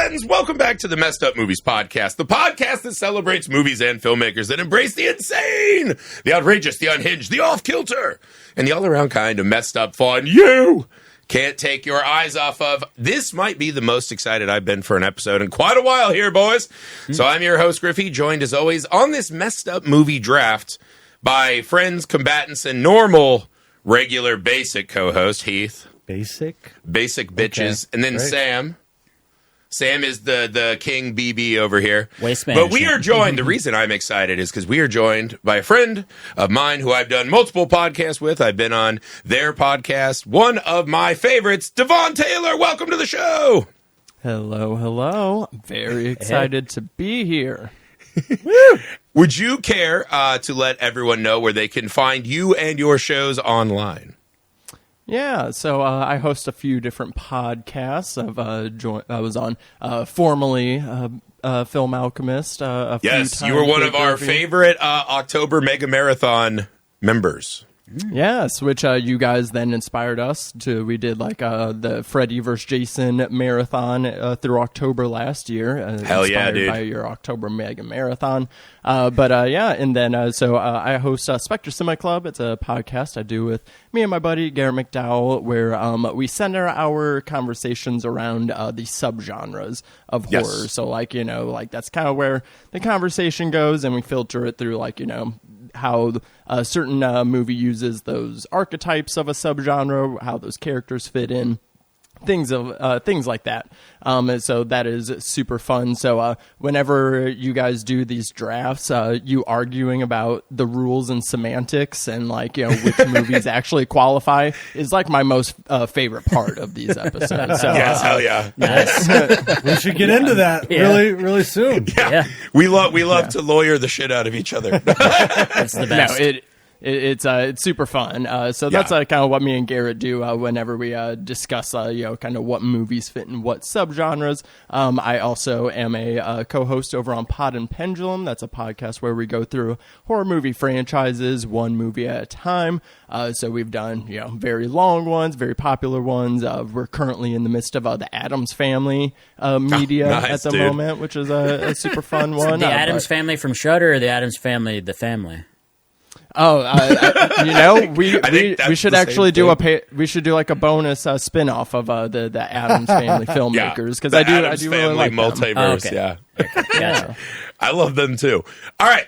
friends, welcome back to the Messed Up Movies Podcast, the podcast that celebrates movies and filmmakers that embrace the insane, the outrageous, the unhinged, the off-kilter, and the all-around kind of messed up fun you can't take your eyes off of. This might be the most excited I've been for an episode in quite a while here, boys. So I'm your host, Griffey, joined as always on this messed up movie draft by friends, combatants, and normal, regular, basic co-host, Heath. Basic bitches. Okay, and then great. Sam is the king BB over here. Waste management. But we are joined, the reason I'm excited is because we are joined by a friend of mine who I've done multiple podcasts with. I've been on their podcast. One of my favorites, DeVaughn Taylor. Welcome to the show. Hello. Very excited to be here. Would you care to let everyone know where they can find you and your shows online? Yeah, so I host a few different podcasts. I was on formerly Film Alchemist. A few yes, times you were one of our Griffey. favorite October Mega Marathon members. Yes, which you guys then inspired us to. We did like the Freddy vs. Jason marathon through October last year. Hell yeah, dude. By your October Mega Marathon. And then I host Spectre Cinema Club. It's a podcast I do with me and my buddy Garrett McDowell, where we center our conversations around the subgenres of horror. So that's kind of where the conversation goes, and we filter it through how a certain movie uses those archetypes of a subgenre, how those characters fit in, things like that. And so that is super fun. So whenever you guys do these drafts, you arguing about the rules and semantics and which movies actually qualify is like my most favorite part of these episodes. So, yes, hell yeah. Nice. We should get into that really soon. Yeah. We love to lawyer the shit out of each other. That's the best. No, it's super fun. So that's kind of what me and Garrett do whenever we discuss kind of what movies fit in what subgenres. I also am a co-host over on Pod and Pendulum. That's a podcast where we go through horror movie franchises one movie at a time. So we've done very long ones, very popular ones. We're currently in the midst of the Addams Family media nice, at the moment, which is a super fun one. The Addams Family from Shudder, or the Addams Family, the family? We should actually do we should do like a bonus spin-off of the Addams Family filmmakers, because I do really like multiverse. them. Gotcha. I love them too. All right,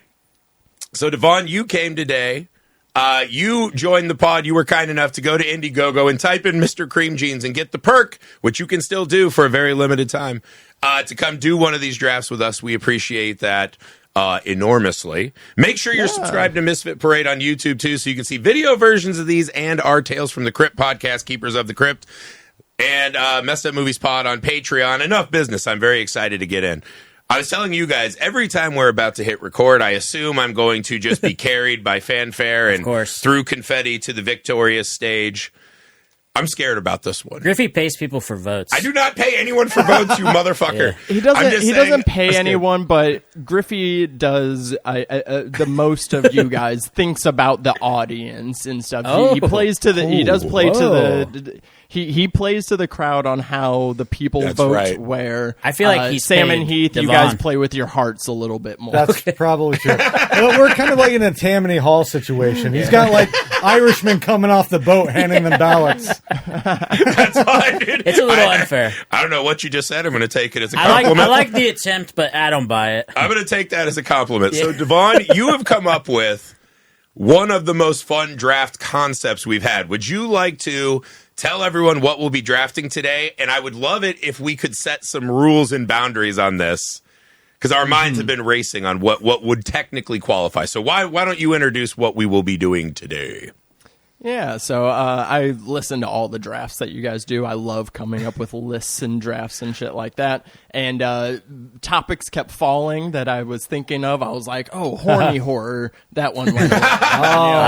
so DeVaughn, you came today. You joined the pod. You were kind enough to go to Indiegogo and type in Mr. Cream Jeans and get the perk, which you can still do for a very limited time, to come do one of these drafts with us. We appreciate that enormously. Make sure you're subscribed to Misfit Parade on YouTube too, so you can see video versions of these and our Tales from the Crypt podcast, Keepers of the Crypt, and Messed Up Movies Pod on Patreon. Enough business. I'm very excited to get in. I was telling you guys, every time we're about to hit record, I assume I'm going to just be carried by fanfare and through confetti to the victorious stage. I'm scared about this one. Griffey pays people for votes. I do not pay anyone for votes, you motherfucker. Yeah. He doesn't pay anyone, but Griffey does. The most of you guys thinks about the audience and stuff. He plays to the. He does play to the. He plays to the crowd on how the people vote. Right. Where I feel like he's Sam and Heath, DeVaughn. you guys play with your hearts a little bit more. That's probably true. Well, we're kind of like in a Tammany Hall situation. He's got like Irishmen coming off the boat handing them ballots. That's fine, dude. It's a little unfair. I don't know what you just said. I'm going to take it as a compliment. I like the attempt, but I don't buy it. I'm going to take that as a compliment. So, DeVaughn, you have come up with one of the most fun draft concepts we've had. Would you like to tell everyone what we'll be drafting today? And I would love it if we could set some rules and boundaries on this, because our minds have been racing on what would technically qualify. So why don't you introduce what we will be doing today? Yeah, so I listen to all the drafts that you guys do. I love coming up with lists and drafts and shit like that. And topics kept falling that I was thinking of. I was like, horny horror. That one went. I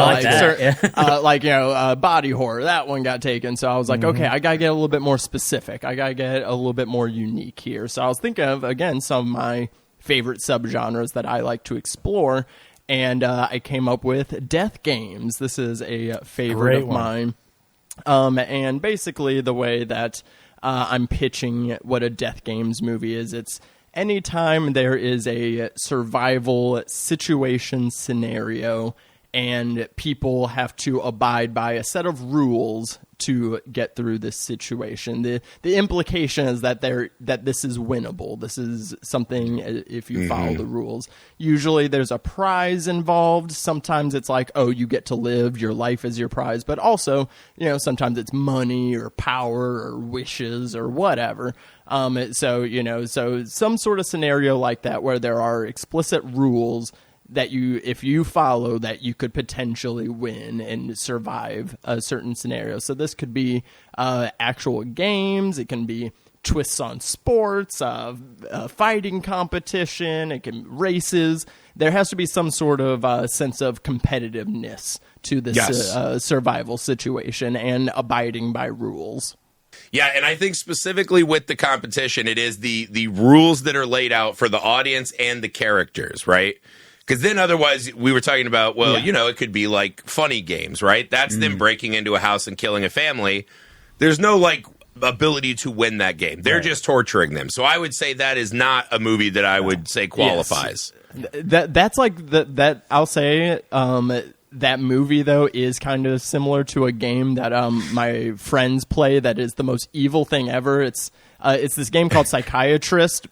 like that. Body horror. That one got taken. So I was like, okay, I got to get a little bit more specific. I got to get a little bit more unique here. So I was thinking of, again, some of my favorite subgenres that I like to explore. And I came up with death games. This is a favorite of mine. And basically the way that I'm pitching what a Death Games movie is. It's anytime there is a survival situation scenario and people have to abide by a set of rules to get through this situation. The implication is that this is winnable. This is something if you follow the rules. Usually there's a prize involved. Sometimes it's like, oh, you get to live, your life is your prize. But also, sometimes it's money or power or wishes or whatever. So some sort of scenario like that where there are explicit rules that if you follow, that you could potentially win and survive a certain scenario. So this could be actual games. It can be twists on sports, fighting competition. It can races. There has to be some sort of sense of competitiveness to this survival situation and abiding by rules. Yeah, and I think specifically with the competition, it is the rules that are laid out for the audience and the characters, right? Because then otherwise we were talking about, it could be like funny games, right? That's them breaking into a house and killing a family. There's no ability to win that game. They're just torturing them. So I would say that is not a movie that I would say qualifies. Yes. That's that I'll say that movie though is kind of similar to a game that my friends play that is the most evil thing ever. It's this game called Psychiatrist,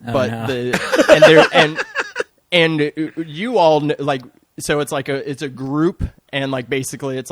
and you all so it's a group, and basically it's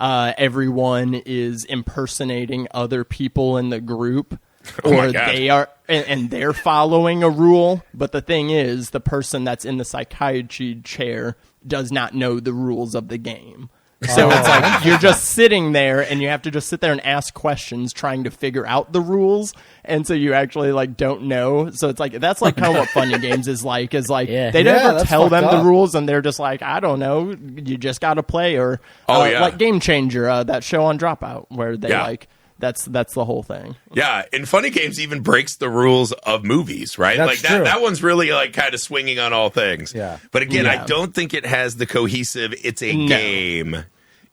everyone is impersonating other people in the group, or they are, and they're following a rule. But the thing is, the person that's in the psychiatry chair does not know the rules of the game. So it's you're just sitting there and you have to just sit there and ask questions trying to figure out the rules. And so you actually don't know. So it's that's kind of what Funny Games is they never tell them the rules and they're just I don't know, you just got to play. Or like Game Changer, that show on Dropout where they that's the whole thing. Yeah, and Funny Games even breaks the rules of movies, right? That's true. That one's really kind of swinging on all things. Yeah. But again, I don't think it has the cohesive, it's a game.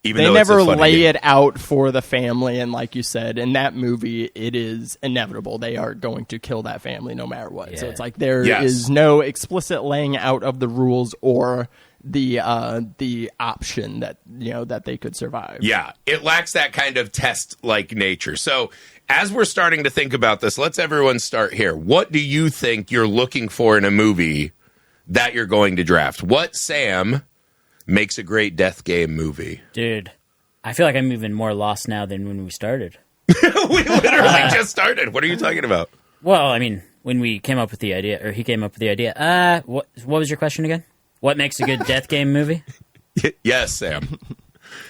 Even they though never it's a lay game. it out for the family, and like you said, in that movie, it is inevitable. They are going to kill that family no matter what. Yeah. So it's there is no explicit laying out of the rules or the option that that they could survive. Yeah, it lacks that kind of test-like nature. So as we're starting to think about this, let's everyone start here. What do you think you're looking for in a movie that you're going to draft? What, Sam, makes a great death game movie? Dude, I feel like I'm even more lost now than when we started. We literally just started. What are you talking about? Well, I mean, when we came up with the idea, or he came up with the idea. What was your question again? What makes a good death game movie? Yes, Sam.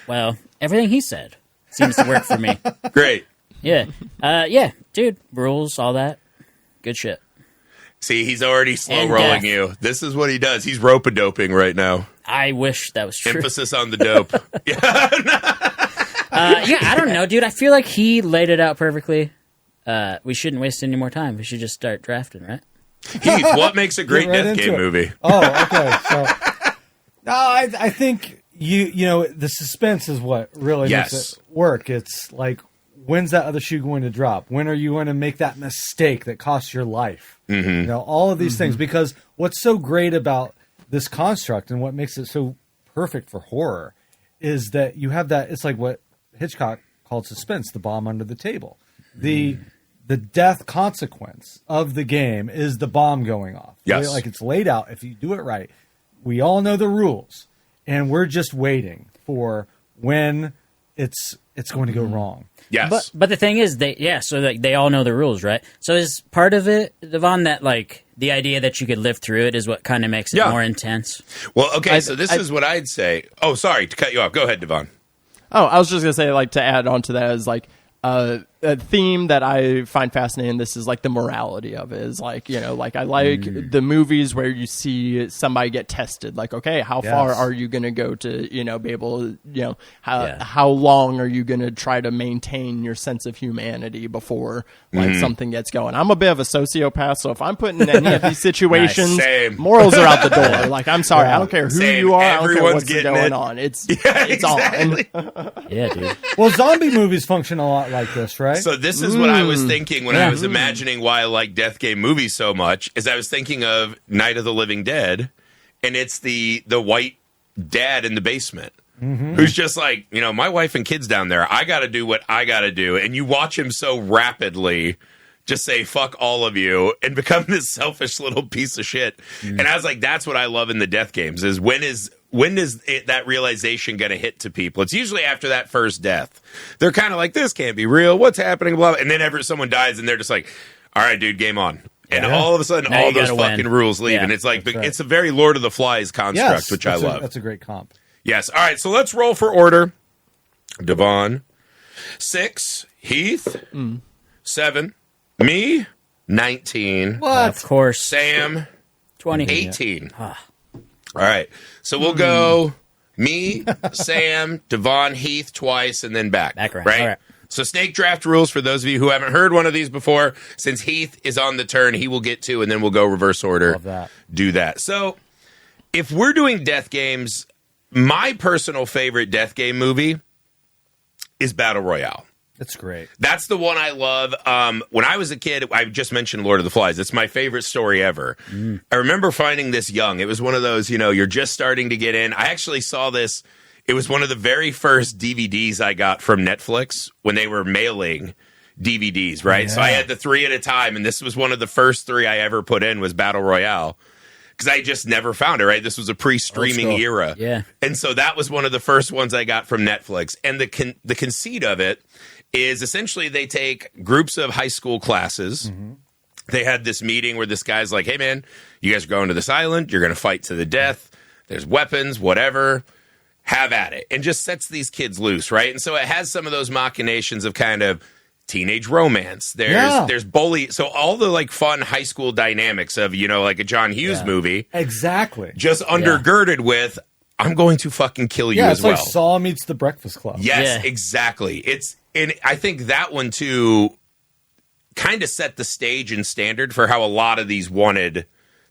Well, everything he said seems to work for me. Great. Yeah. Dude, rules, all that. Good shit. See, he's already slow And rolling death. you. This is what he does. He's rope-a-doping right now. I wish that was true. Emphasis on the dope. I don't know, dude. I feel like he laid it out perfectly. We shouldn't waste any more time. We should just start drafting, right? Heath, what makes a great death game movie? Oh, okay. So, no, I think the suspense is what really makes it work. It's when's that other shoe going to drop? When are you going to make that mistake that costs your life? Mm-hmm. All of these things. Because what's so great about this construct and what makes it so perfect for horror is that you have that. It's like what Hitchcock called suspense, the bomb under the table. The death consequence of the game is the bomb going off. Yes. It's laid out. If you do it right, we all know the rules, and we're just waiting for when it's going to go wrong. Yes. But the thing is, they all know the rules, right? So is part of it, DeVaughn, that the idea that you could live through it is what kind of makes it more intense? Well, okay, so this is what I'd say. Oh, sorry to cut you off. Go ahead, DeVaughn. Oh, I was just going to say, to add on to that is, a theme that I find fascinating. This is the morality of it is I like the movies where you see somebody get tested. Okay, how far are you going to go to be able to how long are you going to try to maintain your sense of humanity before something gets going? I'm a bit of a sociopath, so if I'm putting in any of these situations, Same. morals are out the door. I'm sorry, I don't care who you are, I don't care what's getting going on. It's on. Yeah, dude. Well, zombie movies function a lot like this, right? right? So this is what I was thinking when I was imagining why I like death game movies so much, is I was thinking of Night of the Living Dead, and it's the white dad in the basement. Who's just like, my wife and kids down there, I got to do what I got to do. And you watch him so rapidly just say, fuck all of you, and become this selfish little piece of shit. And I was like, that's what I love in the death games, is when is that realization going to hit to people? It's usually after that first death. They're kind of like, this can't be real. What's happening? Blah, blah. And then someone dies, and they're just like, all right, dude, game on. And all of a sudden, now all those fucking rules leave. Yeah, and it's like, it's a very Lord of the Flies construct, which I love. That's a great comp. Yes. All right, so let's roll for order. DeVaughn, 6. Heath, 7. Me, 19. What? Of course. Sam, 20. 18. All right, so we'll go me, Sam, DeVaughn, Heath twice, and then back. Background. Right? All right. So snake draft rules, for those of you who haven't heard one of these before, since Heath is on the turn, he will get 2, and then we'll go reverse order. Love that. Do that. So if we're doing death games, my personal favorite death game movie is Battle Royale. It's great. That's the one I love. When I was a kid, I just mentioned Lord of the Flies. It's my favorite story ever. I remember finding this young. It was one of those, you're just starting to get in. I actually saw this. It was one of the very first DVDs I got from Netflix when they were mailing DVDs, right? Yeah. So I had the 3 at a time, and this was one of the first 3 I ever put in was Battle Royale. Because I just never found it, right? This was a pre-streaming era. Yeah. And so that was one of the first ones I got from Netflix. And the conceit of it is essentially they take groups of high school classes. They had this meeting where this guy's like, hey, man, you guys are going to this island. You're going to fight to the death. There's weapons, whatever. Have at it. And just sets these kids loose, right? And so it has some of those machinations of kind of teenage romance. There's bully. So all the like fun high school dynamics of, like a John Hughes movie. Exactly. Just undergirded with, I'm going to fucking kill you as well. It's like Saw meets The Breakfast Club. Yes, Yeah. exactly. And I think that one too kind of set the stage and standard for how a lot of these wanted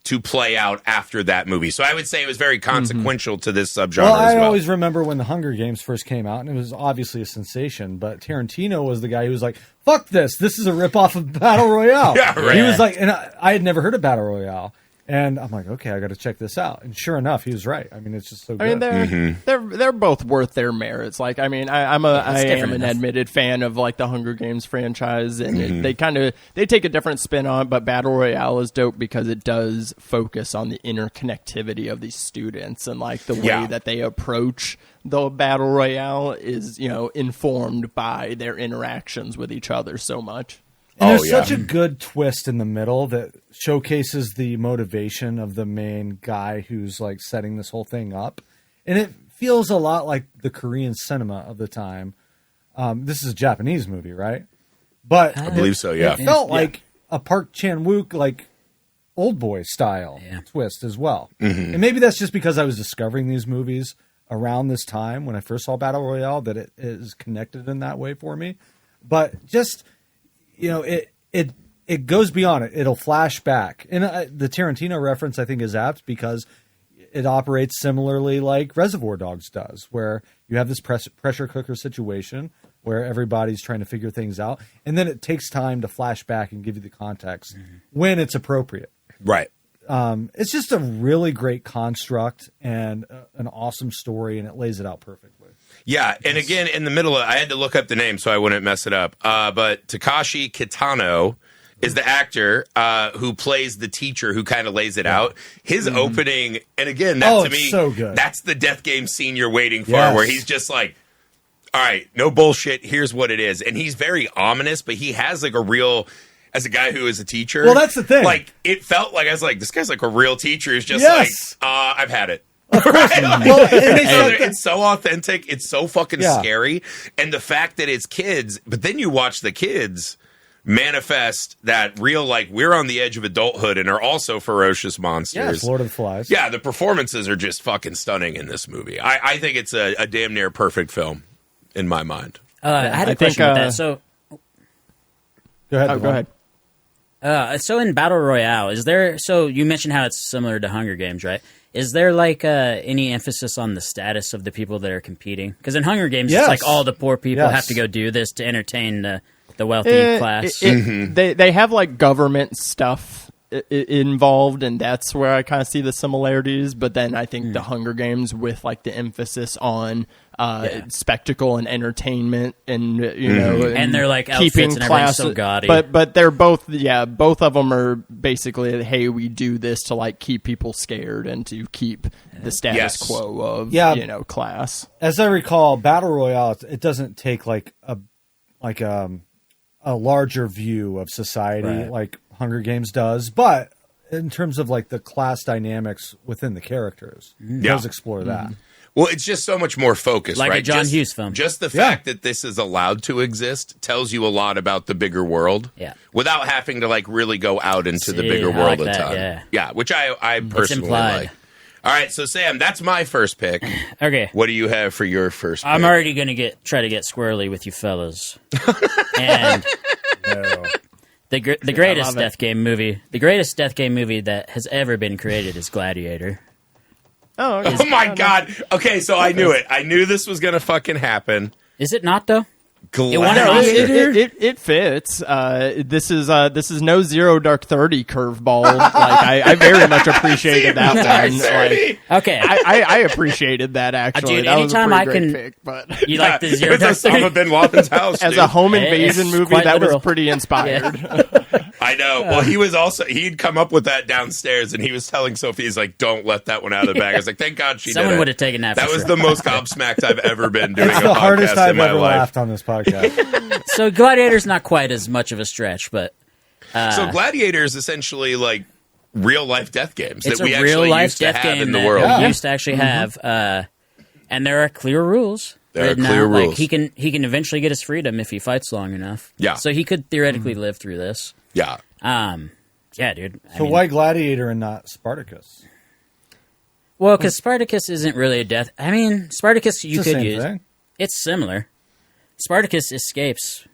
to play out after that movie. So I would say it was very consequential to this subgenre as well. I always remember when The Hunger Games first came out, and it was obviously a sensation, but Tarantino was the guy who was like, fuck this. This is a ripoff of Battle Royale. Yeah, right. He was like, and I had never heard of Battle Royale. And I'm like, okay, I got to check this out. And sure enough, he was right. I mean, it's just so good. I mean, they're both worth their merits. Like, I mean, I am an admitted fan of like the Hunger Games franchise, and they take a different spin on it. But Battle Royale is dope because it does focus on the interconnectivity of these students and like the way that they approach the Battle Royale is informed by their interactions with each other so much. And there's such a good twist in the middle that showcases the motivation of the main guy who's like setting this whole thing up. And it feels a lot like the Korean cinema of the time. This is a Japanese movie, right? But I believe so, yeah. It felt like a Park Chan-wook, like Old Boy style twist as well. And maybe that's just because I was discovering these movies around this time when I first saw Battle Royale that it is connected in that way for me. But just... it goes beyond it. It'll flash back. And the Tarantino reference, I think, is apt because it operates similarly like Reservoir Dogs does, where you have this pressure cooker situation where everybody's trying to figure things out. And then it takes time to flash back and give you the context when it's appropriate. Right. It's just a really great construct and an awesome story, and it lays it out perfectly. Yeah, and again, in the middle, I had to look up the name so I wouldn't mess it up. But Takashi Kitano is the actor who plays the teacher who kind of lays it out. His opening, and again, that to me, so good. That's the death game scene you're waiting for, where he's just like, all right, no bullshit, here's what it is. And he's very ominous, but he has like a real... As a guy who is a teacher... Well, that's the thing. Like, it felt like, I was like, this guy's like a real teacher who's just like, I've had it. Right? Well, it's so authentic. It's so fucking scary. And the fact that it's kids, but then you watch the kids manifest that real, like, we're on the edge of adulthood and are also ferocious monsters. Yeah, it's Lord of the Flies. Yeah, the performances are just fucking stunning in this movie. I think it's a damn near perfect film in my mind. I had a question with that. So, go ahead. Go ahead. So in Battle Royale, so you mentioned how it's similar to Hunger Games, right? Is there like any emphasis on the status of the people that are competing? Because in Hunger Games, it's like all the poor people have to go do this to entertain the the wealthy class. They have like government stuff involved, and that's where I kind of see the similarities. But then I think the Hunger Games, with like the emphasis on spectacle and entertainment, and and they're like outfits and everything's so gaudy. But they're both of them are basically, hey, we do this to like keep people scared and to keep the status quo of class. As I recall, Battle Royale, it doesn't take like a larger view of society like Hunger Games does, but in terms of like the class dynamics within the characters, it does explore that. Well, it's just so much more focused, like right? a John Hughes film. Just the fact that this is allowed to exist tells you a lot about the bigger world, without having to like really go out into the bigger world a ton. Yeah, which I personally like. All right, so Sam, that's my first pick. Okay, what do you have for your first pick? I'm already going to try to get squirrely with you fellas, and. The greatest death game movie that has ever been created is Gladiator. Oh my God. Okay, so I knew it. I knew this was going to fucking happen. Is it not, though? Gladiator? It fits. This is no Zero Dark 30 curveball. Like I very much appreciated that one. Like, okay, I appreciated that actually. Dude, that was a anytime pretty great pick, but you like the Zero Dark 30? Osama bin Laden's house as a home invasion movie, that literal. was pretty inspired. I know. Well, he'd come up with that downstairs, and he was telling Sophie, he's like, "Don't let that one out of the bag." I was like, "Thank God she did." Someone would have taken that. That was the most gobsmacked I've ever been doing. It's a the podcast hardest in I've my ever life. laughed on this podcast. So Gladiator's not quite as much of a stretch, but so Gladiator is essentially like real life death games that it's we a actually real life used to death have game in the that world. we used to actually have, and there are clear rules. There are Now, clear like, rules. he can eventually get his freedom if he fights long enough. Yeah. So he could theoretically live through this. Yeah. Yeah, dude. So why Gladiator and not Spartacus? Well, because Spartacus isn't really a death. I mean, Spartacus you It's the could same use. thing. It's similar. Spartacus escapes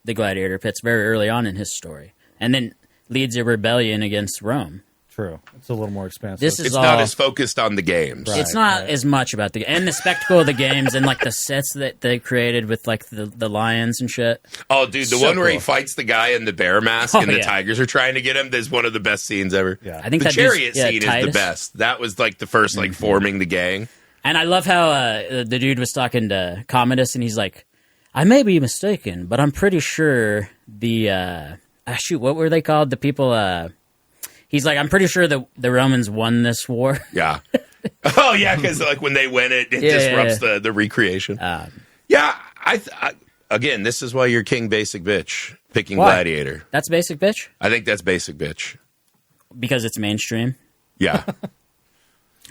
the gladiator pits very early on in his story, and then leads a rebellion against Rome. True. It's a little more expansive. This is It's all, not as focused on the games. Right. it's not as much about and the spectacle of the games and like the sets that they created with like the lions and shit. Oh, dude, the So one where he cool. fights the guy in the bear mask Oh, and the yeah. tigers are trying to get him is one of the best scenes ever. Yeah. I think The that dude's- chariot yeah, scene is the Titus. best. That was like the first like forming the gang. And I love how the dude was talking to Commodus, and he's like, "I may be mistaken, but I'm pretty sure the shoot, what were they called? The people." He's like, "I'm pretty sure the Romans won this war." Yeah. Oh yeah, because like when they win it disrupts the recreation. Yeah, I again, this is why you're King Basic Bitch picking Why? Gladiator. That's basic, bitch, I think that's Basic Bitch. because it's mainstream. Yeah.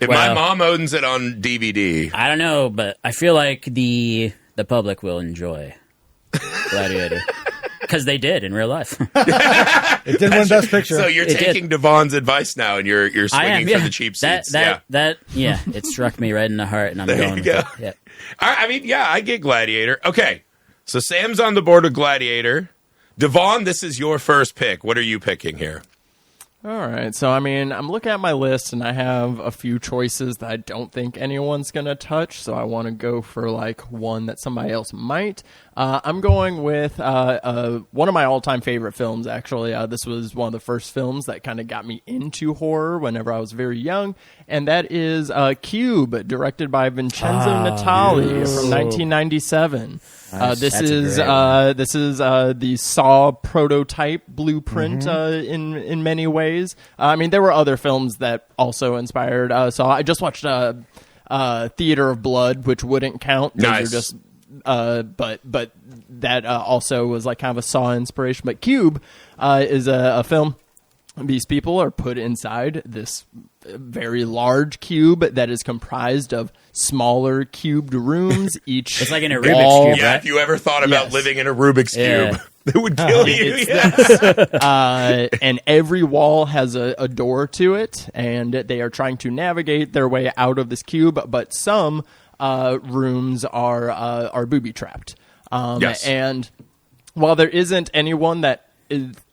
If my mom owns it on DVD, I don't know, but I feel like the public will enjoy Gladiator because they did in real life. It did win Best Picture. so you're It taking DeVaughn's advice now, and you're I am, swinging yeah. for the cheap seats. Yeah, it struck me right in the heart, and I'm There going you with go. it. Yeah. I mean, yeah, I get Gladiator. Okay, so Sam's on the board with Gladiator. DeVaughn, this is your first pick. What are you picking here? All right, so I mean, I'm looking at my list, and I have a few choices that I don't think anyone's gonna touch. So I want to go for like one that somebody else might. I'm going with one of my all-time favorite films. Actually, this was one of the first films that kind of got me into horror whenever I was very young, and that is Cube, directed by Vincenzo Natali from 1997. This is the Saw prototype blueprint in many ways. I mean, there were other films that also inspired Saw. I just watched Theater of Blood, which wouldn't count. Those Nice. are just, but that also was like kind of a Saw inspiration. But Cube is a film. These people are put inside this very large cube that is comprised of smaller cubed rooms. Each It's like in a Rubik's wall- Cube, Yeah, right? if you ever thought about Yes. living in a Rubik's Yeah. Cube, it would kill you. It's Yeah. and every wall has a door to it, and they are trying to navigate their way out of this cube. But some rooms are booby trapped. Yes. And while there isn't anyone that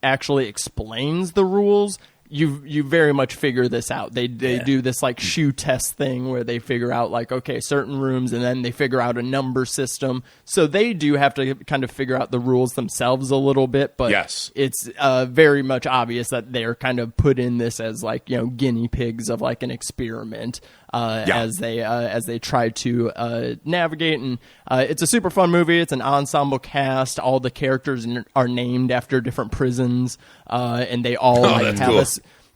actually explains the rules, you very much figure this out. They do this like shoe test thing where they figure out like, okay, certain rooms, and then they figure out a number system. So they do have to kind of figure out the rules themselves a little bit, but it's very much obvious that they're kind of put in this as like, guinea pigs of like an experiment as they try to navigate. And it's a super fun movie. It's an ensemble cast. All the characters are named after different prisons, and they all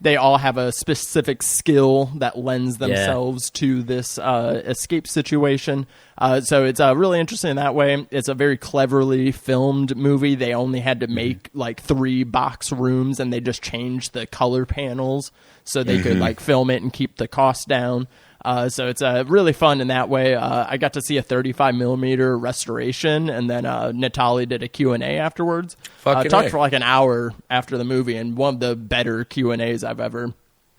they all have a specific skill that lends themselves to this escape situation. So it's really interesting in that way. It's a very cleverly filmed movie. They only had to make like 3 box rooms, and they just changed the color panels so they could like film it and keep the cost down. So it's really fun in that way. I got to see a 35 millimeter restoration, and then Natalie did a Q&A afterwards. Talked for like an hour after the movie, and one of the better Q&As I've ever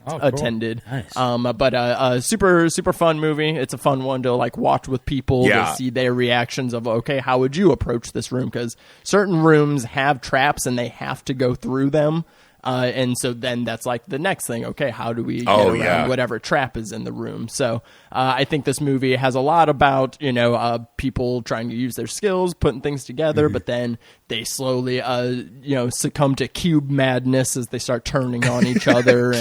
attended. Nice. But super, super fun movie. It's a fun one to like watch with people to see their reactions of, okay, how would you approach this room? Because certain rooms have traps and they have to go through them. And so then that's like the next thing. Okay, how do we get around whatever trap is in the room? So I think this movie has a lot about, people trying to use their skills, putting things together, but then they slowly, succumb to cube madness as they start turning on each other,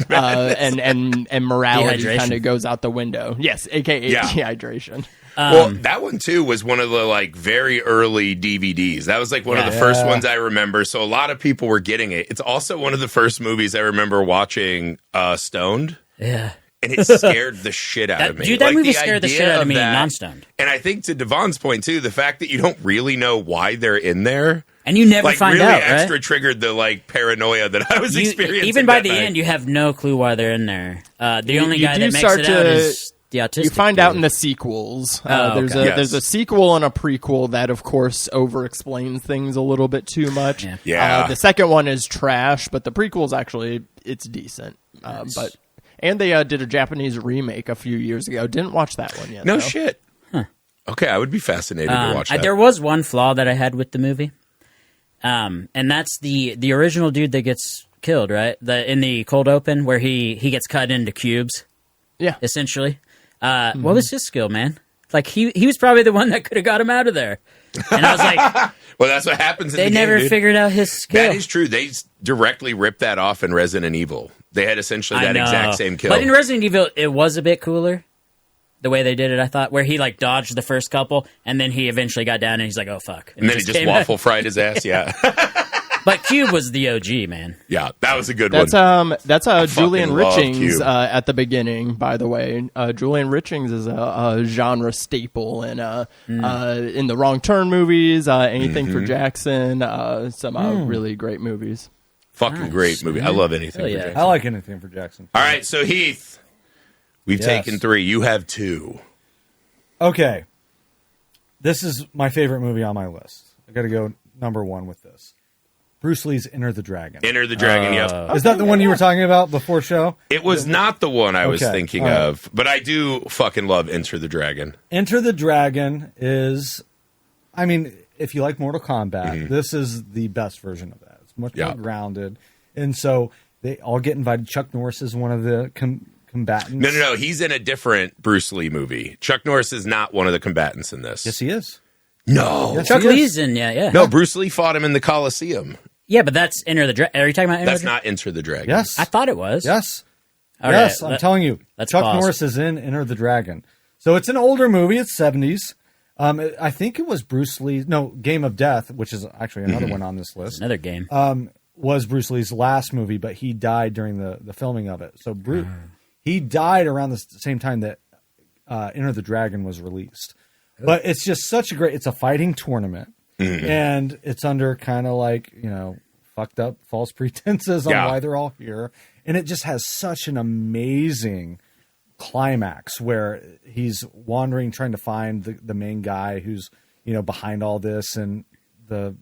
and morality kind of goes out the window. Yes, aka dehydration. Well, that one too was one of the like very early DVDs. That was like one of the first ones I remember. So a lot of people were getting it. It's also one of the first movies I remember watching stoned. Yeah. And it scared the shit out of me. Dude, that movie scared the shit out of me non-stoned. And I think to DeVaughn's point too, the fact that you don't really know why they're in there. And you never find really out, extra right? triggered the like paranoia that I was experiencing. Even by the end, you have no clue why they're in there. The only guy that makes it out is the autistic. You find out in the sequels. There's a sequel and a prequel that, of course, over-explains things a little bit too much. Yeah. The second one is trash, but the prequel is actually it's decent. And they did a Japanese remake a few years ago. Didn't watch that one yet. No shit. Huh. Okay, I would be fascinated to watch that. There was one flaw that I had with the movie, and that's the original dude that gets killed, right? In the cold open where he gets cut into cubes. Yeah, essentially. What was his skill, man? Like he was probably the one that could have got him out of there. And I was like, well, that's what happens. They never figured out his skill. That is true. They directly ripped that off in Resident Evil. They had essentially that exact same kill. But in Resident Evil, it was a bit cooler the way they did it. I thought where he like dodged the first couple, and then he eventually got down, and he's like, "Oh fuck!" And then he just waffle fried his ass. Yeah. But Cube was the OG, man. Yeah, that was a good one. That's Julian Richings at the beginning, by the way. Julian Richings is a genre staple in the Wrong Turn movies, anything for Jackson, some really great movies. Fucking great movie. I love anything for Jackson. I like anything for Jackson. All right, so Heath, we've taken 3. You have 2. Okay. This is my favorite movie on my list. I got to go number 1 with this. Bruce Lee's Enter the Dragon. Enter the Dragon, yes. Is that the one you were talking about before show? It was not the one I was thinking of, but I do fucking love Enter the Dragon. Enter the Dragon is, I mean, if you like Mortal Kombat, this is the best version of that. It's much more grounded. And so they all get invited. Chuck Norris is one of the combatants. No. He's in a different Bruce Lee movie. Chuck Norris is not one of the combatants in this. Yes, he is. No. Yes, Chuck Lee's in, yeah. No, Bruce Lee fought him in the Coliseum. Yeah, but that's Enter the Dragon. Are you talking about Enter That's not Enter the Dragon. Yes. I thought it was. Yes. All yes, right, I'm telling you. Chuck pause. Norris is in Enter the Dragon. So it's an older movie. It's 70s. I think it was Bruce Lee. No, Game of Death, which is actually another one on this list. Another game. Was Bruce Lee's last movie, but he died during the filming of it. So he died around the same time that Enter the Dragon was released. But it's just such a great... It's a fighting tournament. And it's under kind of like, fucked up false pretenses on why they're all here. And it just has such an amazing climax where he's wandering, trying to find the main guy who's, behind all this and the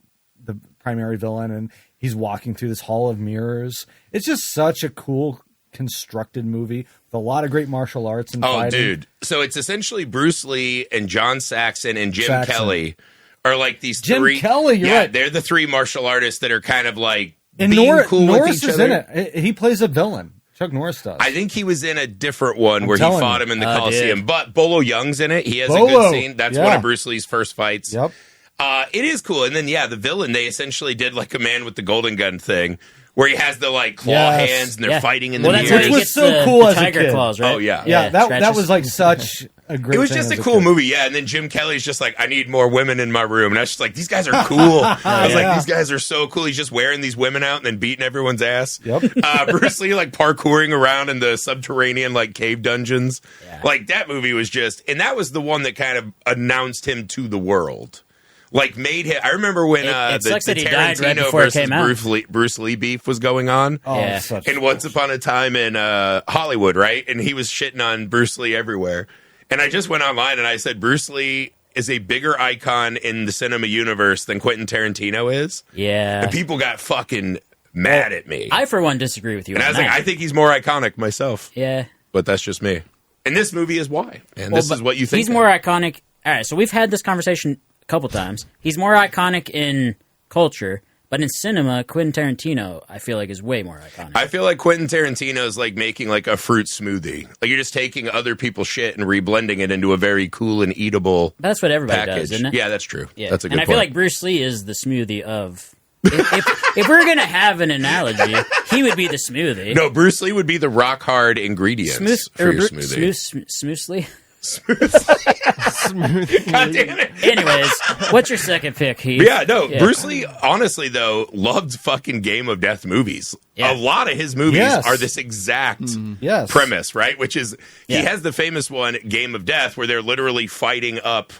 primary villain. And he's walking through this hall of mirrors. It's just such a cool constructed movie with a lot of great martial arts and fighting. Dude. So it's essentially Bruce Lee and John Saxon and Jim Kelly are like these three. Jim Kelly, you're right. They're the 3 martial artists that are kind of like And being cool with Norris each is other. in it. He plays a villain. Chuck Norris does. I think he was in a different one where he telling fought you. him in the Coliseum. But Bolo Young's in it. He has a Bolo, good scene. That's one of Bruce Lee's first fights. Yep. It is cool. And then, the villain, they essentially did like a Man with the Golden Gun thing where he has the like claw hands and they're fighting in the that's mirrors. how he was gets so cool the as a tiger kid. claws, right? Oh, yeah. Yeah, that scratches. was like such a great It was thing just a as cool kid. movie, yeah. And then Jim Kelly's just like, I need more women in my room. And I was just like, these guys are cool. I was like, these guys are so cool. He's just wearing these women out and then beating everyone's ass. Yep. Bruce Lee like parkouring around in the subterranean like cave dungeons. Yeah. Like that movie was just, and that was the one that kind of announced him to the world. Like made him. I remember when It the sucks that he died right Tarantino before it versus came out. Bruce Lee beef was going on. Oh, Yeah. such And Once Upon a Time in Hollywood, right? And he was shitting on Bruce Lee everywhere. And I just went online and I said, Bruce Lee is a bigger icon in the cinema universe than Quentin Tarantino is. Yeah. And people got fucking mad at me. I, for one, disagree with you. And I on was like, that. I think he's more iconic myself. Yeah. But that's just me. And this movie is why. And this is what you think. He's more iconic. All right, so we've had this conversation a couple times. He's more iconic in culture, but in cinema, Quentin Tarantino, I feel like, is way more iconic. I feel like Quentin Tarantino is like making like a fruit smoothie. Like you're just taking other people's shit and reblending it into a very cool and eatable That's what everybody package. does, isn't it? Yeah, that's true. Yeah. That's a good and I point. feel like Bruce Lee is the smoothie of. If we're gonna have an analogy, he would be the smoothie. No, Bruce Lee would be the rock hard ingredients for your smoothie. Smoothly. God damn it. Anyways, what's your second pick, Heath? Yeah, no, Bruce Lee, honestly, though, loved fucking Game of Death movies. Yeah. A lot of his movies Yes. are this exact Yes. premise, right? Which is, he Yeah. has the famous one, Game of Death, where they're literally fighting up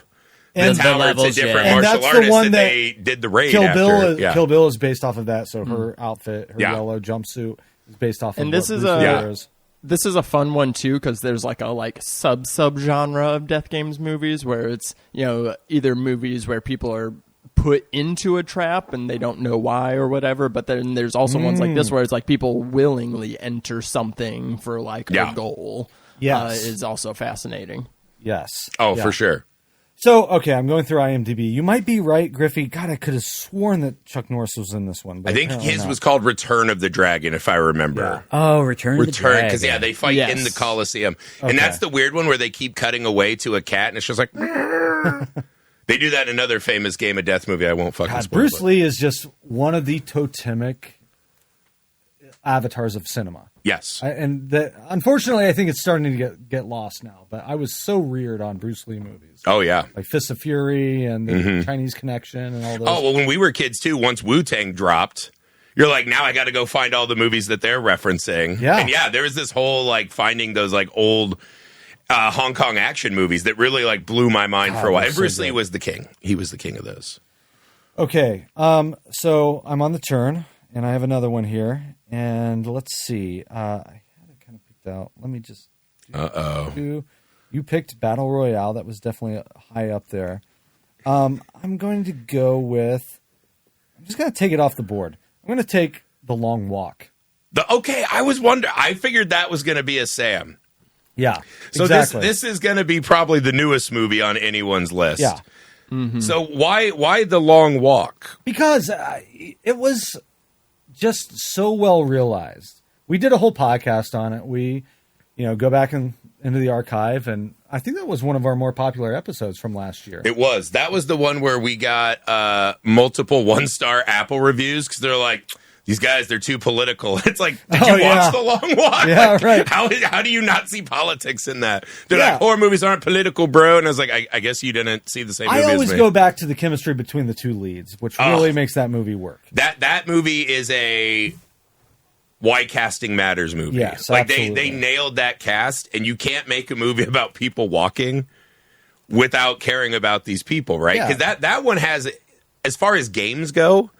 And the tower levels, to different yeah. And martial that's the artists one that that they did the raid Kill after. Bill. Yeah. Kill Bill is based off of that. So her outfit, her Yeah. yellow jumpsuit, is based off of. And this what is Bruce a- Lee Yeah. wears. This is a fun one too because there's like a sub genre of death games movies where it's either movies where people are put into a trap and they don't know why or whatever, but then there's also ones like this where it's like people willingly enter something for like Yeah. a goal. Yes. Is also fascinating. Yes. Oh, Yeah. for sure. So, okay, I'm going through IMDb. You might be right, Griffey. God, I could have sworn that Chuck Norris was in this one. But I think apparently his not. was called Return of the Dragon, if I remember. Oh, Return of the Return, Dragon. because they fight Yes. in the Coliseum, Okay. and that's the weird one where they keep cutting away to a cat, and it's just like they do that in another famous Game of Death movie. I won't fucking God, spoil. Bruce it. Lee is just one of the totemic avatars of cinema. Yes, And that, unfortunately, I think it's starting to get lost now. But I was so reared on Bruce Lee movies, oh yeah. like Fists of Fury and the Chinese Connection and all those. Oh well, when we were kids too, once Wu-Tang dropped, you're like, now I got to go find all the movies that they're referencing. Yeah. And there was this whole like finding those like old Hong Kong action movies that really like blew my mind for a while. they're And so Bruce Lee good. was the king. He was the king of those. Okay, so I'm on the turn, and I have another one here, and let's see. I had it kind of picked out. Let me just. You picked Battle Royale. That was definitely high up there. I'm going to go with. I'm just going to take it off the board. I'm going to take The Long Walk. I was wondering. I figured that was going to be a Sam. Yeah, So exactly. this is going to be probably the newest movie on anyone's list. Yeah. So why The Long Walk? Because it was just so well realized. We did a whole podcast on it. We, go back into the archive, and I think that was one of our more popular episodes from last year. It was. That was the one where we got multiple 1-star Apple reviews because they're like, these guys, they're too political. It's like, did you watch The Long Walk? Yeah, Like, right. How do you not see politics in that? They're Yeah. like, horror movies aren't political, bro. And I was like, I guess you didn't see the same movie I always as me. go back to the chemistry between the two leads, which really makes that movie work. That movie is a why casting matters movie. Yes, like absolutely. they nailed that cast, and you can't make a movie about people walking without caring about these people, right? Yeah. Because that one has, as far as games go,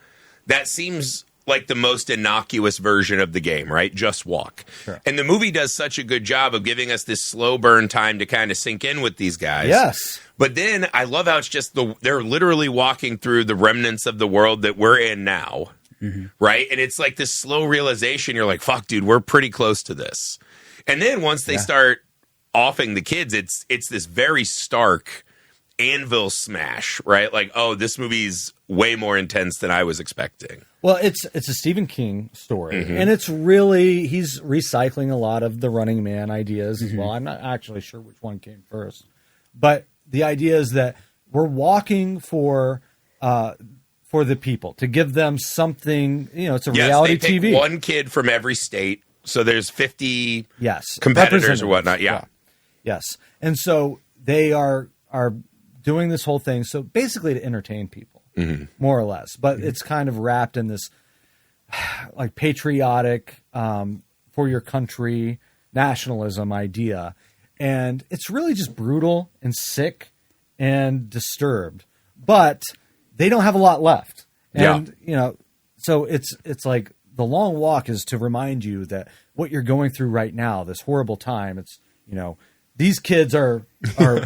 that seems like the most innocuous version of the game, right? Just walk. Sure. And the movie does such a good job of giving us this slow burn time to kind of sink in with these guys. Yes. But then I love how it's just they're literally walking through the remnants of the world that we're in now. Right? And it's like this slow realization. You're like, fuck, dude, we're pretty close to this. And then once they start offing the kids, it's this very stark anvil smash, right? Like, oh, this movie's way more intense than I was expecting. Well, it's a Stephen King story, and it's really, he's recycling a lot of the Running Man ideas as well. I'm not actually sure which one came first, but the idea is that we're walking for the people, to give them something. It's a reality they pick TV. One kid from every state, so there's 50 yes competitors or whatnot. Yeah. Yes, and so they are doing this whole thing, so basically to entertain people, more or less. But it's kind of wrapped in this like patriotic, for your country, nationalism idea, and it's really just brutal and sick and disturbed. But they don't have a lot left, and so it's like The Long Walk is to remind you that what you're going through right now, this horrible time, it's these kids are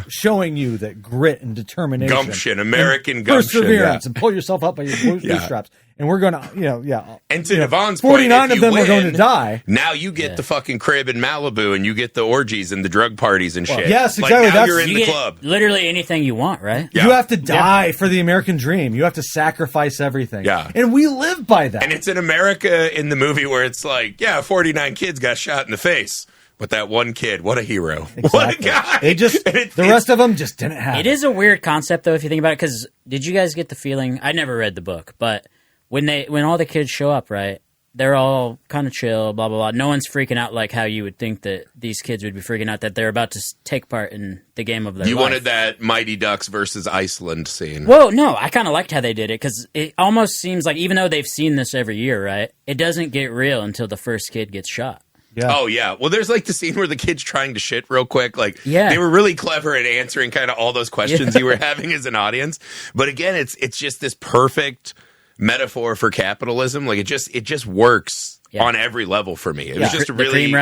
showing you that grit and determination, gumption, American gumption, perseverance, and pull yourself up by your bootstraps. And we're going to, And to DeVaughn's 49 point, of them are going to die. Now you get the fucking crib in Malibu, and you get the orgies and the drug parties and shit. Yes, Like, exactly. now you're in the get club. Literally anything you want, right? Yeah. You have to die for the American dream. You have to sacrifice everything. Yeah. And we live by that. And it's in America in the movie where it's like, 49 kids got shot in the face. But that one kid, what a hero. Exactly. What a guy. They just, the rest of them just didn't have it. It is a weird concept, though, if you think about it, because did you guys get the feeling, I never read the book, but when all the kids show up, right, they're all kind of chill, blah, blah, blah. No one's freaking out like how you would think that these kids would be freaking out that they're about to take part in the game of their life. You wanted that Mighty Ducks versus Iceland scene. Well, no, I kind of liked how they did it, because it almost seems like, even though they've seen this every year, right, it doesn't get real until the first kid gets shot. Yeah. Oh, yeah. Well, there's like the scene where the kid's trying to shit real quick. Like, they were really clever at answering kind of all those questions you were having as an audience. But again, it's just this perfect metaphor for capitalism. Like, it just works on every level for me. It was just a really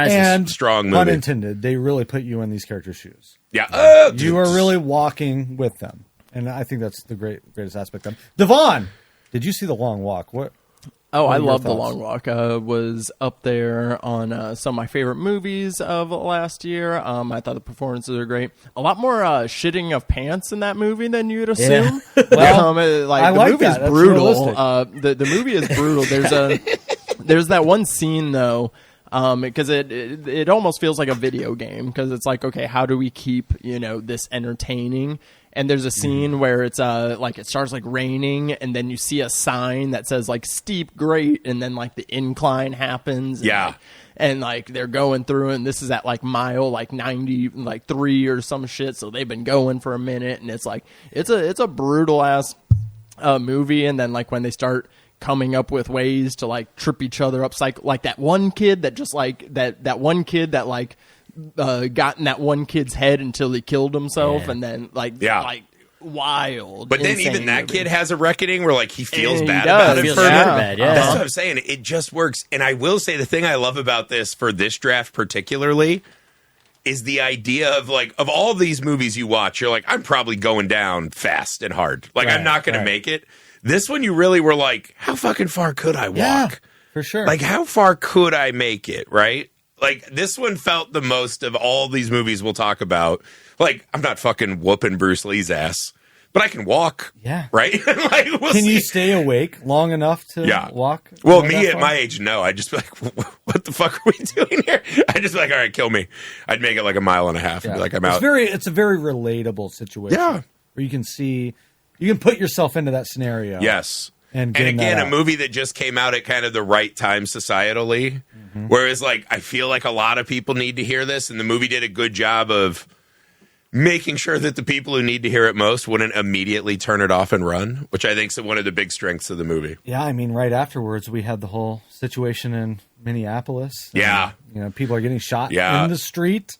strong movie. Unintended, they really put you in these characters' shoes. Yeah. You are really walking with them. And I think that's the greatest aspect of them. DeVaughn, did you see The Long Walk? What I are your love The thoughts? Long Walk. Was up there on some of my favorite movies of last year. I thought the performances are great. A lot more shitting of pants in that movie than you'd assume. Well, the movie is brutal. The movie is brutal. There's that one scene though. Because it almost feels like a video game, because it's like, okay, how do we keep this entertaining? And there's a scene where it's like it starts like raining, and then you see a sign that says like steep grate, and then like the incline happens. And like they're going through, and this is at like mile like 93 or some shit. So they've been going for a minute, and it's like it's a brutal ass movie. And then like when they start coming up with ways to like trip each other up, like that one kid that just like that one kid that like got in that one kid's head until he killed himself, and then like wild. But then even that kid has a reckoning where like he feels bad does. about it. Feels super bad, That's what I'm saying. It just works. And I will say the thing I love about this for this draft particularly is the idea of like, of all these movies you watch, you're like, I'm probably going down fast and hard. Like I'm not going to make it. This one, you really were like, how fucking far could I walk? Yeah, for sure. Like, how far could I make it, right? Like, this one felt the most of all these movies we'll talk about. Like, I'm not fucking whooping Bruce Lee's ass, but I can walk. Yeah. Right? Like, Can you stay awake long enough to walk? Well, me at my age, no. I'd just be like, what the fuck are we doing here? I'd just be like, all right, kill me. I'd make it like a mile and a half and be like, I'm out. It's a very relatable situation. Yeah. Where you can put yourself into that scenario. Yes. And again, a movie that just came out at kind of the right time societally. Whereas, like, I feel like a lot of people need to hear this, and the movie did a good job of making sure that the people who need to hear it most wouldn't immediately turn it off and run, which I think is one of the big strengths of the movie. Yeah, I mean, right afterwards, we had the whole situation in Minneapolis. Yeah. People are getting shot in the street.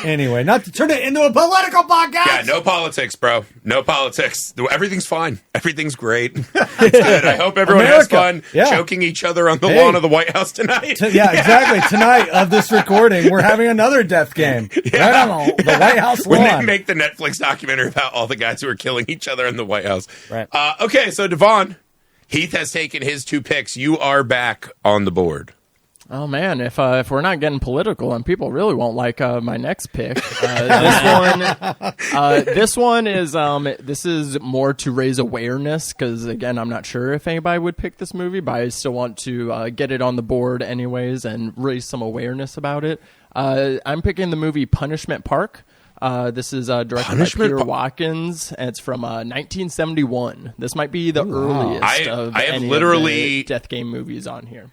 Anyway, not to turn it into a political podcast. Yeah, no politics, bro. No politics. Everything's fine. Everything's great. It's good. I hope everyone has fun choking each other on the lawn of the White House tonight. Exactly. Tonight of this recording, we're having another death game. Right on the White House lawn. When they make the Netflix documentary about all the guys who are killing each other in the White House. Right. Okay, so DeVaughn, Heath has taken his 2 picks. You are back on the board. Oh man, if we're not getting political, and people really won't like my next pick, this one is more to raise awareness because again, I'm not sure if anybody would pick this movie, but I still want to get it on the board anyways and raise some awareness about it. I'm picking the movie Punishment Park. This is directed by Peter Watkins, and it's from 1971. This might be the earliest of the death game movies on here.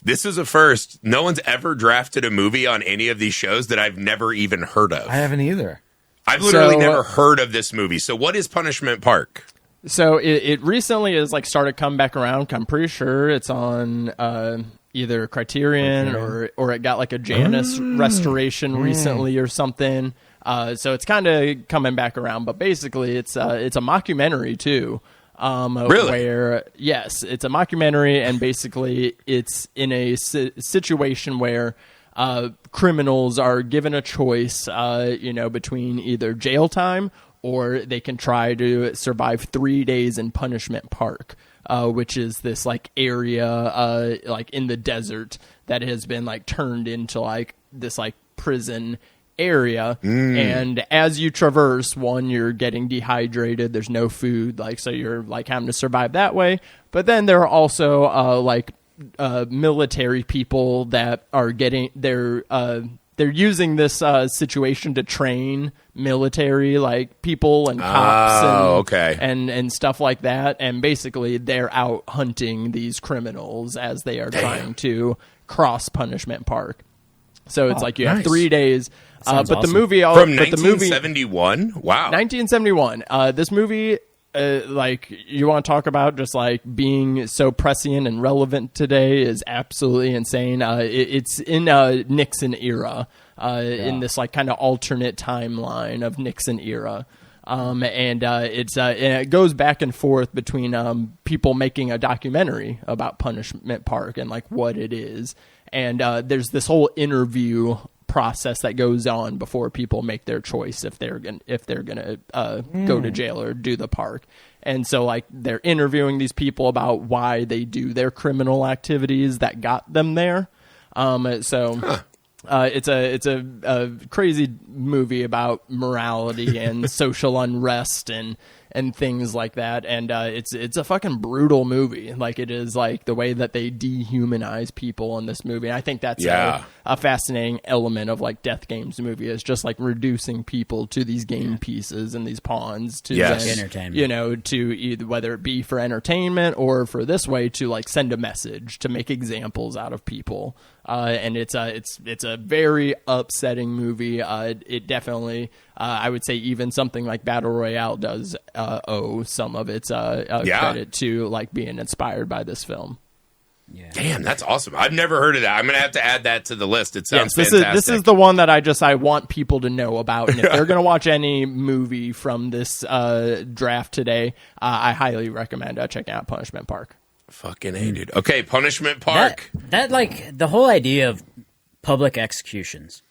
This is a first. No one's ever drafted a movie on any of these shows that I've never even heard of. I haven't either. I've literally never heard of this movie. So what is Punishment Park? So it recently has started coming back around. I'm pretty sure it's on either Criterion or it got a Janus restoration recently or something. So it's kind of coming back around. But basically, it's a mockumentary too. Really? Where, yes, it's a mockumentary, and basically it's in a situation where criminals are given a choice, between either jail time or they can try to survive 3 days in Punishment Park, which is this area in the desert that has been turned into this prison area. And as you traverse, you're getting dehydrated, there's no food, so you're having to survive that way. But then there are also military people that are they're using this situation to train military people and cops and stuff like that, and basically they're out hunting these criminals as they are trying to cross Punishment Park. So it's you have 3 days. But awesome. The movie from 1971. Wow, 1971. This movie, you want to talk about just being so prescient and relevant today, is absolutely insane. It's in Nixon era, in this kind of alternate timeline of Nixon era. And it goes back and forth between people making a documentary about Punishment Park and what it is, and there's this whole interview process that goes on before people make their choice if they're gonna go to jail or do the park. And so they're interviewing these people about why they do their criminal activities that got them there. It's a crazy movie about morality and social unrest and things like that, and it's a fucking brutal movie. It is the way that they dehumanize people in this movie. And I think that's a fascinating element of death games movie, is just reducing people to these game pieces and these pawns to then, entertainment. To either whether it be for entertainment or for this way to send a message, to make examples out of people. And it's a very upsetting movie. It definitely, I would say, even something like Battle Royale does owe some of its credit to being inspired by this film. Yeah. Damn, that's awesome. I've never heard of that. I'm gonna have to add that to the list. It sounds fantastic. This is the one that I want people to know about. And if they're gonna watch any movie from this draft today, I highly recommend checking out Punishment Park. Fucking A, dude. Okay, Punishment Park. That the whole idea of public executions,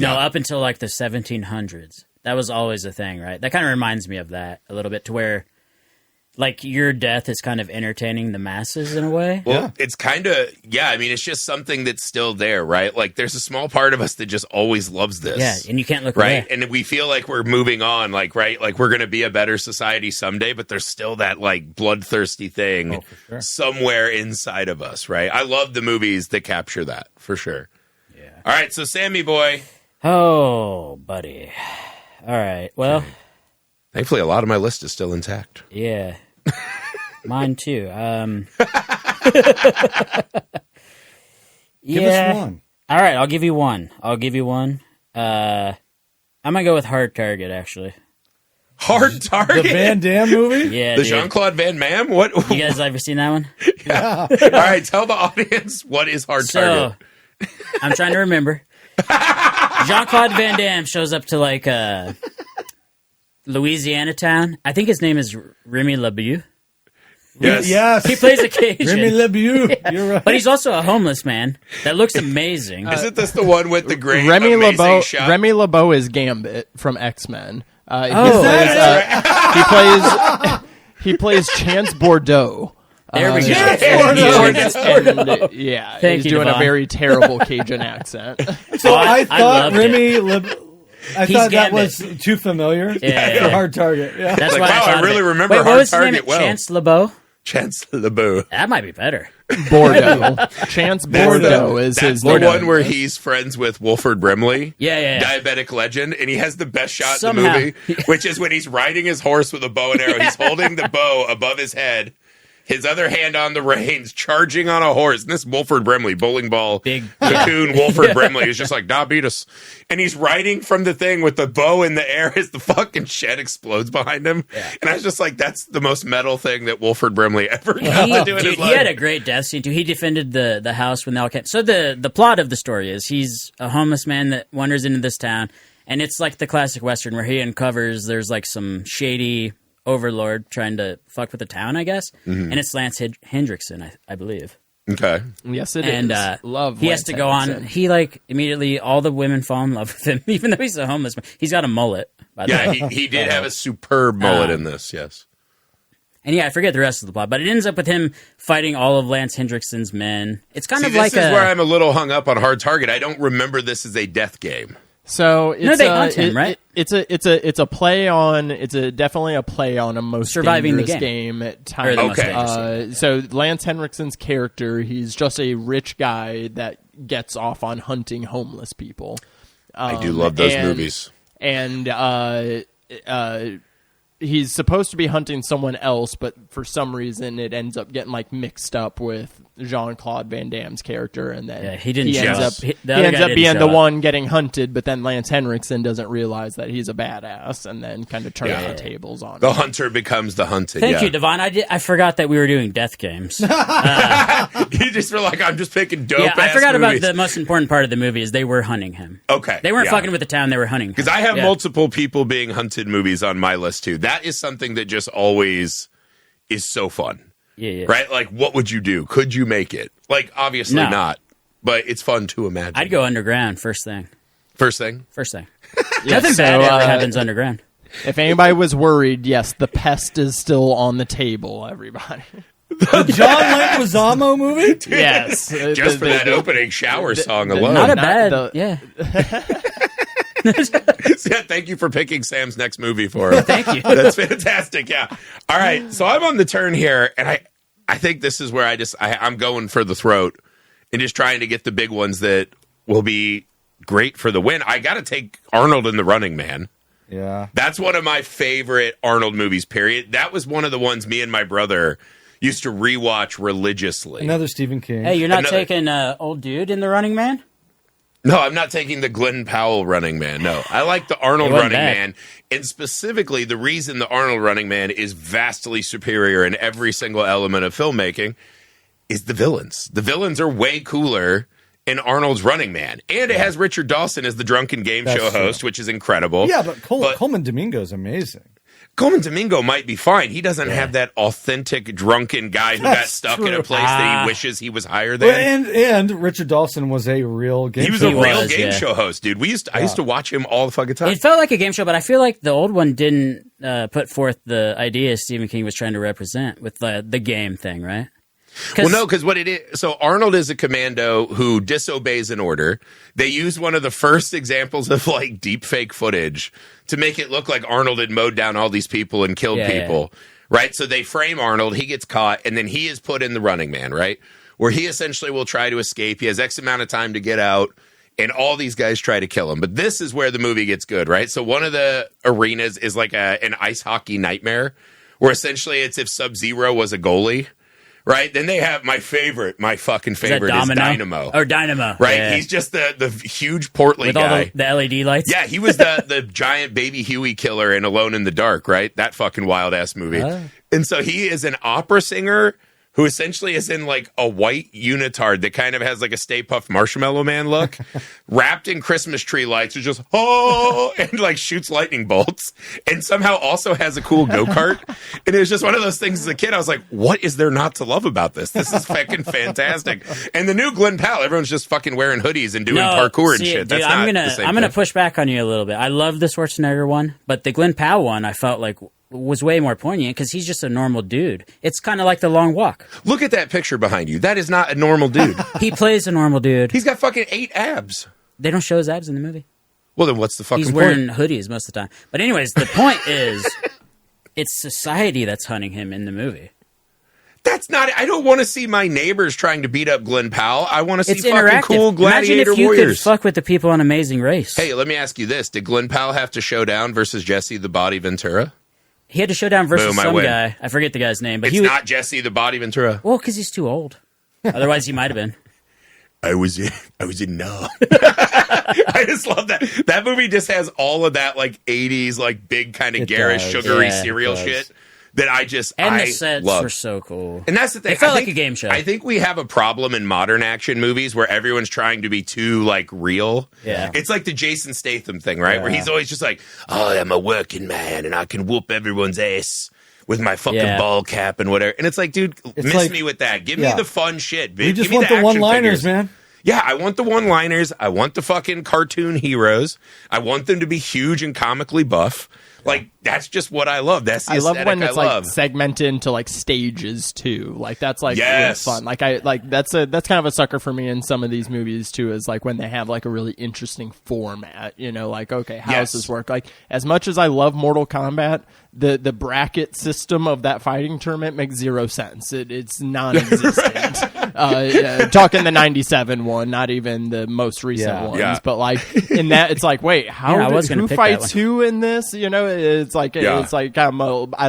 up until the 1700s, that was always a thing, right? That kind of reminds me of that a little bit, to where your death is kind of entertaining the masses in a way. Well, it's kind of, I mean, it's just something that's still there, right? There's a small part of us that just always loves this. Yeah, and you can't look right. away. And we feel like we're moving on, right? We're going to be a better society someday, but there's still that bloodthirsty thing somewhere inside of us, right? I love the movies that capture that, for sure. Yeah. All right, so Sammy boy. Oh, buddy. All right, well. Thankfully, a lot of my list is still intact. Yeah. Mine too. Give us one. All right, I'll give you one. I'm gonna go with Hard Target, actually. Hard Target? The Van Damme movie? Yeah, the Jean-Claude Van Damme? What? You guys ever seen that one? Yeah. All right, tell the audience, what is Hard Target? I'm trying to remember. Jean-Claude Van Damme shows up to Louisiana town. I think his name is Remy LeBeau. Yes. He plays a Cajun. Remy LeBeau. You're right. But he's also a homeless man that looks amazing. Isn't this the one with the great Remy amazing shot? Remy LeBeau is Gambit from X-Men. He plays Chance Bordeaux. There we go. Yeah, Thank he's you, doing a DeVaughn. very terrible Cajun accent. So I thought loved I He's thought that Gambit. was too familiar Yeah. for Hard Target. Yeah. That's Like, why wow, I, thought I really of it. remember Wait, what Hard was his name? Target well. Chance LeBeau? Chance LeBeau. That might be better. Bordeaux. Chance Bordeaux is That's his the name. one where he's friends with Wolford Brimley. Yeah. Diabetic legend, and he has the best shot Somehow. in the movie, which is when he's riding his horse with a bow and arrow. He's holding the bow above his head, his other hand on the reins, charging on a horse. And this Wolford Brimley, bowling ball, Big cocoon Wolford Brimley is just like, nah, beat us. And he's riding from the thing with the bow in the air as the fucking shed explodes behind him. Yeah. And I was just like, that's the most metal thing that Wolford Brimley ever got to do in his He life. had a great death scene too. He defended the house when they all came. So the plot of the story is he's a homeless man that wanders into this town, and it's like the classic Western where he uncovers there's like some shady overlord trying to fuck with the town, I guess. Mm-hmm. And it's Lance Hendrickson, I believe. Okay. Yes, it And is. Love. he has Lance to go on. Henriksen. He like immediately all the women fall in love with him, even though he's a homeless man. He's got a mullet, by the Yeah, way. he did have a superb mullet in this, yes. And yeah, I forget the rest of the plot, but it ends up with him fighting all of Lance Hendrickson's men. It's kind See, of this like is where I'm a little hung up on Hard Target. I don't remember this as a death game. So it's they hunt him, right? It's a play on. It's definitely a play on a most Surviving the dangerous game. at times. Or the most Okay. dangerous. So Lance Henriksen's character, he's just a rich guy that gets off on hunting homeless people. I do love those and- movies. And he's supposed to be hunting someone else, but for some reason it ends up getting like mixed up with Jean-Claude Van Damme's character, and then Yeah, he didn't show ends up. up The other guy didn't being show the up. one getting hunted, but then Lance Henriksen doesn't realize that he's a badass, and then kind of turns Yeah. the tables on The him. hunter becomes the hunted. Thank yeah. you, DeVaughn. I forgot that we were doing death games. You just were like, I'm just picking dope Yeah, I ass forgot movies. about the most important part of the movie is they were hunting him. Okay. They weren't yeah. fucking with the town, they were hunting him. Because I have Yeah. multiple people being hunted movies on my list too. That is something that just always is so fun. Yeah. Right? Like, what would you do? Could you make it? Like, obviously No. not. But it's fun to imagine. I'd go underground first thing. First thing. Nothing so, bad ever happens underground. If anybody was worried, yes, the pest is still on the table, everybody. The John Leguizamo movie? Yes. Just for that opening shower song alone. Not a not bad. the- Yeah. Yeah, thank you for picking Sam's next movie for him. Thank you. That's fantastic. Yeah. All right. So I'm on the turn here, and I think this is where I'm going for the throat and just trying to get the big ones that will be great for the win. I got to take Arnold in The Running Man. Yeah. That's one of my favorite Arnold movies, period. That was one of the ones me and my brother used to rewatch religiously. Another Stephen King. Hey, you're not Another- taking old dude in The Running Man? No, I'm not taking the Glenn Powell Running Man. No, I like the Arnold It wasn't Running bad. Man. And specifically, the reason the Arnold Running Man is vastly superior in every single element of filmmaking is the villains. The villains are way cooler in Arnold's Running Man. And it has Richard Dawson as the drunken game That's show true. host, which is incredible. Yeah, but But- Coleman Domingo is amazing. Coleman Domingo might be fine. He doesn't have that authentic drunken guy who got That's stuck in a true. place that he wishes he was higher than. And Richard Dawson was a real game He was show a real was, game yeah. show host, dude. I used to watch him all the fucking time. It felt like a game show, but I feel like the old one didn't put forth the idea Stephen King was trying to represent with the game thing, right? Well, no, because what it is, so Arnold is a commando who disobeys an order. They use one of the first examples of like deep fake footage to make it look like Arnold had mowed down all these people and killed Yeah, people, right? So they frame Arnold, he gets caught, and then he is put in the Running Man, right? Where he essentially will try to escape. He has X amount of time to get out, and all these guys try to kill him. But this is where the movie gets good, right? So one of the arenas is like an ice hockey nightmare, where essentially it's if Sub-Zero was a goalie. Right? Then they have my fucking favorite is Dynamo. Or Dynamo. Right? Yeah. He's just the huge portly with guy. all the LED lights. Yeah, he was the giant baby Huey killer in Alone in the Dark, right? That fucking wild ass movie. And so he is an opera singer who essentially is in like a white unitard that kind of has like a Stay Puft Marshmallow Man look, wrapped in Christmas tree lights, who just and like shoots lightning bolts, and somehow also has a cool go-kart. And it was just one of those things as a kid. I was like, what is there not to love about this? This is fucking fantastic. And the new Glenn Powell, everyone's just fucking wearing hoodies and doing parkour and shit. Dude, That's not the same I'm gonna thing. push back on you a little bit. I love the Schwarzenegger one, but the Glenn Powell one, I felt like was way more poignant because he's just a normal dude. It's kind of like The Long Walk. Look at that picture behind you. That is not a normal dude. He plays a normal dude. He's got fucking 8 abs. They don't show his abs in the movie. Well, then what's the fucking He's point? wearing hoodies most of the time. But anyways, the point is, it's society that's hunting him in the movie. That's not. I don't want to see my neighbors trying to beat up Glenn Powell. I want to see It's fucking interactive. cool gladiator Imagine if you warriors. could fuck with the people on Amazing Race. Hey, let me ask you this: did Glenn Powell have to show down versus Jesse the Body Ventura? He had to show down versus Boom, I some win. guy. I forget the guy's name, but It's he was, not Jesse the Body Ventura. well, because he's too old. Otherwise, he might have been. I was in no. I just love that. That movie just has all of that like 80s, like big kind of It garish, does. sugary Yeah, cereal it does. shit that And I the sets love. were so cool. And that's the thing. It felt I like think- a game show. I think we have a problem in modern action movies where everyone's trying to be too like real. Yeah. It's like the Jason Statham thing, right? Where Yeah. he's always just like, "Oh, I'm a working man and I can whoop everyone's ass with my fucking Yeah. ball cap and whatever." And it's like, dude, miss like- me with that. Give yeah. me the fun shit. We Give just me want the action one-liners, figures. man. Yeah, I want the one-liners. I want the fucking cartoon heroes. I want them to be huge and comically buff. Like, that's just what I love. That's the I love aesthetic when it's I like love. segmented into like stages too. Like that's like Yes. really fun. Like that's kind of a sucker for me in some of these movies too. Is like when they have like a really interesting format. You know, like okay, how Yes. does this work? Like as much as I love Mortal Kombat, the bracket system of that fighting tournament makes zero sense. It's non-existent. Talking the '97 one, not even the most recent Yeah. ones, Yeah. but like in that, it's like wait, how Yeah, I was gonna who pick that fights one. who in this? You know, it's like Yeah. it's like I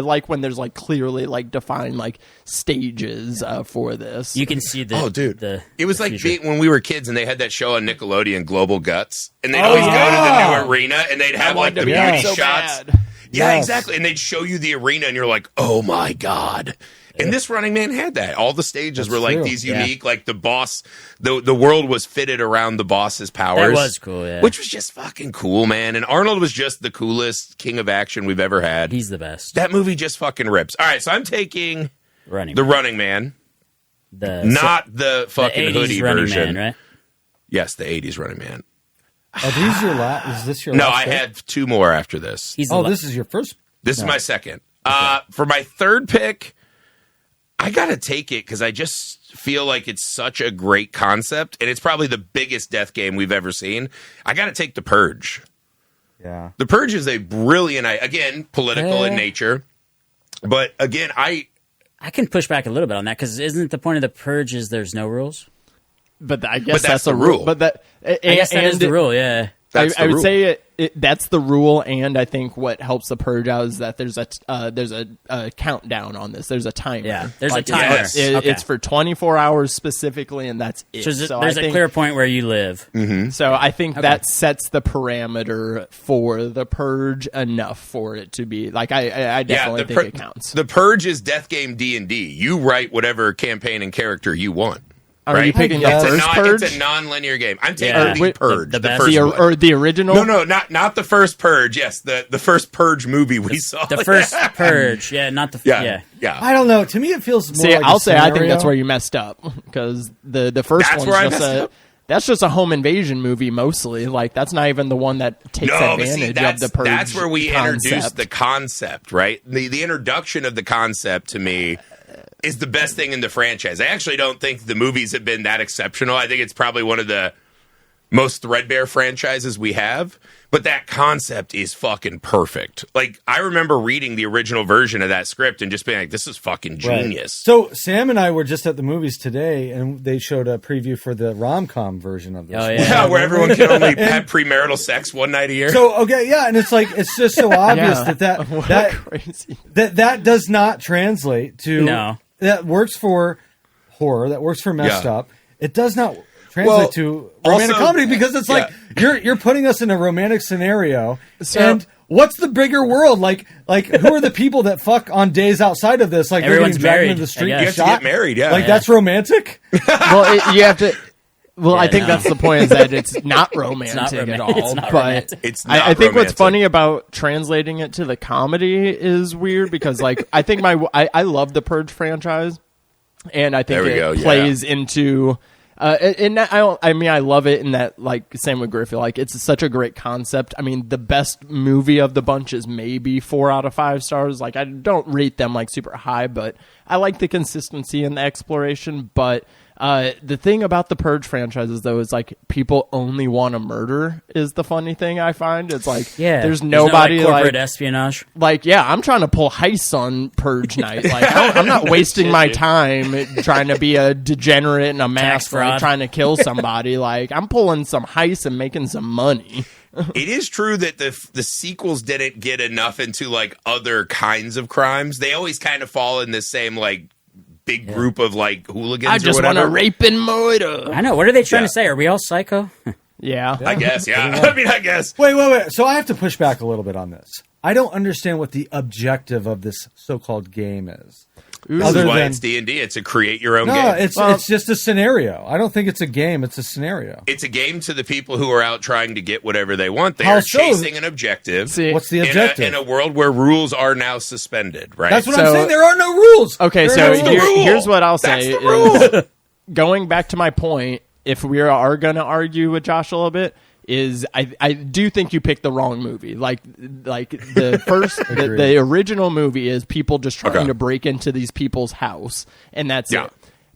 like when there's like clearly like defined like stages for this. You can see the. Oh, dude. It was like future. when we were kids and they had that show on Nickelodeon, Global Guts. And they'd always go to the new arena and they'd have like the beauty be so shots. bad. Yeah, Yes. exactly. And they'd show you the arena and you're like, oh my God. And this Running Man had that. All the stages That's were like true. these Yeah. unique, like the boss, the world was fitted around the boss's powers. That was cool, yeah. Which was just fucking cool, man. And Arnold was just the coolest king of action we've ever had. He's the best. That movie just fucking rips. All right, so I'm taking Running. the Running Man, the not the the fucking 80s hoodie Running version. Man, right? Yes, the 80s Running Man. Are these your last? Is this your No, last I pick? had 2 more after this. He's the Oh, this is your first. This is my second. For my third pick, I got to take it because I just feel like it's such a great concept, and it's probably the biggest death game we've ever seen. I got to take The Purge. Yeah. The Purge is a brilliant, again, political in Eh. nature. But again, I can push back a little bit on that because isn't the point of the purge is there's no rules? But I guess that's the a rule. But that I guess that is the rule. Yeah. That's I the would rule. say that's the rule, and I think what helps the purge out is that there's a countdown on this. There's a timer. Yeah, there's a Like, timer. Yes. Okay. It's for 24 hours specifically, and that's it. So there's I a think- clear point where you live. So I think that sets the parameter for the purge enough for it to be like I definitely think it counts. The Purge is death game D&D. You write whatever campaign and character you want. Are right? you picking I the guess. first purge? It's a non-linear game. I'm taking Yeah. the Wait, Purge, the the best- first one. or the original? No, not the first Purge. Yes, the first Purge movie we saw. The first purge. Yeah, not the. Yeah. I don't know. To me, it feels more See, like I'll a say I think scenario. that's where you messed up because the first That's one's where I just messed up? that's just a home invasion movie mostly. Like that's not even the one that takes No, but advantage see, of the purge. that's where we introduced concept. the concept, right? The introduction of the concept to me is the best thing in the franchise. I actually don't think the movies have been that exceptional. I think it's probably one of the most threadbare franchises we have, but that concept is fucking perfect. Like, I remember reading the original version of that script and just being like, this is fucking Right. genius. So Sam and I were just at the movies today, and they showed a preview for the rom-com version of this. Oh, yeah. Yeah, where everyone can only have premarital sex one night a year. So okay, yeah, and it's like it's just so obvious Yeah. What that crazy. that does not translate to No. that works for horror, that works for messed Yeah. up. It does not translate Well, to romantic also- comedy because it's like yeah. you're putting us in a romantic scenario, So- and what's the bigger world? Like who are the people that fuck on days outside of this? Like Everyone's they're getting dragged married, into the street, I and guess. You have to shot? get married, yeah. Like Yeah. that's romantic. Well, you have to. Well, I Yeah, think no. that's the point is that it's not romantic at romantic. all. It's not but romantic. It's not I think what's romantic. funny about translating it to the comedy is weird because, like, I think I love the Purge franchise, and I think There we it go, yeah. plays into And I love it in that, like, same with Griffith. Like, it's such a great concept. I mean, the best movie of the bunch is maybe 4 out of 5 stars. Like, I don't rate them like super high, but I like the consistency and the exploration. But the thing about the Purge franchises, though, is like people only want to murder. Is the funny thing I find. It's like there's nobody no, like, corporate like espionage. Like, yeah, I'm trying to pull heists on Purge night. Like, I'm not wasting my time trying to be a degenerate in a mask, like, trying to kill somebody. Like, I'm pulling some heists and making some money. It is true that the sequels didn't get enough into like other kinds of crimes. They always kind of fall in the same like big group of like hooligans. I just want to rape and murder. I know. What are they trying to say? Are we all psycho? Yeah. I guess. Yeah. I mean, I guess. Wait. So I have to push back a little bit on this. I don't understand what the objective of this so-called game is. This is why it's D&D. It's a create your own game. No, it's just a scenario. I don't think it's a game. It's a scenario. It's a game to the people who are out trying to get whatever they want. They are chasing an objective. What's the objective? In a world where rules are now suspended, right? That's what I'm saying. There are no rules. Okay, so here's what I'll say. Is, going back to my point, if we are going to argue with Josh a little bit, is I do think you picked the wrong movie. Like the first, the original movie is people just trying to break into these people's house, and that's it.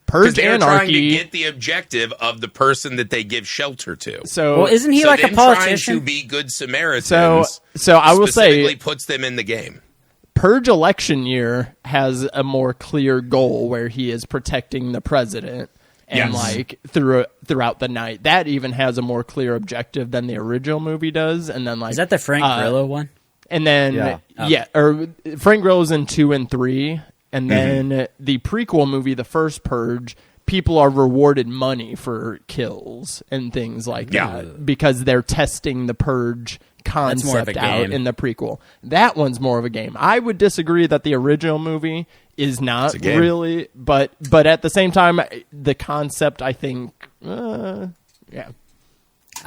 Purge they're Anarchy. Trying to get the objective of the person that they give shelter to. So, well, isn't he like a politician? Trying to be good Samaritans. So I will say, puts them in the game. Purge election year has a more clear goal where he is protecting the president. And like throughout the night, that even has a more clear objective than the original movie does. And then like, is that the Frank Grillo one? And then or Frank Grillo's in 2 and 3, and then the prequel movie, the first Purge, people are rewarded money for kills and things like that because they're testing the Purge concept out in the prequel. That one's more of a game. I would disagree that the original movie is not really, but at the same time, the concept, I think, I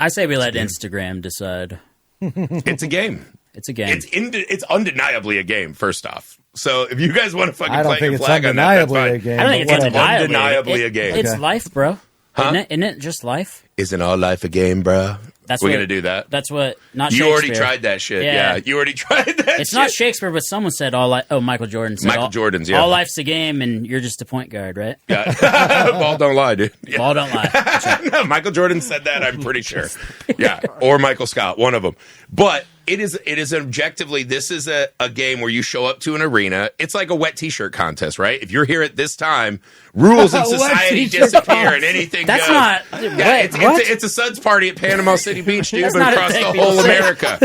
say we let Instagram decide. It's a game. It's a game. It's undeniably a game. First off, so if you guys want to fucking plant your flag on that, that's fine. A game. I don't think it's undeniably a game. It's life, bro. Huh? Isn't it just life? Isn't all life a game, bro? We're going to do that. That's what, not you Shakespeare. already tried that shit. Yeah. You already tried that It's not Shakespeare, but someone said Michael Jordan said Jordan's, all life's a game and you're just a point guard, right? Yeah. Ball don't lie, dude. Yeah. Ball don't lie. Right. No, Michael Jordan said that, I'm pretty sure. Yeah. Or Michael Scott, one of them. But it is objectively, this is a game where you show up to an arena. It's like a wet t-shirt contest, right? If you're here at this time, rules in society disappear and anything That's goes. not It's a Suds party at Panama City Beach, dude, but across the whole America.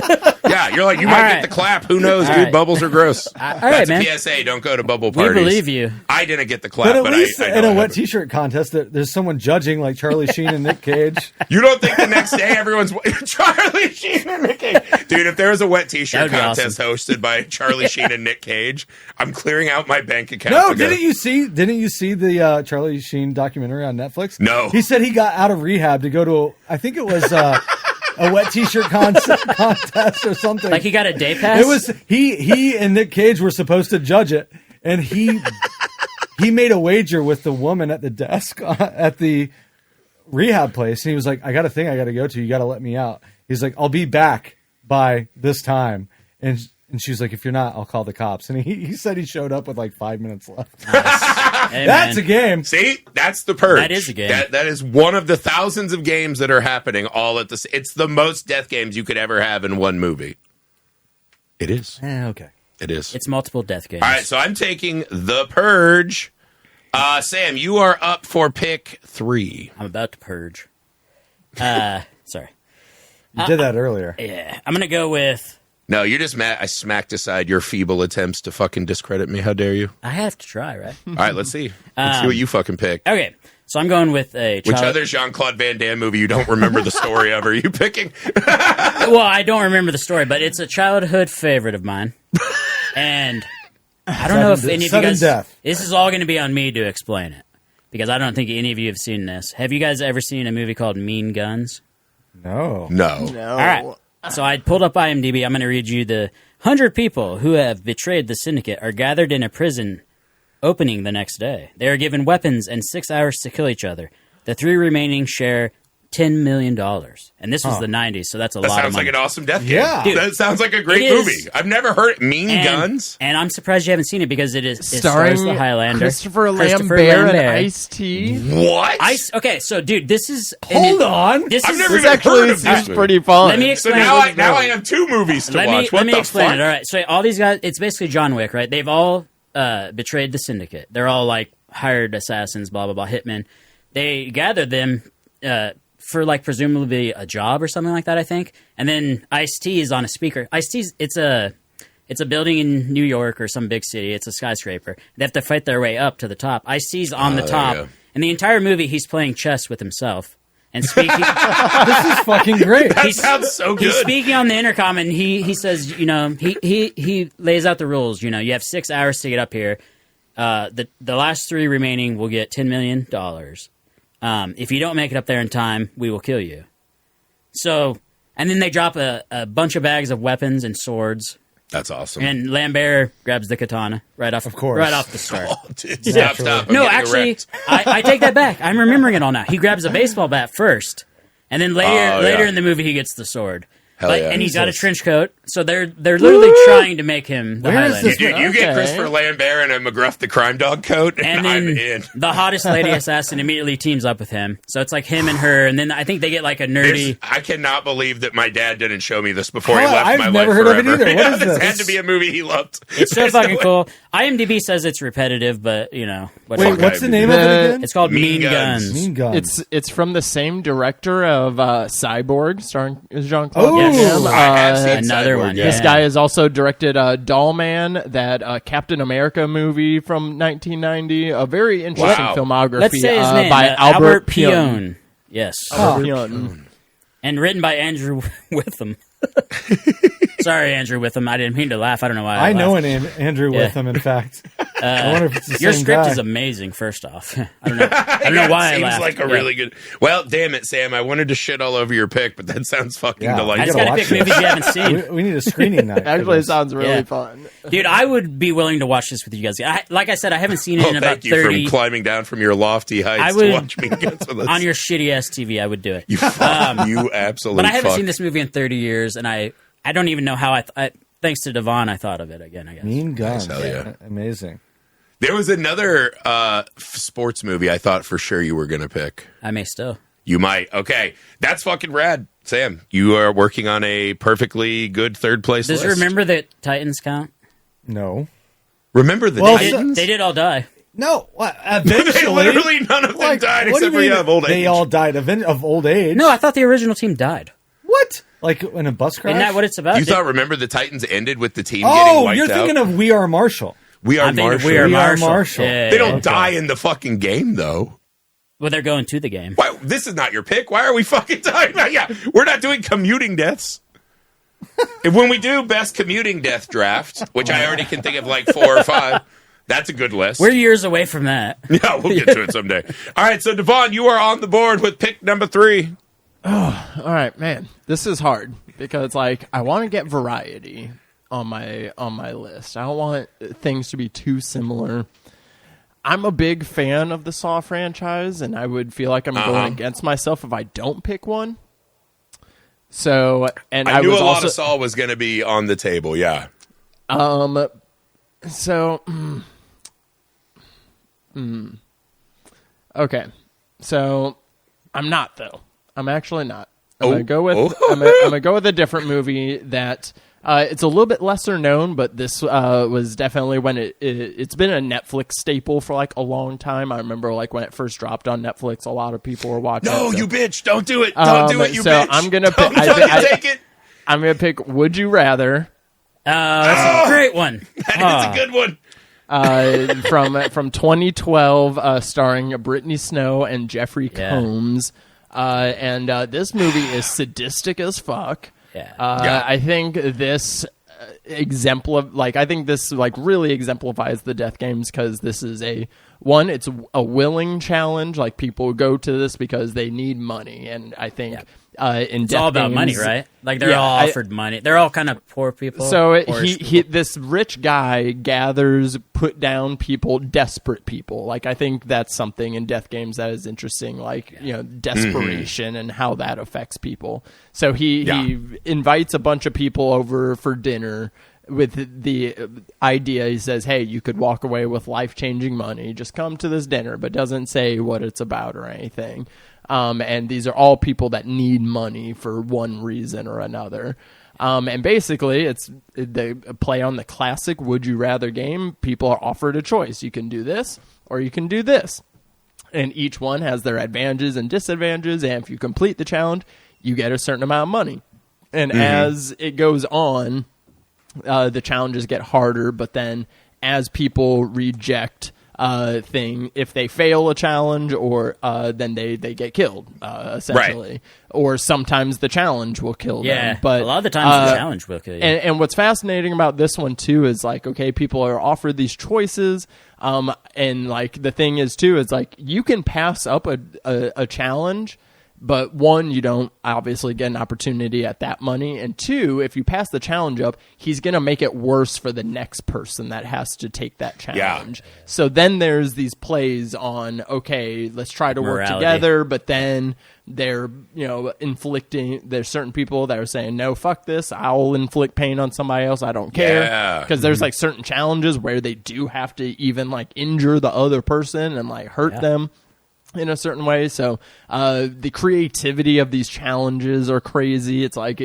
Yeah, you're like, you might get the clap. Who knows, dude? Bubbles are gross. That's a PSA. Don't go to bubble parties. We believe you. I didn't get the clap, but at least I in a wet t-shirt contest, there's someone judging like Charlie Sheen and Nick Cage. You don't think the next day everyone's Charlie Sheen and Nick Cage? Dude, if there was a wet t-shirt contest hosted by Charlie Sheen and Nick Cage, I'm clearing out my bank account. No, didn't you see the Charlie Sheen documentary on Netflix? No. He said he got out of rehab to go to I think it was a wet t-shirt contest or something. Like he got a day pass? It was he and Nick Cage were supposed to judge it, and he made a wager with the woman at the desk at the rehab place, and he was like, I got a thing I got to go to. You got to let me out. He's like, I'll be back by this time. And she's like, if you're not, I'll call the cops. And he said he showed up with like 5 minutes left. Hey, that's a game. See, that's the Purge. That is a game. That is one of the thousands of games that are happening all at the. It's the most death games you could ever have in one movie. It is. Okay. It is. It's multiple death games. All right, so I'm taking the Purge. Sam, you are up for pick 3. I'm about to purge. Sorry. You did that earlier. Yeah. I'm going to go with... No, you're just mad. I smacked aside your feeble attempts to fucking discredit me. How dare you? I have to try, right? All right, let's see. Let's see what you fucking pick. Okay. So I'm going with a... Which other Jean-Claude Van Damme movie you don't remember the story of are you picking? Well, I don't remember the story, but it's a childhood favorite of mine. And I don't know if any of you guys... This is all going to be on me to explain it. Because I don't think any of you have seen this. Have you guys ever seen a movie called Mean Guns? No. All right. So I pulled up IMDb. I'm going to read you the 100 people who have betrayed the syndicate are gathered in a prison opening the next day. They are given weapons and 6 hours to kill each other. The 3 remaining share $10 million. And this was the 90s, so that's a lot of money. That sounds like an awesome death game. Yeah. Dude, that sounds like a great movie. I've never heard it. Mean Guns. And I'm surprised you haven't seen it because it Starring stars the Highlander. Christopher Lambert and Ice-T. What? Okay, so dude, this is... Hold on. This I've is, never This even actually heard of this seems movie. pretty fun. Let me So explain. now I have 2 movies to watch. What let me the explain fuck? it. All right, so all these guys, it's basically John Wick, right? They've all betrayed the syndicate. They're all like hired assassins, blah blah blah, hitmen. They gathered them for like presumably a job or something like that, I think. And then Ice-T is on a speaker. Ice-T's it's a building in New York or some big city. It's a skyscraper. They have to fight their way up to the top. Ice-T's on the top, and the entire movie he's playing chess with himself and speaking. This is fucking great. That sounds so good. He's speaking on the intercom, and he says, you know, he lays out the rules. You know, you have 6 hours to get up here. The last 3 remaining will get $10 million. If you don't make it up there in time, we will kill you. So, and then they drop a bunch of bags of weapons and swords. That's awesome. And Lambert grabs the katana right off the start. Oh, dude, stop. I'm No, getting actually, erect. I take that back. I'm remembering it all now. He grabs a baseball bat first, and then later in the movie he gets the sword. Hell yeah. And he's got a trench coat, so they're literally trying to make him the Where is Highlander. this Dude, you get Okay. Christopher Lambert and a McGruff the Crime Dog coat, And I'm then in. the hottest lady assassin immediately teams up with him. So it's like him and her, and then I think they get like a nerdy... I cannot believe that my dad didn't show me this before he Hell, left I've my never life heard of it forever. either. What is This this? had to be a movie he loved. It's so There's no fucking way. cool. IMDb says it's repetitive, but, you know... Wait, whatever. what's the name of it again? It's called Mean Mean Guns. Guns. Mean Guns. It's from the same director of Cyborg, starring Jean-Claude Oh, Van Damme. I have seen another Cyborg, one, yeah. This yeah. guy has also directed Doll Man, that Captain America movie from 1990. A very interesting Wow. filmography Let's say his name. by Albert Pion. Pion. Yes. Albert Pion. And written by Andrew Witham. Sorry, Andrew Witham. I didn't mean to laugh. I don't know why I know laughed. an Andrew Yeah. Witham, in fact. I wonder if it's the Your same script guy. is amazing, first off. I don't know. I don't know why I Seems laughed. like a Yeah. really good... Well, damn it, Sam. I wanted to shit all over your pick, but that sounds fucking Yeah. I delightful. just gotta got to watch pick it. movies you haven't seen. We need a screening night. for Actually, it this. sounds really Yeah. fun. Dude, I would be willing to watch this with you guys. Like I said, I haven't seen it in about Thank you 30... for climbing down from your lofty heights I to would- watch me get with us. On your shitty-ass TV, I would do it. You fuck. You absolute But I haven't fuck. seen this movie in 30 years, and I don't even know how thanks to DeVaughn, I thought of it again, I guess. Mean Guns. Hell yeah. Amazing. There was another sports movie I thought for sure you were going to pick. I may still. You might. Okay. That's fucking rad. Sam, you are working on a perfectly good third place Does list. you remember that Titans count? No. Remember the Well, Titans? They did all die. No. What? They Eventually. literally none of them died what do except you for you mean have old They age. all died of old age. No, I thought the original team died. What? Like in a bus crash? Isn't that what it's about? You thought, remember, the Titans ended with the team getting Oh, wiped you're thinking out? of We Are Marshall. We Are I'm thinking of Marshall. We Are We Are Marshall. Marshall. Yeah, They don't yeah. die in the fucking game, though. Well, they're going to the game. Why, this is not your pick. Why are we fucking talking about? Yeah, we're not doing commuting deaths. And when we do best commuting death draft, which I already can think of like 4 or 5, that's a good list. We're years away from that. Yeah, we'll get to it someday. All right, so DeVaughn, you are on the board with pick number 3. All right, man. This is hard because like I want to get variety on my list. I don't want things to be too similar. I'm a big fan of the Saw franchise, and I would feel like I'm going against myself if I don't pick one. So, and I knew was a lot also, of Saw was going to be on the table, yeah. Okay. So, I'm not though. I'm actually not. I'm Oh. gonna go with Oh. I'm gonna go with a different movie that it's a little bit lesser known, but this was definitely when it's been a Netflix staple for like a long time. I remember like when it first dropped on Netflix, a lot of people were watching. No, it, so- you bitch. Don't do it. Don't do it, you so bitch. I'm gonna don't, pick- don't you take it. I'm gonna pick Would You Rather. That's a great one. That is a good one. From 2012, starring Brittany Snow and Jeffrey Yeah. Combs. And this movie is sadistic as fuck. Yeah. Yeah. I think this really exemplifies the death games because this is a one, it's a willing challenge. Like, people go to this because they need money, and I think it's all about money, right? Like, they're all offered money. They're all kind of poor people. So this rich guy gathers put down people, desperate people. Like, I think that's something in death games that is interesting. Like, desperation and how that affects people. So he invites a bunch of people over for dinner with the idea. He says, hey, you could walk away with life-changing money. Just come to this dinner, but doesn't say what it's about or anything. And these are all people that need money for one reason or another. And basically, it's they play on the classic would you rather game. People are offered a choice. You can do this or you can do this. And each one has their advantages and disadvantages. And if you complete the challenge, you get a certain amount of money. And as it goes on, the challenges get harder. But then as people reject if they fail a challenge, or then they get killed, essentially. Right. Or sometimes the challenge will kill them. But a lot of the times the challenge will kill you. And what's fascinating about this one too is like, okay, people are offered these choices, and like the thing is too is like you can pass up a challenge. But one, you don't obviously get an opportunity at that money. And two, if you pass the challenge up, he's going to make it worse for the next person that has to take that challenge. Yeah. So then there's these plays on, okay, let's try to work together. But then they're, inflicting, there's certain people that are saying, no, fuck this. I'll inflict pain on somebody else. I don't care. Because there's like certain challenges where they do have to even like injure the other person and like hurt them in a certain way. So the creativity of these challenges are crazy. It's like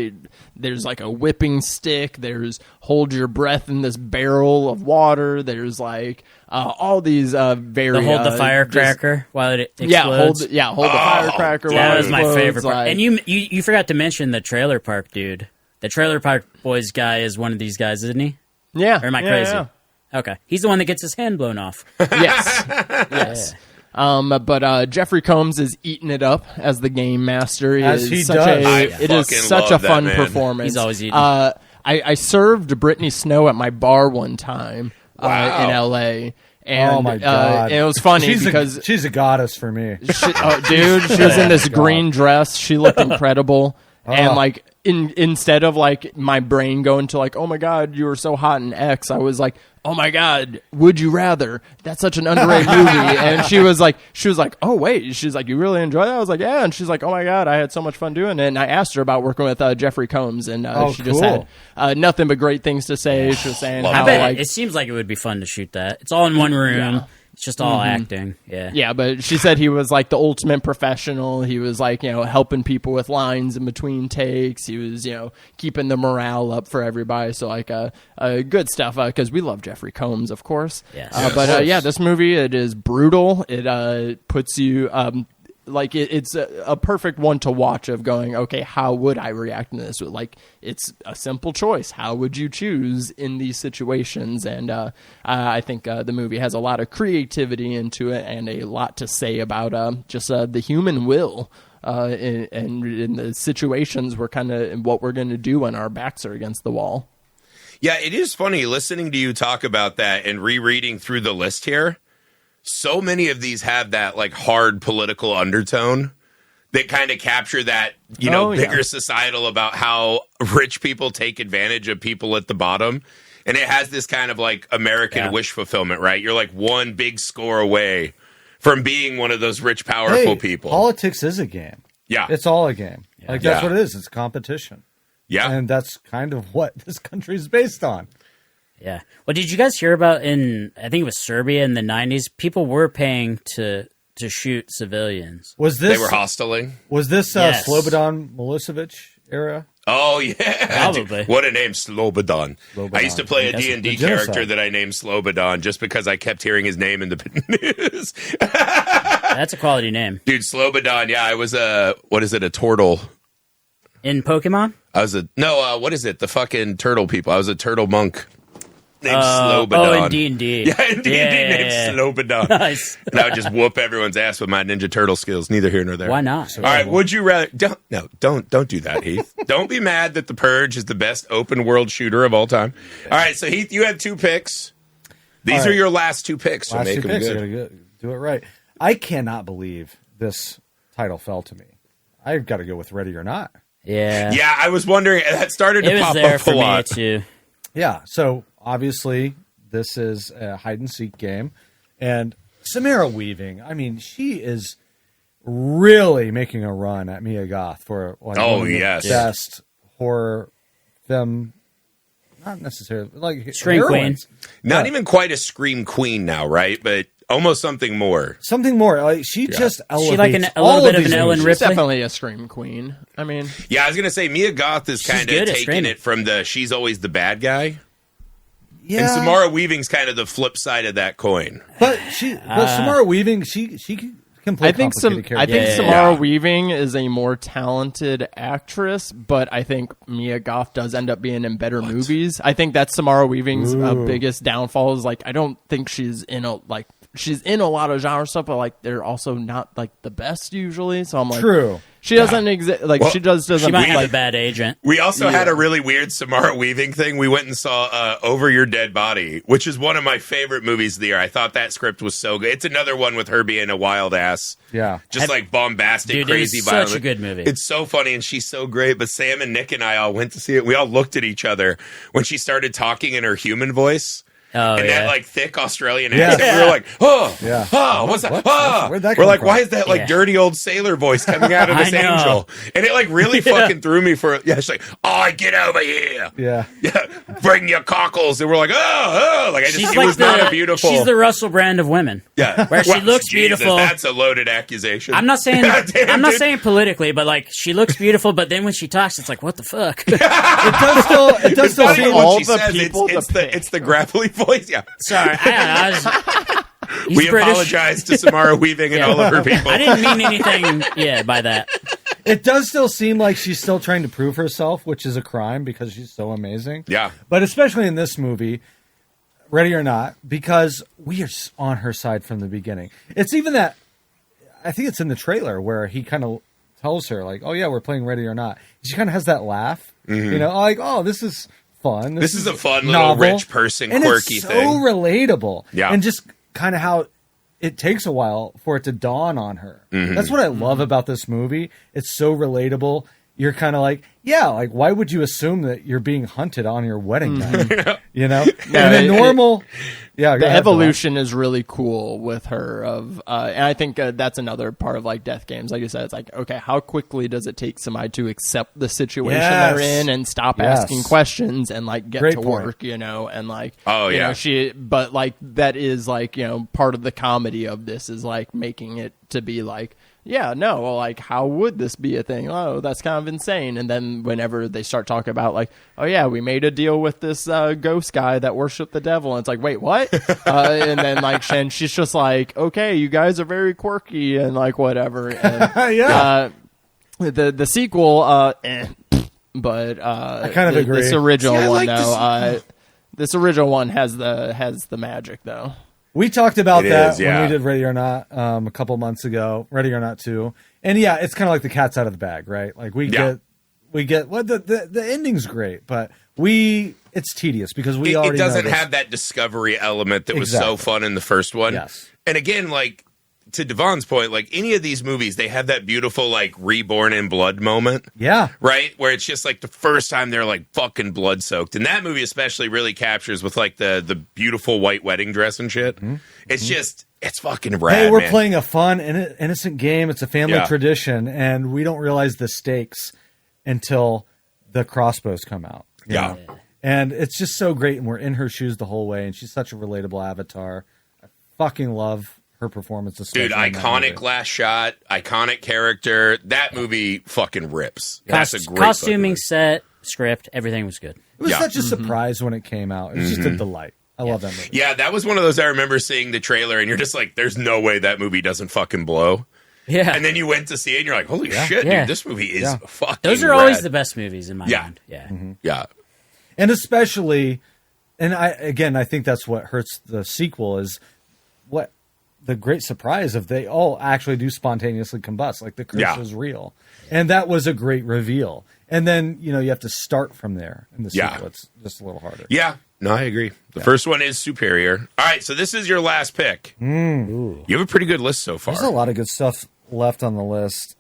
there's like a whipping stick. There's hold your breath in this barrel of water. There's like all these very... hold the firecracker while it explodes. Hold the firecracker while that it was explodes. My favorite part. And you forgot to mention the Trailer Park dude. The Trailer Park Boys guy is one of these guys, isn't he? Yeah. Or am I crazy? Yeah. Okay. He's the one that gets his hand blown off. Yes. Yes. But Jeffrey Combs is eating it up as the game master. As he does. It is such a fun performance. He's always eating. I served Brittany Snow at my bar one time in L.A., and, oh my God. And it was funny because she's a goddess for me. She was in this green dress. She looked incredible. And like instead of like my brain going to like, oh my God, you were so hot in X, I was like, oh my God, Would You Rather? That's such an underrated movie. And she was like, oh wait, she's like, you really enjoy that? I was like, yeah. And she's like, oh my God, I had so much fun doing it. And I asked her about working with Jeffrey Combs, and she just had nothing but great things to say. She was saying how it seems like it would be fun to shoot that. It's all in one room. Yeah. It's just all acting. Yeah, but she said he was like the ultimate professional. He was like, helping people with lines in between takes. He was, keeping the morale up for everybody. So like good stuff, because we love Jeffrey Combs, of course. Yes. This movie, it is brutal. It puts you it's a perfect one to watch of going, okay, how would I react to this? Like, it's a simple choice. How would you choose in these situations? And I think the movie has a lot of creativity into it and a lot to say about just the human will and in the situations we're kind of what we're going to do when our backs are against the wall. Yeah, it is funny listening to you talk about that and rereading through the list here. So many of these have that like hard political undertone that kind of capture that, bigger societal about how rich people take advantage of people at the bottom. And it has this kind of like American wish fulfillment, right? You're like one big score away from being one of those rich, powerful people. Politics is a game. Yeah. It's all a game. Yeah. Like that's what it is. It's competition. Yeah. And that's kind of what this country is based on. Yeah. Well, did you guys hear about I think it was Serbia in the 90s? People were paying to shoot civilians. They were hostiling? Was this Slobodan Milosevic era? Oh, yeah. Probably. What a name, Slobodan. I used to play a D&D character that I named Slobodan just because I kept hearing his name in the news. That's a quality name. Dude, Slobodan, I was a turtle. In Pokemon? I was what is it? The fucking turtle people. I was a turtle monk. Named Slobodan. Oh, in D&D. Yeah, in D&D named Slobodan. Nice. And I would just whoop everyone's ass with my Ninja Turtle skills. Neither here nor there. Why not? All right, would you rather... Don't do that, Heath. Don't be mad that The Purge is the best open-world shooter of all time. All right, so Heath, you have 2 picks. These are your last 2 picks, so make them good. do it right. I cannot believe this title fell to me. I've got to go with Ready or Not. Yeah. Yeah, I was wondering. That started to It was pop there up for a me lot. too. Yeah, so obviously this is a hide-and-seek game. And Samara Weaving, I mean, she is really making a run at Mia Goth for one of the best horror film, not necessarily, like Scream heroines. Not even quite a scream queen now, right? But almost something more. Something more. Like she just elevates She like a all little bit of these an Ellen movies. She's Ripley. definitely a scream queen. I mean, Yeah, I was gonna say Mia Goth is kind of good at taking screaming. it from the she's always the bad guy, Yeah, and Samara Weaving's kind of the flip side of that coin. but Samara Weaving, she can play I think complicated characters. Samara Yeah. Weaving is a more talented actress, but I think Mia Goth does end up being in better movies. I think that's Samara Weaving's biggest downfall. Is like I don't think she's in a lot of genre stuff, but like they're also not like the best usually. So I'm like, True. She doesn't exist. Like Well, she doesn't. She might have like, a bad agent. We also had a really weird Samara Weaving thing. We went and saw Over Your Dead Body, which is one of my favorite movies of the year. I thought that script was so good. It's another one with her being a wild ass. Yeah. Just like bombastic, Dude, crazy, it was violent. such a good movie. It's so funny, and she's so great. But Sam and Nick and I all went to see it. We all looked at each other when she started talking in her human voice. Oh, And yeah. that like thick Australian Yeah. accent, we were like, "Oh, Yeah. oh, what's that? Oh. Where'd that We're come like, from? why is that like Yeah. dirty old sailor voice coming out of I this know. angel?" And it like really fucking threw me for. Yeah, she's like, "Oh, get over here, Yeah. yeah, bring your cockles." And we're like, "Oh, like I just, She's it like was not a beautiful." She's the Russell Brand of women. yeah, where she looks Jesus, beautiful. That's a loaded accusation. I'm not saying God damn, I'm not dude. saying politically, but like she looks beautiful, but then when she talks, it's like what the fuck. It does still It's not seem even all what she the says. people It's to pick. the gravelly voice. Yeah. Sorry, he's We British. apologize to Samara Weaving and all of her people. I didn't mean anything. Yeah, by that. It does still seem like she's still trying to prove herself, which is a crime because she's so amazing. Yeah. But especially in this movie, Ready or Not, because we are on her side from the beginning. It's even that, I think it's in the trailer where he kind of tells her, like, oh yeah, we're playing Ready or Not. She kind of has that laugh, you know, like, oh, this is fun. This is a fun novel. little rich person, and quirky it's so thing. relatable. Yeah. And just kind of how it takes a while for it to dawn on her. Mm-hmm. That's what I love about this movie. It's so relatable. You're kind of like, yeah, like why would you assume that you're being hunted on your wedding night? You know, Yeah, and the normal, yeah, go the ahead, evolution is really cool with her and I think that's another part of like death games. Like you said, it's like, okay, how quickly does it take somebody to accept the situation they're Yes. in and stop Yes. asking questions and like get Great to point. work, you know, and like, Oh, you yeah. know, but like that is like, you know, part of the comedy of this is like making it to be like, yeah, no, well, like, how would this be a thing? Oh, that's kind of insane. And then whenever they start talking about, like, oh, yeah, we made a deal with this ghost guy that worshiped the devil. And it's like, wait, what? And then, like, she's just like, okay, you guys are very quirky and, like, whatever. And, Yeah. the sequel, but I kind of agree. This original See, I one, like though, this original one has the magic, though. We talked about It that is, yeah. when we did Ready or Not a couple months ago. Ready or Not 2, and yeah, it's kind of like the cat's out of the bag, right? Like we get well, the ending's great, but it's tedious because we It already doesn't know this. have that discovery element that was Exactly. so fun in the first one. Yes. And again, like to DeVaughn's point, like any of these movies, they have that beautiful like reborn in blood moment. Yeah. Right? Where it's just like the first time they're like fucking blood soaked. And that movie especially really captures with like the beautiful white wedding dress and shit. It's just, it's fucking rad. Hey, we're man. playing a fun, innocent game. It's a family Yeah. tradition, and we don't realize the stakes until the crossbows come out. you Yeah. know? And it's just so great, and we're in her shoes the whole way, and she's such a relatable avatar. I fucking love her performance. Dude, especially in that iconic movie. last shot, iconic character. That movie fucking rips. That's a great Costuming, fucking set, script, everything was good. It was Yeah. such a surprise when it came out. It was just a delight. I love that movie. Yeah, that was one of those I remember seeing the trailer and you're just like, there's no way that movie doesn't fucking blow. Yeah, And then you went to see it and you're like, holy shit, Yeah. dude, this movie is Yeah. fucking those are always rad. the best movies in my Yeah. mind. Yeah, Yeah. And especially, and I think that's what hurts the sequel is what the great surprise of they all actually do spontaneously combust. Like the curse Yeah. is real. And that was a great reveal. And then, you have to start from there in the Yeah. sequel. It's just a little harder. Yeah. No, I agree. The first one is superior. All right, so this is your last pick. You have a pretty good list so far. There's a lot of good stuff left on the list.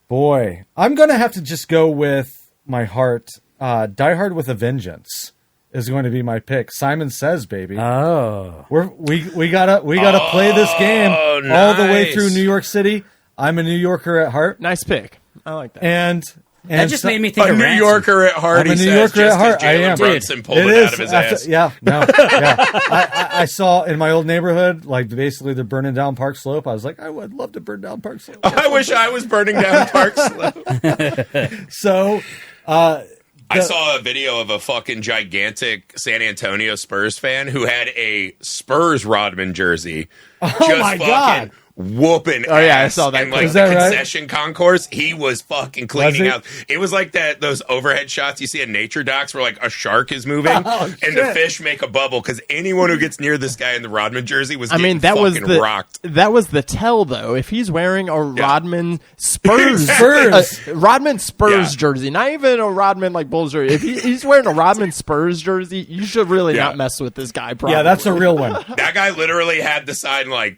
Boy, I'm going to have to just go with my heart. Die Hard with a Vengeance is going to be my pick. Simon Says, baby. Oh. We gotta play this game all the way through New York City. I'm a New Yorker at heart. Nice pick. I like that. And That just made me think a of New Ransom. Yorker at heart. I'm a New Yorker at heart. I am. Brunson pulled it out of his ass. Yeah. I saw in my old neighborhood, like basically they're burning down Park Slope. I was like, I would love to burn down Park Slope. I wish I was burning down Park Slope. So, I saw a video of a fucking gigantic San Antonio Spurs fan who had a Spurs Rodman jersey. Oh my God. Whooping Oh, yeah, I ass. saw that. And like Is the that right? concession concourse, he was fucking cleaning Was out. It was like those overhead shots you see in nature docs where like a shark is moving and the shit. fish make a bubble because anyone who gets near this guy in the Rodman jersey was getting that was fucking the rocked. That was the tell, though. If he's wearing a Rodman Spurs Rodman Spurs jersey, not even a Rodman like Bulls jersey. If he's wearing a Rodman Spurs jersey, you should really not mess with this guy. Probably. yeah, that's a real one. That guy literally had the sign like,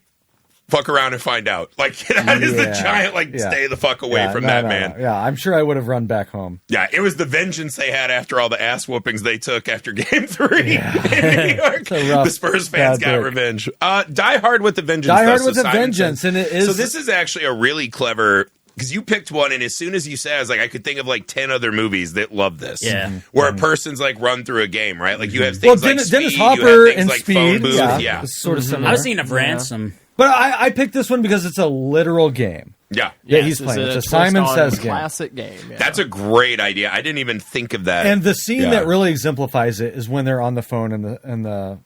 fuck around and find out. Like, that is the giant, like, stay the fuck away from that man. No. Yeah, I'm sure I would have run back home. Yeah, it was the vengeance they had after all the ass whoopings they took after Game 3 in New York. rough, The Spurs fans got break. revenge. Die Hard with a Vengeance. Die Hard though, with so a Simon Vengeance, says- and it is. So this is actually a really clever... Because you picked one, and as soon as you said, I was like, I could think of like 10 other movies that love this. Yeah. Where a person's like run through a game, right? Like you have things like Dennis Speed, you Hopper have things and like Speed. Phone Booth. Yeah. It's sort of similar. I was thinking of Ransom. But I picked this one because it's a literal game. Yeah. Yeah, Yes, he's playing. It's a twist Simon on Says game. classic game. Yeah. That's a great idea. I didn't even think of that. And the scene that really exemplifies it is when they're on the phone in the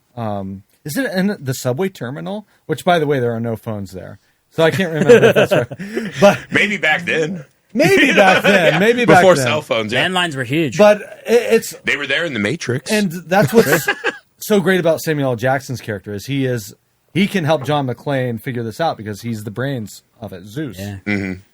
is it in the subway terminal? Which, by the way, there are no phones there, so I can't remember if that's right. But maybe back then. maybe back then, Yeah, maybe back before then. cell phones. Yeah. Landlines were huge. But it's They were there in the Matrix. and that's what's so great about Samuel L. Jackson's character is he can help John McClane figure this out because he's the brains of it, Zeus. Yeah.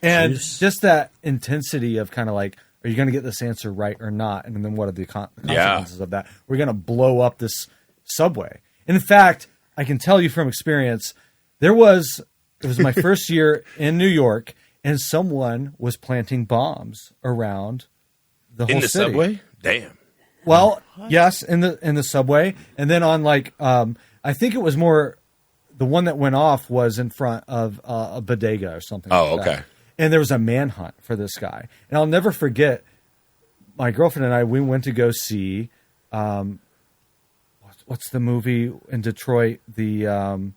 And Zeus. just that intensity of kind of like, are you going to get this answer right or not? And then what are the consequences of that? We're going to blow up this subway. In fact, I can tell you from experience, it was my first year in New York, and someone was planting bombs around the whole in the city. subway? Damn. Well, yes, in the subway, and then on like I think it was more. The one that went off was in front of a bodega or something. Oh, like okay. that. And there was a manhunt for this guy, and I'll never forget. My girlfriend and I, we went to go see, what's the movie in Detroit? The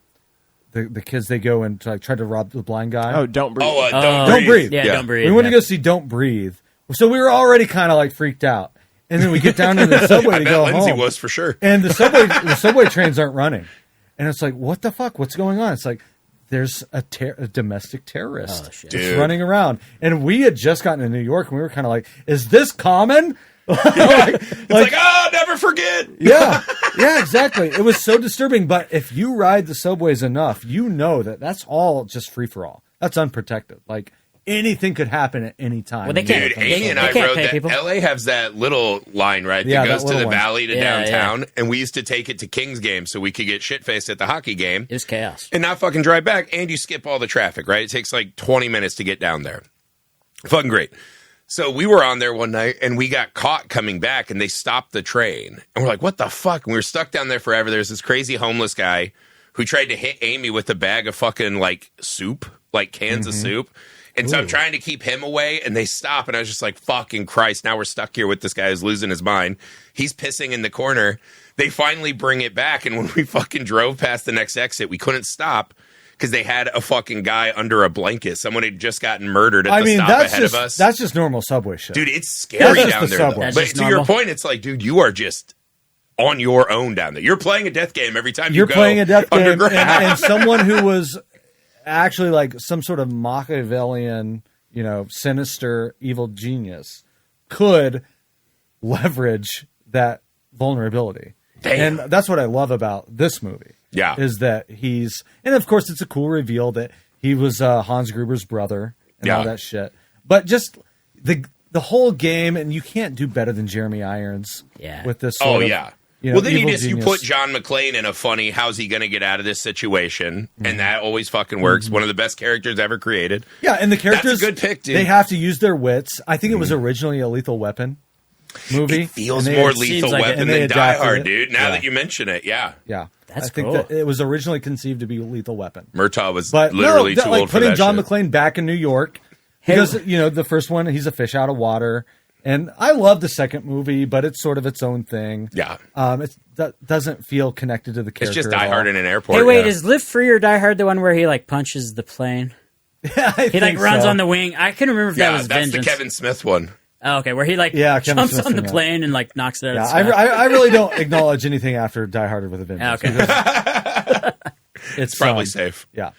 kids, they go and try to rob the blind guy. Oh, Don't Breathe. Don't breathe. Yeah, Don't Breathe. We went to yeah. go see Don't Breathe. So we were already kind of like freaked out. And then we get down to the subway I to bet go Lindsay home. was for sure. And the subway trains aren't running. And it's like, what the fuck? What's going on? It's like, there's a domestic terrorist shit. just Dude. running around. And we had just gotten to New York, and we were kind of like, is this common? It's like, oh, never forget. Yeah, exactly. It was so disturbing. But if you ride the subways enough, you know that that's all just free for all. That's unprotected. Like anything could happen at any time. Well, they can't- Dude, Amy and I can't rode pay that. people. LA has that little line, right? Yeah, That goes that to the little one. valley to Yeah, downtown. And we used to take it to Kings game so we could get shit-faced at the hockey game It was chaos. and not fucking drive back. And you skip all the traffic, right? It takes like 20 minutes to get down there. Fucking great. So we were on there one night and we got caught coming back and they stopped the train. And we're like, what the fuck? And we were stuck down there forever. There's this crazy homeless guy who tried to hit Amy with a bag of fucking like soup, like cans of soup. And so I'm trying to keep him away and they stop. And I was just like, fucking Christ. Now we're stuck here with this guy who's losing his mind. He's pissing in the corner. They finally bring it back. And when we fucking drove past the next exit, we couldn't stop. Because they had a fucking guy under a blanket. Someone had just gotten murdered at the stop ahead of us. That's just normal subway shit. Dude, it's scary That's just down the there. subway. Though. That's But just to your normal. point, it's like, dude, you are just on your own down there. You're playing a death game every time You're you go playing a death game, underground. and someone who was actually like some sort of Machiavellian, sinister, evil genius could leverage that vulnerability. Damn. And that's what I love about this movie. Yeah. Is that and of course it's a cool reveal that he was Hans Gruber's brother and all that shit. But just the the whole game, and you can't do better than Jeremy Irons. Yeah. With this. Sort of, well, then evil you put John McClane in a funny, how's he going to get out of this situation? And that always fucking works. One of the best characters ever created. Yeah, and the characters, that's a good pick, dude. They have to use their wits. I think it was originally a Lethal Weapon movie. It feels more Lethal Weapon than Die Hard, dude. Now that you mention it, yeah. That's I think cool. that it was originally conceived to be Lethal Weapon. Murtaugh was literally too old for that putting John shit. McClane back in New York because the first one he's a fish out of water, and I love the second movie, but it's sort of its own thing. Yeah, that doesn't feel connected to the character. It's just Die Hard in an airport. Hey, wait, is Live Free or Die Hard the one where he like punches the plane? He like runs on the wing. I couldn't remember if that was that's Vengeance. the Kevin Smith one. Oh, okay, where he like Kevin jumps Smith's on the in that. plane and like knocks it out. Yeah, of the sky. I really don't acknowledge anything after Die Hard with a Vengeance. Okay. It's probably safe. Yeah.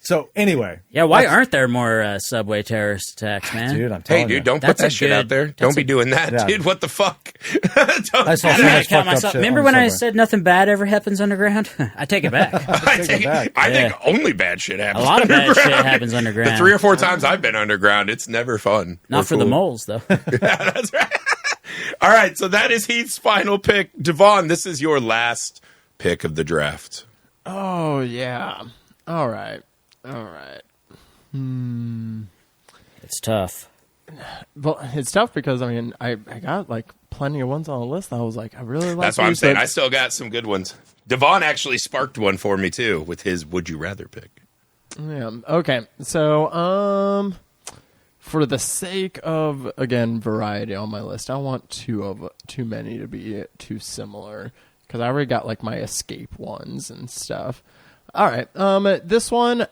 So anyway, yeah, why aren't there more subway terrorist attacks, man? dude, I'm telling you. Hey, dude, don't put that shit out there. Don't be doing that, dude. What the fuck? I saw so I much count fucked up myself. shit Remember on when the I subway. said nothing bad ever happens underground? I take it back. I think only bad shit happens. A lot of bad underground. shit happens underground. The 3 or 4 times I've been underground, it's never fun. Not for the moles, though. Yeah, that's right. All right, so that is Heath's final pick. DeVaughn, this is your last pick of the draft. Oh, yeah. All right. It's tough. Well, it's tough because, I mean, I got, like, plenty of ones on the list. I was like, I really like That's what I'm these, saying. but- I still got some good ones. DeVaughn actually sparked one for me, too, with his Would You Rather pick. Yeah. Okay. So, for the sake of, again, variety on my list, I want too many to be too similar because I already got like my escape ones and stuff. All right. This one,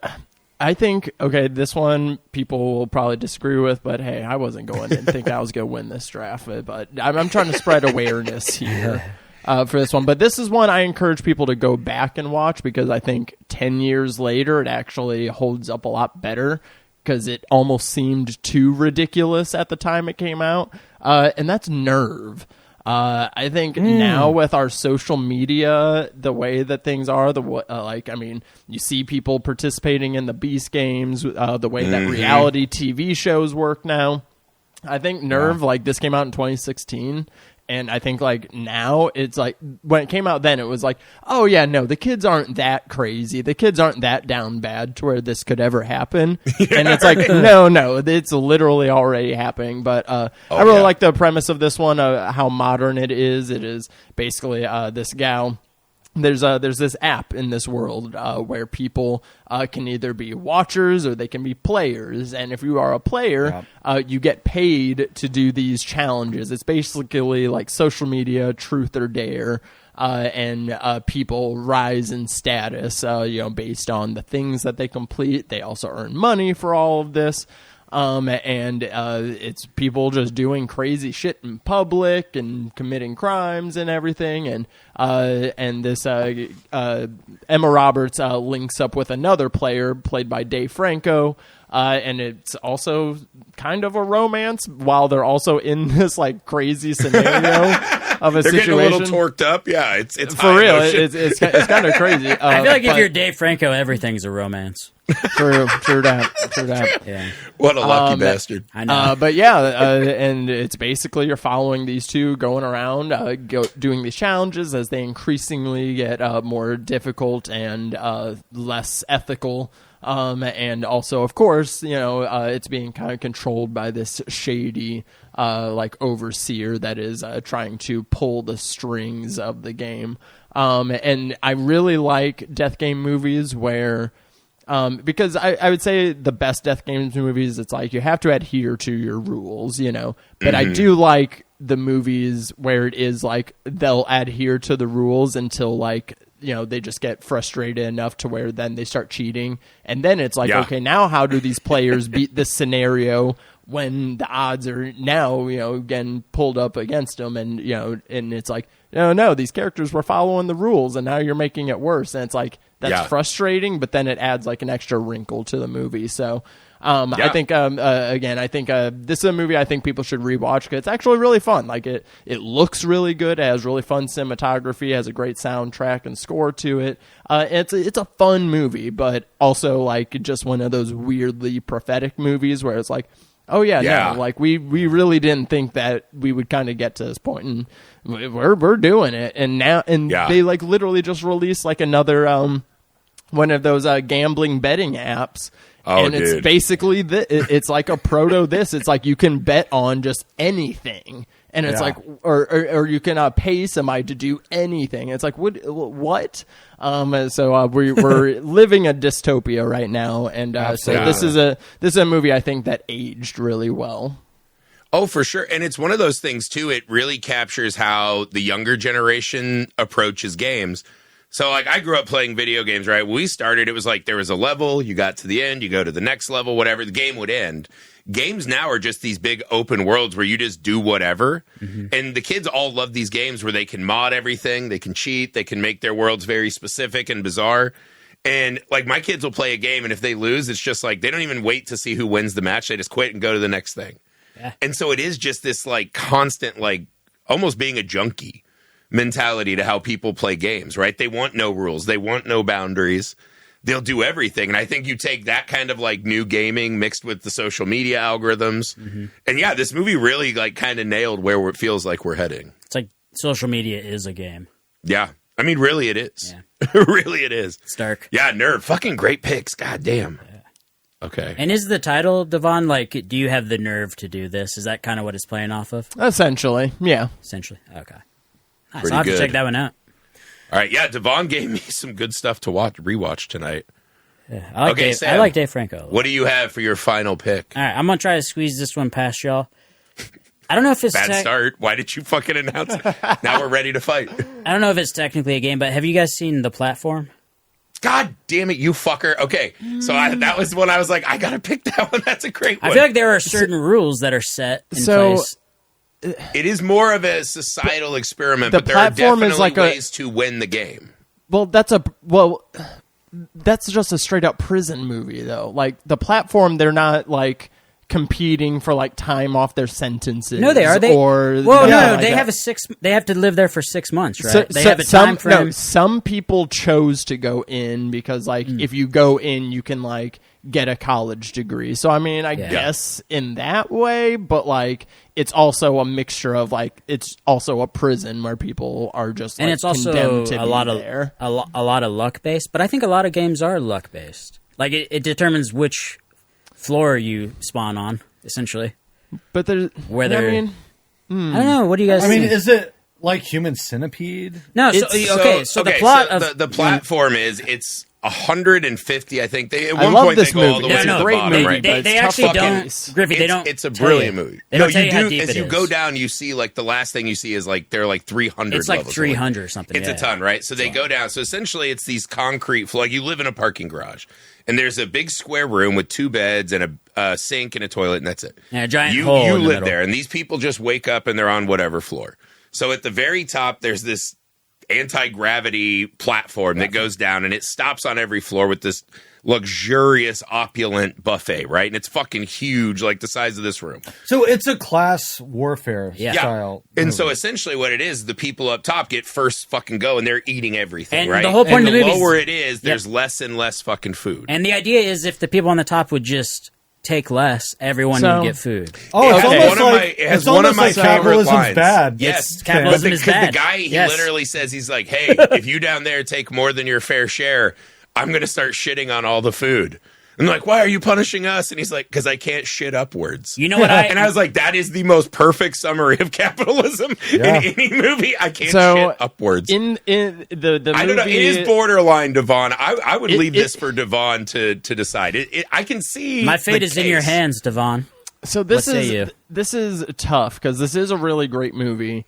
I think, this one people will probably disagree with, but hey, I wasn't going in thinking I was going to win this draft, but I'm trying to spread awareness here. For this one, but this is one I encourage people to go back and watch because I think 10 years later it actually holds up a lot better because it almost seemed too ridiculous at the time it came out, and that's Nerve. I think now with our social media, the way that things are, you see people participating in the Beast Games, the way that reality TV shows work now. I think Nerve, this came out in 2016. And I think, now, it's when it came out then, it was oh, yeah, no, the kids aren't that crazy. The kids aren't that down bad to where this could ever happen. And it's no, it's literally already happening. But I really like the premise of this one, how modern it is. It is basically this gal. There's this app in this world where people can either be watchers or they can be players. And if you are a player, you get paid to do these challenges. It's basically like social media, truth or dare. And people rise in status, based on the things that they complete. They also earn money for all of this. It's people just doing crazy shit in public and committing crimes and everything. And this Emma Roberts links up with another player played by Dave Franco. And it's also kind of a romance while they're also in this crazy scenario of a They're situation. Getting a little torqued up. Yeah, it's for real. It's kind of crazy. I feel like if you're Dave Franco, everything's a romance. True that. Yeah. What a lucky bastard. I know. But yeah, and it's basically you're following these two going around, doing these challenges as they increasingly get more difficult and less ethical. And also, of course, it's being kind of controlled by this shady, overseer that is trying to pull the strings of the game. And I really like death game movies where, because I would say the best death games movies, it's you have to adhere to your rules, but I do like the movies where it is they'll adhere to the rules until they just get frustrated enough to where then they start cheating. And then it's okay, now how do these players beat this scenario when the odds are now, getting pulled up against them? And, and it's no, these characters were following the rules and now you're making it worse. And it's that's frustrating, but then it adds an extra wrinkle to the movie. So, I think, this is a movie I think people should rewatch because it's actually really fun. It looks really good. It has really fun cinematography, has a great soundtrack and score to it. It's a fun movie, but also just one of those weirdly prophetic movies where it's Oh yeah, Yeah. no, like we really didn't think that we would kind of get to this point, and we're doing it. And now, they like literally just released like another one of those gambling betting apps. Oh, and it's basically it's like a proto this. It's like you can bet on just anything. And it's like, or you can pay somebody to do anything. It's like, what? So we're living a dystopia right now, and so this is a movie I think that aged really well. Oh, for sure. And it's one of those things too. It really captures how the younger generation approaches games. So like I grew up playing video games, right? When we started, it was like there was a level, you got to the end, you go to the next level, whatever, the game would end. Games now are just these big open worlds where you just do whatever. Mm-hmm. And the kids all love these games where they can mod everything, they can cheat, they can make their worlds very specific and bizarre. And like my kids will play a game, and if they lose, it's just like they don't even wait to see who wins the match. They just quit and go to the next thing. Yeah. And so it is just this like constant, like almost being a junkie mentality to how people play games, right? They want no rules. They want no boundaries. They'll do everything. And I think you take that kind of like new gaming mixed with the social media algorithms. Mm-hmm. And yeah, this movie really like kind of nailed where it feels like we're heading. It's like social media is a game. Yeah. I mean, really it is. Yeah. Really it is. It's dark. Yeah, nerd. Fucking great picks. God damn. Yeah. Okay. And is the title, DeVaughn, like, do you have the nerve to do this? Is that kind of what it's playing off of? Essentially, yeah. Essentially. Okay. Nice. Pretty I'll have good. to check that one out. All right, yeah, DeVaughn gave me some good stuff to rewatch tonight. Yeah, I like Dave Franco. What do you have for your final pick? All right, I'm going to try to squeeze this one past y'all. I don't know if it's... Bad start. Why did you fucking announce it? Now we're ready to fight. I don't know if it's technically a game, but have you guys seen The Platform? God damn it, you fucker. Okay, so that was when I was like, I got to pick that one. That's a great one. I feel like there are certain rules that are set in place. It is more of a societal experiment, but there are definitely like ways to win the game. Well, that's just a straight up prison movie, though. Like The Platform, they're not like competing for like time off their sentences. No, they are. They have to live there for 6 months, right? They have a time frame. No, some people chose to go in because like if you go in, you can like get a college degree. So I mean, I guess in that way, but like it's also a mixture of like it's also a prison where people are just like, and it's also a lot of luck based. But I think a lot of games are luck based. Like it determines which floor you spawn on, essentially. But there's I don't know. What do you guys? I mean, is it like Human Centipede? No. So the plot of the platform is it's 150. I think they at I one love point this they go all movie. the way It's to a the great bottom, movie, right? They actually don't. Griffey, they don't. It's a brilliant movie. They don't tell you how deep as it you is. go down, you see like the last thing you see is like there are like 300. It's like levels 300 or something. It's a ton, right? So they go down. So essentially, it's these concrete floor. Like you live in a parking garage, and there's a big square room with 2 beds and a sink and a toilet, and that's it. Yeah, a giant hole. You in the live middle. there, and these people just wake up and they're on whatever floor. So at the very top, there's this anti-gravity platform that goes down, and it stops on every floor with this luxurious, opulent buffet, right? And it's fucking huge, like the size of this room. So it's a class warfare style. And movie. so essentially what it is, the people up top get first fucking go, and they're eating everything, And right? the whole point of the movie is- lower it is, there's less and less fucking food. And the idea is if the people on the top would just take less, everyone would get food. Oh, it's Okay. almost One of like my- it has it's one of almost my like favorite capitalism's lines. bad. Yes, capitalism but is bad. the guy, he Yes. literally says, he's like, hey, if you down there take more than your fair share, I'm going to start shitting on all the food. I'm like, why are you punishing us? And he's like, because I can't shit upwards. You know what And I was like, that is the most perfect summary of capitalism in any movie. I can't shit upwards. In the movie, I don't know. It is borderline, DeVaughn. I would leave this for DeVaughn to decide. I can see My fate the is in your case. hands, DeVaughn. So this is tough because this is a really great movie.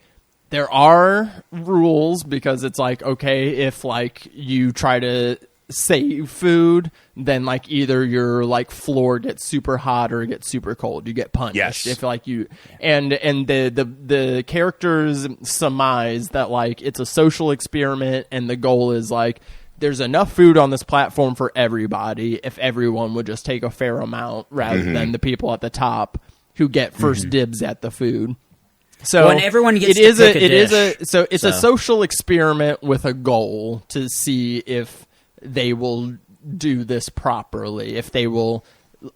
There are rules because it's like, okay, if like you try to save food, then like either your like floor gets super hot or it gets super cold. You get punished. Yes. If like you and the characters surmise that like it's a social experiment and the goal is like there's enough food on this platform for everybody if everyone would just take a fair amount rather than the people at the top who get first dibs at the food. So when everyone gets it's a social experiment with a goal to see if they will do this properly, if they will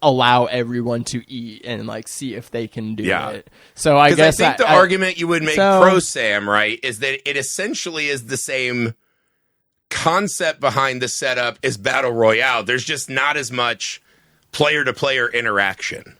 allow everyone to eat and like see if they can do Yeah. it. So I guess I think the argument you would make pro Sam, right, is that it essentially is the same concept behind the setup as Battle Royale. There's just not as much player-to-player interaction.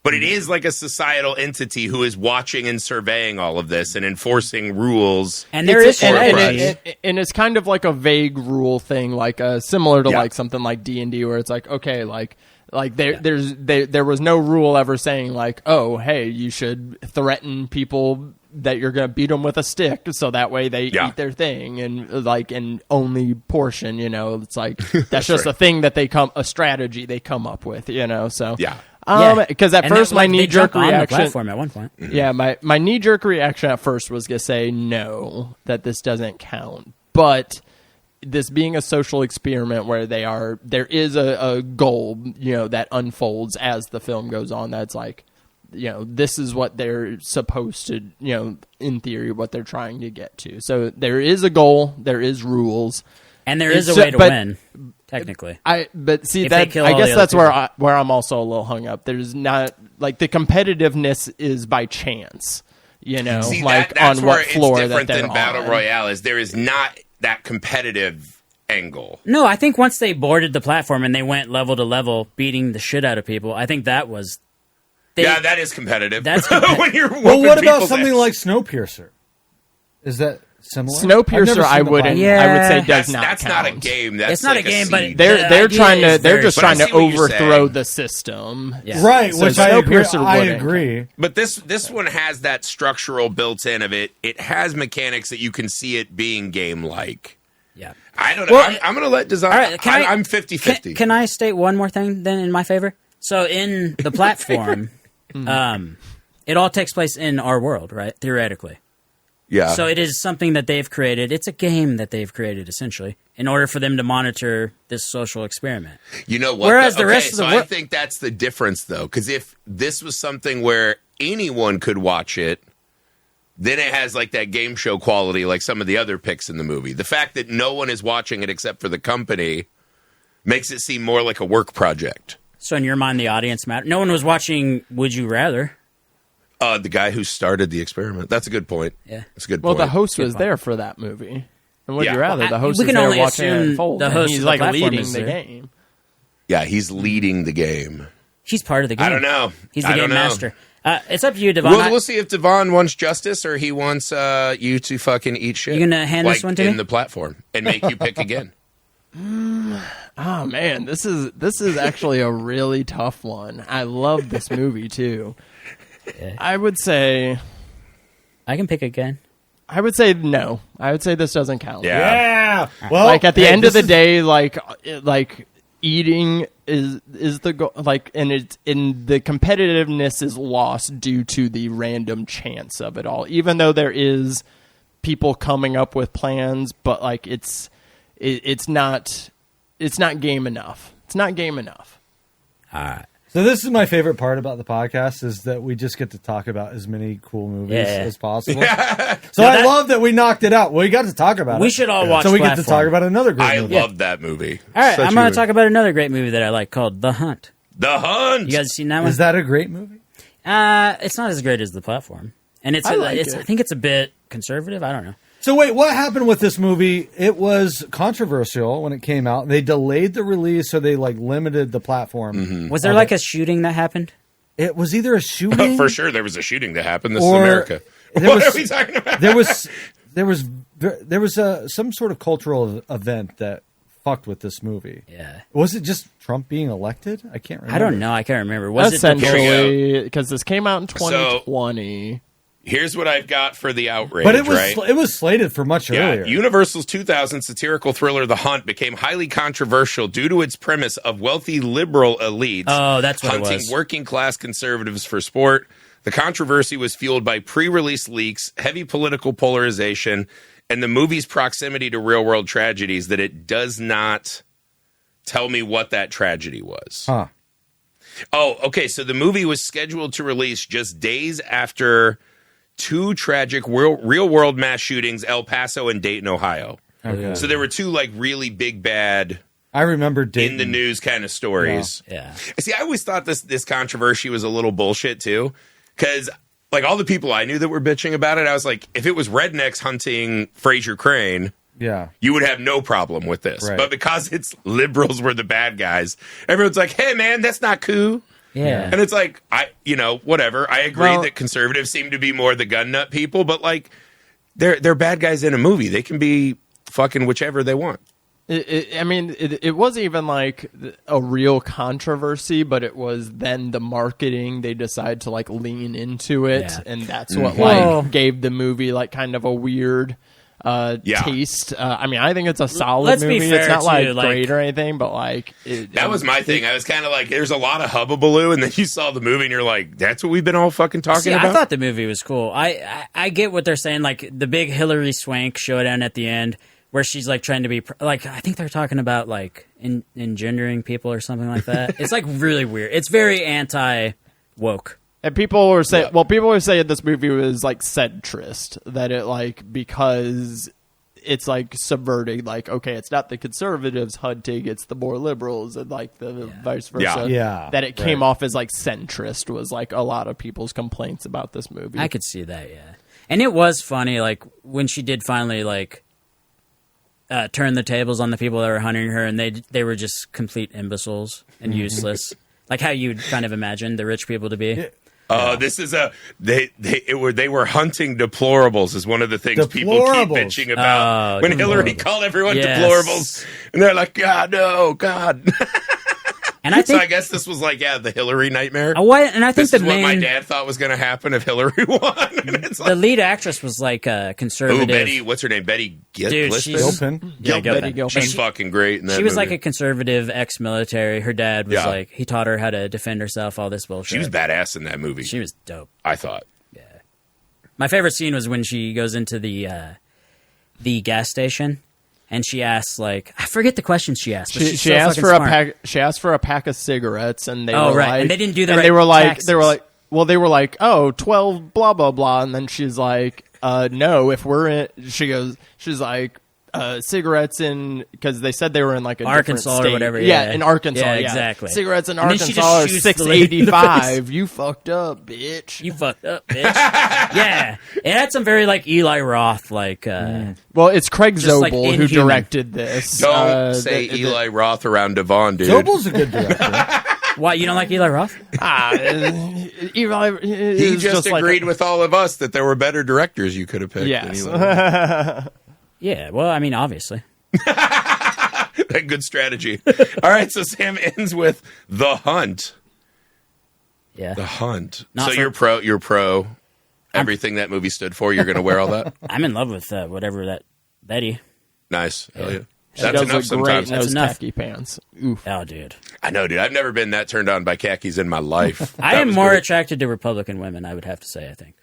But it is like a societal entity who is watching and surveying all of this and enforcing rules. And there is and it's kind of like a vague rule thing, like similar to like something like D&D, where it's like, okay, like there was no rule ever saying like, oh, hey, you should threaten people that you're going to beat them with a stick, so that way they eat their thing, and like in only portion, you know. It's like that's just a thing that a strategy they come up with, you know. So because at first my knee jerk reaction platform at one point. My knee jerk reaction at first was gonna say no, that this doesn't count, but this being a social experiment where there is a goal, you know, that unfolds as the film goes on. That's like, you know, this is what they're supposed to, you know, in theory, what they're trying to get to. So there is a goal, there is rules, and there is a way to win. Technically, I guess that's where I'm also a little hung up. There's not like the competitiveness is by chance, you know, like that's on what floor it's different that they're than Battle on. Royale is. There is not that competitive angle. No, I think once they boarded the platform and they went level to level, beating the shit out of people, I think that was. That is competitive. That's competitive. When well, what about something like Snowpiercer? Is that similar? Snowpiercer, I would say does not. That's count. Not a game. It's not like a game, but they're just trying to overthrow the system. Yeah. Right, so which I agree. But this one has that structural built in of it. It has mechanics that you can see it being game like. Yeah. I don't know. Well, I'm going to let design. Right, I'm 50-50. Can I state one more thing then in my favor? So in the platform, it all takes place in our world, right? Theoretically. Yeah. So it is something that they've created. It's a game that they've created, essentially, in order for them to monitor this social experiment. You know what? Whereas the rest of the I think that's the difference, though, because if this was something where anyone could watch it, then it has like that game show quality like some of the other picks in the movie. The fact that no one is watching it except for the company makes it seem more like a work project. So in your mind, the audience matter. No one was watching Would You Rather. The guy who started the experiment. That's a good point. Yeah. That's a good point. Well, the host was there for that movie. And Would You Rather, the host we was can there only watching it assume unfold. the host he's of the like platform leading is the there. game. Yeah, he's leading the game. He's part of the game. I don't know. He's the game master. It's up to you, DeVaughn. We'll see if DeVaughn wants justice or he wants you to fucking eat shit. You gonna hand this one to me? in the platform and make you pick again. Oh man, this is actually a really tough one. I love this movie too. Yeah. I would say I can pick again. I would say no. I would say this doesn't count. Yeah. Well, like at the end of the day, like eating is the goal. Like, and it's in the competitiveness is lost due to the random chance of it all. Even though there is people coming up with plans, but like it's not game enough. It's not game enough. All right. So this is my favorite part about the podcast is that we just get to talk about as many cool movies as possible. So I love that we knocked it out. Well, we got to talk about it. We should all watch So we Platform. get to talk about another great movie. I love that movie. All right, I'm going to talk about another great movie that I like called The Hunt. The Hunt. You guys seen that one? Is that a great movie? It's not as great as The Platform. And I think it's a bit conservative. I don't know. So wait, what happened with this movie? It was controversial when it came out. They delayed the release, so they like limited the platform. Mm-hmm. Was there like a shooting that happened? It was either a shooting, for sure. There was a shooting that happened. This is America. What are we talking about? There was some sort of cultural event that fucked with this movie. Yeah. Was it just Trump being elected? I can't remember. I don't know. I can't remember. Was essentially because this came out in 2020? Here's what I've got for the outrage. But it was slated for much earlier. Universal's 2000 satirical thriller The Hunt became highly controversial due to its premise of wealthy liberal elites that's what hunting it was. working class conservatives for sport. The controversy was fueled by pre-release leaks, heavy political polarization, and the movie's proximity to real-world tragedies that it does not tell me what that tragedy was. Huh. Oh, okay, so the movie was scheduled to release just days after two tragic real-world mass shootings, El Paso and Dayton, Ohio. Okay. So there were two like really big bad I remember Dayton. in the news kind of stories. Yeah. See, I always thought this controversy was a little bullshit too, because like all the people I knew that were bitching about it, I was like, if it was rednecks hunting Fraser Crane, Yeah. you would have no problem with this. Right. But because it's liberals were the bad guys, everyone's like, hey man, that's not cool. Yeah. And it's like, whatever. I agree Well- that conservatives seem to be more the gun nut people, but like they're bad guys in a movie. They can be fucking whichever they want. It wasn't even like a real controversy, but it was then the marketing. They decided to like lean into it, Yeah. and that's what Well- like gave the movie like kind of a weird taste. I think it's a solid Let's be movie. fair, It's not like too, like- great or anything, but like That was my thing. I was kind of like, there's a lot of hubbubaloo, and then you saw the movie, and you're like, that's what we've been all fucking talking See, about? I thought the movie was cool. I get what they're saying, like the big Hillary Swank showdown at the end, where she's like trying to be like, I think they're talking about like engendering people or something like that. It's like really weird. It's very anti woke. And people were saying, people were saying this movie was like centrist, that it like because it's like subverting, like okay, it's not the conservatives hunting, it's the more liberals, and like the vice versa. Yeah. That it came off as like centrist was like a lot of people's complaints about this movie. I could see that, yeah. And it was funny, like when she did finally like turn the tables on the people that were hunting her, and they were just complete imbeciles and useless, like how you'd kind of imagine the rich people to be. This is they were hunting deplorables is one of the things people keep Deplorables. bitching about. Oh, when Hillary deplorables. called everyone Yes. deplorables, and they're like, God, no, God. And I So think I guess this was like, the Hillary nightmare. and I think This the is what my main dad thought was going to happen if Hillary won. And it's the like, lead actress was like a conservative. Betty, what's her name? Betty Dude, Gilpin? she's- Gilpin. Yeah, Gilpin. Betty Gilpin. She's fucking great in that She was movie. like a conservative ex-military. Her dad was Yeah. like, he taught her how to defend herself, all this bullshit. She was badass in that movie. She was dope. I thought. My favorite scene was when she goes into the gas station and she asks, like, I forget the question she asked. But She she's so asked fucking for smart. a pack. She asked for a pack of cigarettes, and they Oh, were right. like, And they didn't do the and right they were like, taxes. they were like, oh, 12, blah blah blah, and then she's like, no, if we're in, she's like, cigarettes in, because they said they were in like a Arkansas different or state. whatever, Yeah, yeah. in Arkansas. Yeah, Yeah, exactly. Cigarettes in And then she Arkansas just are shoots the lady in the $6.85. You fucked up, bitch. You fucked up, bitch. Yeah. It had some very, like, Eli Roth, like, Well, it's Craig Just, like, Zobel who inhuman. directed this. Don't say Eli Roth around DeVaughn, dude. Zobel's a good director. what, you don't like Eli Roth? Eli, He just agreed with all of us that there were better directors you could have picked. Yes. Than Eli. Yeah, well, I mean, obviously. Good strategy. All right, so Sam ends with The Hunt. Yeah. The Hunt. Not So for- you're pro everything that movie stood for. You're going to wear all that? I'm in love with whatever that Betty. Nice. Hell yeah. She That's does enough look great sometimes. in those That's enough. khaki pants. Oof. Oh, dude. I know, dude. I've never been that turned on by khakis in my life. I That am was more great. attracted to Republican women, I would have to say, I think.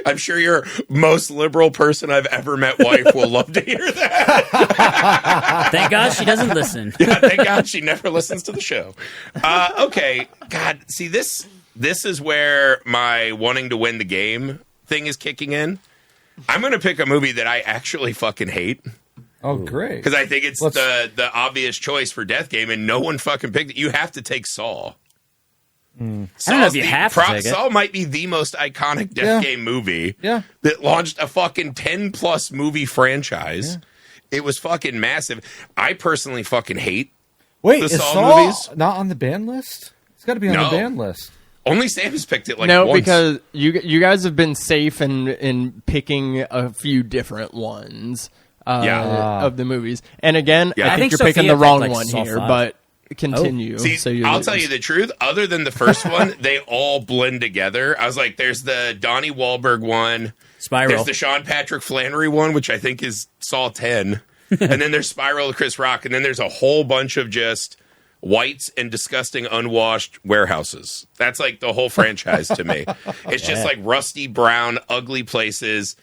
I'm sure your most liberal person I've ever met wife will love to hear that. Thank God she doesn't listen. Yeah, thank God she never listens to the show. Okay. God, see, this is where my wanting to win the game thing is kicking in. I'm going to pick a movie that I actually fucking hate. Oh, great. Because I think it's Let's- the obvious choice for Death Game, and no one fucking picked it. You have to take Saw. I don't know if you have to take it. Saw might be the most iconic Death Yeah. Game movie Yeah. that launched a fucking 10-plus movie franchise. It was fucking massive. I personally fucking hate Wait, the is Saw Saw movies? not on the ban list? It's got to be on No. the ban list. Only Sam has picked it like No, once. because you guys have been safe in picking a few different ones of the movies. And again, Yeah. I think you're Sophia picking the picked, wrong like, one Saw here, 5. but continue. See, so you I'll lose. tell you the truth. Other than the first one, they all blend together. I was like, there's the Donnie Wahlberg one. Spiral. There's the Sean Patrick Flannery one, which I think is Saw 10. And then there's Spiral with Chris Rock. And then there's a whole bunch of just whites and disgusting unwashed warehouses. That's like the whole franchise to me. It's just like rusty brown, ugly places,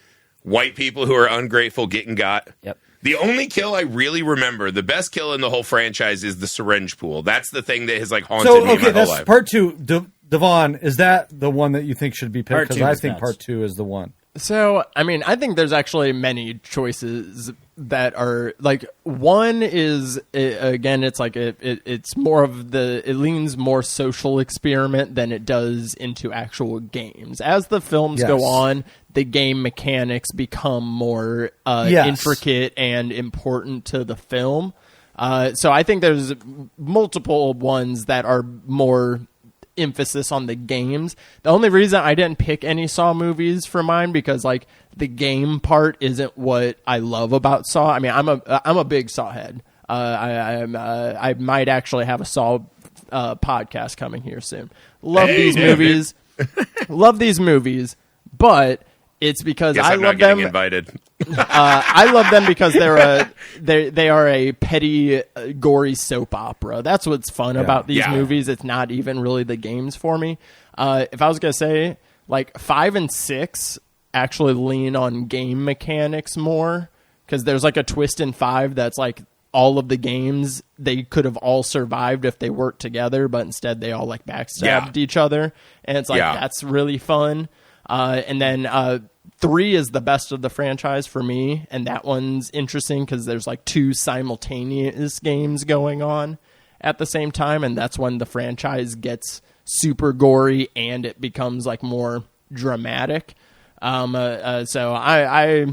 white people who are ungrateful getting got. Yep. The only kill I really remember, the best kill in the whole franchise, is the syringe pool. That's the thing that has like haunted So, me okay, my whole that's life. part two. DeVaughn, is that the one that you think should be picked? Part Because two I was think nuts. part two is the one. So, I mean, I think there's actually many choices that are like, one is again, it's like it's more of it leans more social experiment than it does into actual games. As the films go on, the game mechanics become more intricate and important to the film. So I think there's multiple ones that are more emphasis on the games. The only reason I didn't pick any Saw movies for mine because like the game part isn't what I love about Saw. I mean, I'm a big Saw head. I might actually have a Saw podcast coming here soon. Love these movies. Love these movies, but it's because I love them. Invited. I love them because they are a petty, gory soap opera. That's what's fun about these movies. It's not even really the games for me. If I was gonna say, like 5 and 6 actually lean on game mechanics more because there's like a twist in 5 that's like all of the games they could have all survived if they worked together, but instead they all like backstabbed each other, and it's like that's really fun. And then 3 is the best of the franchise for me, and that one's interesting because there's like 2 simultaneous games going on at the same time, and that's when the franchise gets super gory and it becomes like more dramatic. So I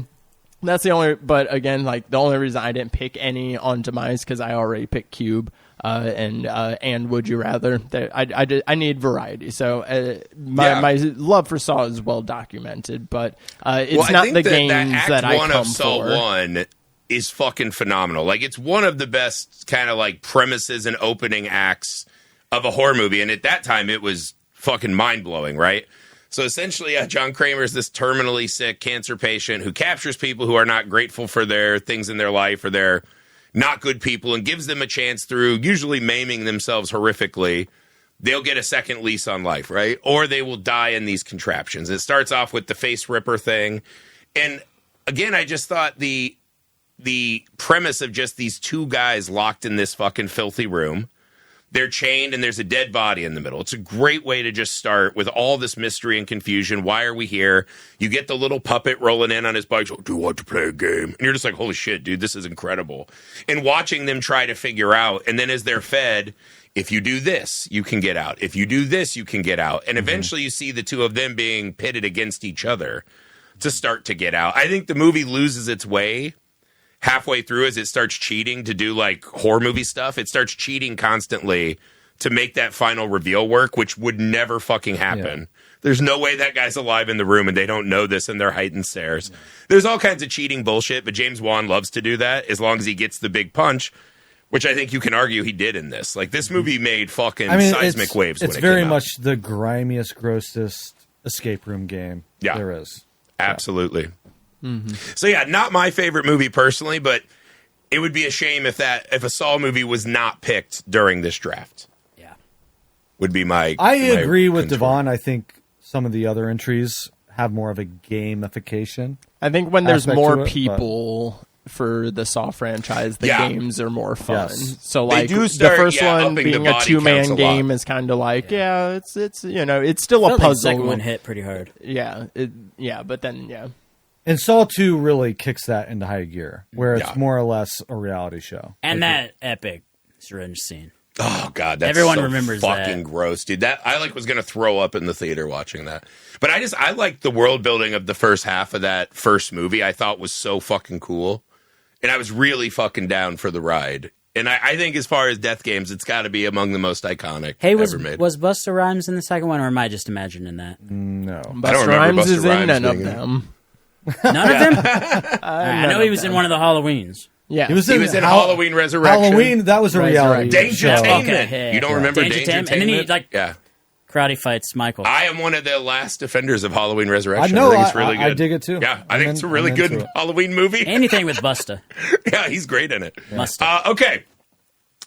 that's the only, but again, like the only reason I didn't pick any on Demise because I already picked Cube. And Would You Rather? I need variety. So my love for Saw is well documented, but it's not the games that I come for. Act 1 of Saw 1 is fucking phenomenal. Like it's one of the best kind of like premises and opening acts of a horror movie, and at that time it was fucking mind blowing, right? So essentially, John Kramer is this terminally sick cancer patient who captures people who are not grateful for their things in their life or their not good people and gives them a chance through usually maiming themselves horrifically. They'll get a second lease on life, right? Or they will die in these contraptions. It starts off with the face ripper thing. And again, I just thought the premise of just these 2 guys locked in this fucking filthy room, they're chained and there's a dead body in the middle. It's a great way to just start with all this mystery and confusion. Why are we here? You get the little puppet rolling in on his bike. So, do you want to play a game? And you're just like, holy shit, dude, this is incredible. And watching them try to figure out, and then as they're fed, if you do this, you can get out. If you do this, you can get out. And eventually you see the 2 of them being pitted against each other to start to get out. I think the movie loses its way halfway through as it starts cheating to do like horror movie stuff. It starts cheating constantly to make that final reveal work, which would never fucking happen. Yeah. There's no way that guy's alive in the room and they don't know this and they're heightened stares. Yeah. There's all kinds of cheating bullshit, but James Wan loves to do that as long as he gets the big punch, which I think you can argue he did in this. Like this movie made fucking seismic waves. It's very much the grimiest, grossest escape room game there is. Absolutely. Mm-hmm. So yeah, not my favorite movie personally, but it would be a shame if a Saw movie was not picked during this draft. Yeah, would be my. I agree with DeVaughn. I think some of the other entries have more of a gamification. I think when there's more people for the Saw franchise, the games are more fun. Yes. So like the first one being a 2-man game is kind of like it's it's still a puzzle. The second one hit pretty hard. But then And Saw 2 really kicks that into high gear, where it's more or less a reality show. And like that epic syringe scene. Oh, God, that's everyone so remembers fucking gross, dude. That I was going to throw up in the theater watching that. But I liked the world building of the first half of that first movie. I thought was so fucking cool. And I was really fucking down for the ride. And I think as far as death games, it's got to be among the most iconic ever made. Was Busta Rhymes in the second one, or am I just imagining that? No. Busta Rhymes is in none of them. None of them? I know he was in one of the Halloweens. Yeah, he was in Halloween Resurrection. Halloween, that was a reality show. Dangertainment. You don't remember Dangertainment? And then he karate fights Michael. I am one of the last defenders of Halloween Resurrection. I think it's really good. I dig it too. Yeah, I think it's a really good Halloween movie. Anything with Busta. Yeah, he's great in it. Busta. Okay,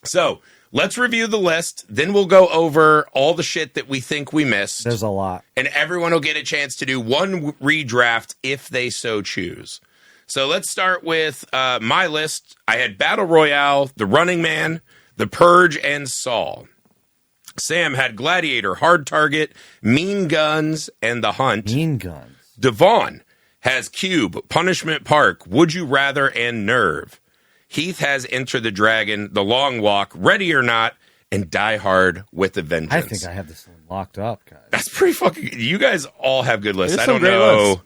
so let's review the list. Then we'll go over all the shit that we think we missed. There's a lot. And everyone will get a chance to do one redraft if they so choose. So let's start with my list. I had Battle Royale, The Running Man, The Purge, and Saw. Sam had Gladiator, Hard Target, Mean Guns, and The Hunt. Mean Guns. DeVaughn has Cube, Punishment Park, Would You Rather, and Nerve. Heath has Enter the Dragon, The Long Walk, Ready or Not, and Die Hard with a Vengeance. I think I have this one locked up, guys. That's pretty fucking... You guys all have good lists. There's I don't some great know. lists.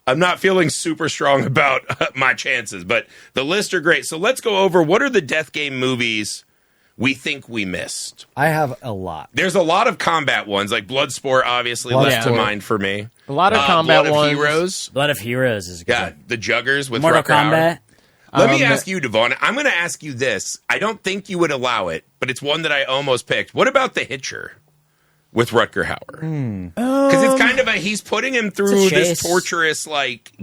I'm not feeling super strong about my chances, but the lists are great. So let's go over what are the Death Game movies we think we missed. I have a lot. There's a lot of combat ones, like Bloodsport, obviously, left to mind for me. A lot of combat Blood ones. Of Heroes. Blood of Heroes is good. Yeah, the Juggers with Mortal Rutger Hauer. Kombat. Let me ask you, DeVaughn. I'm going to ask you this. I don't think you would allow it, but it's one that I almost picked. What about The Hitcher with Rutger Hauer? Because it's kind of he's putting him through this torturous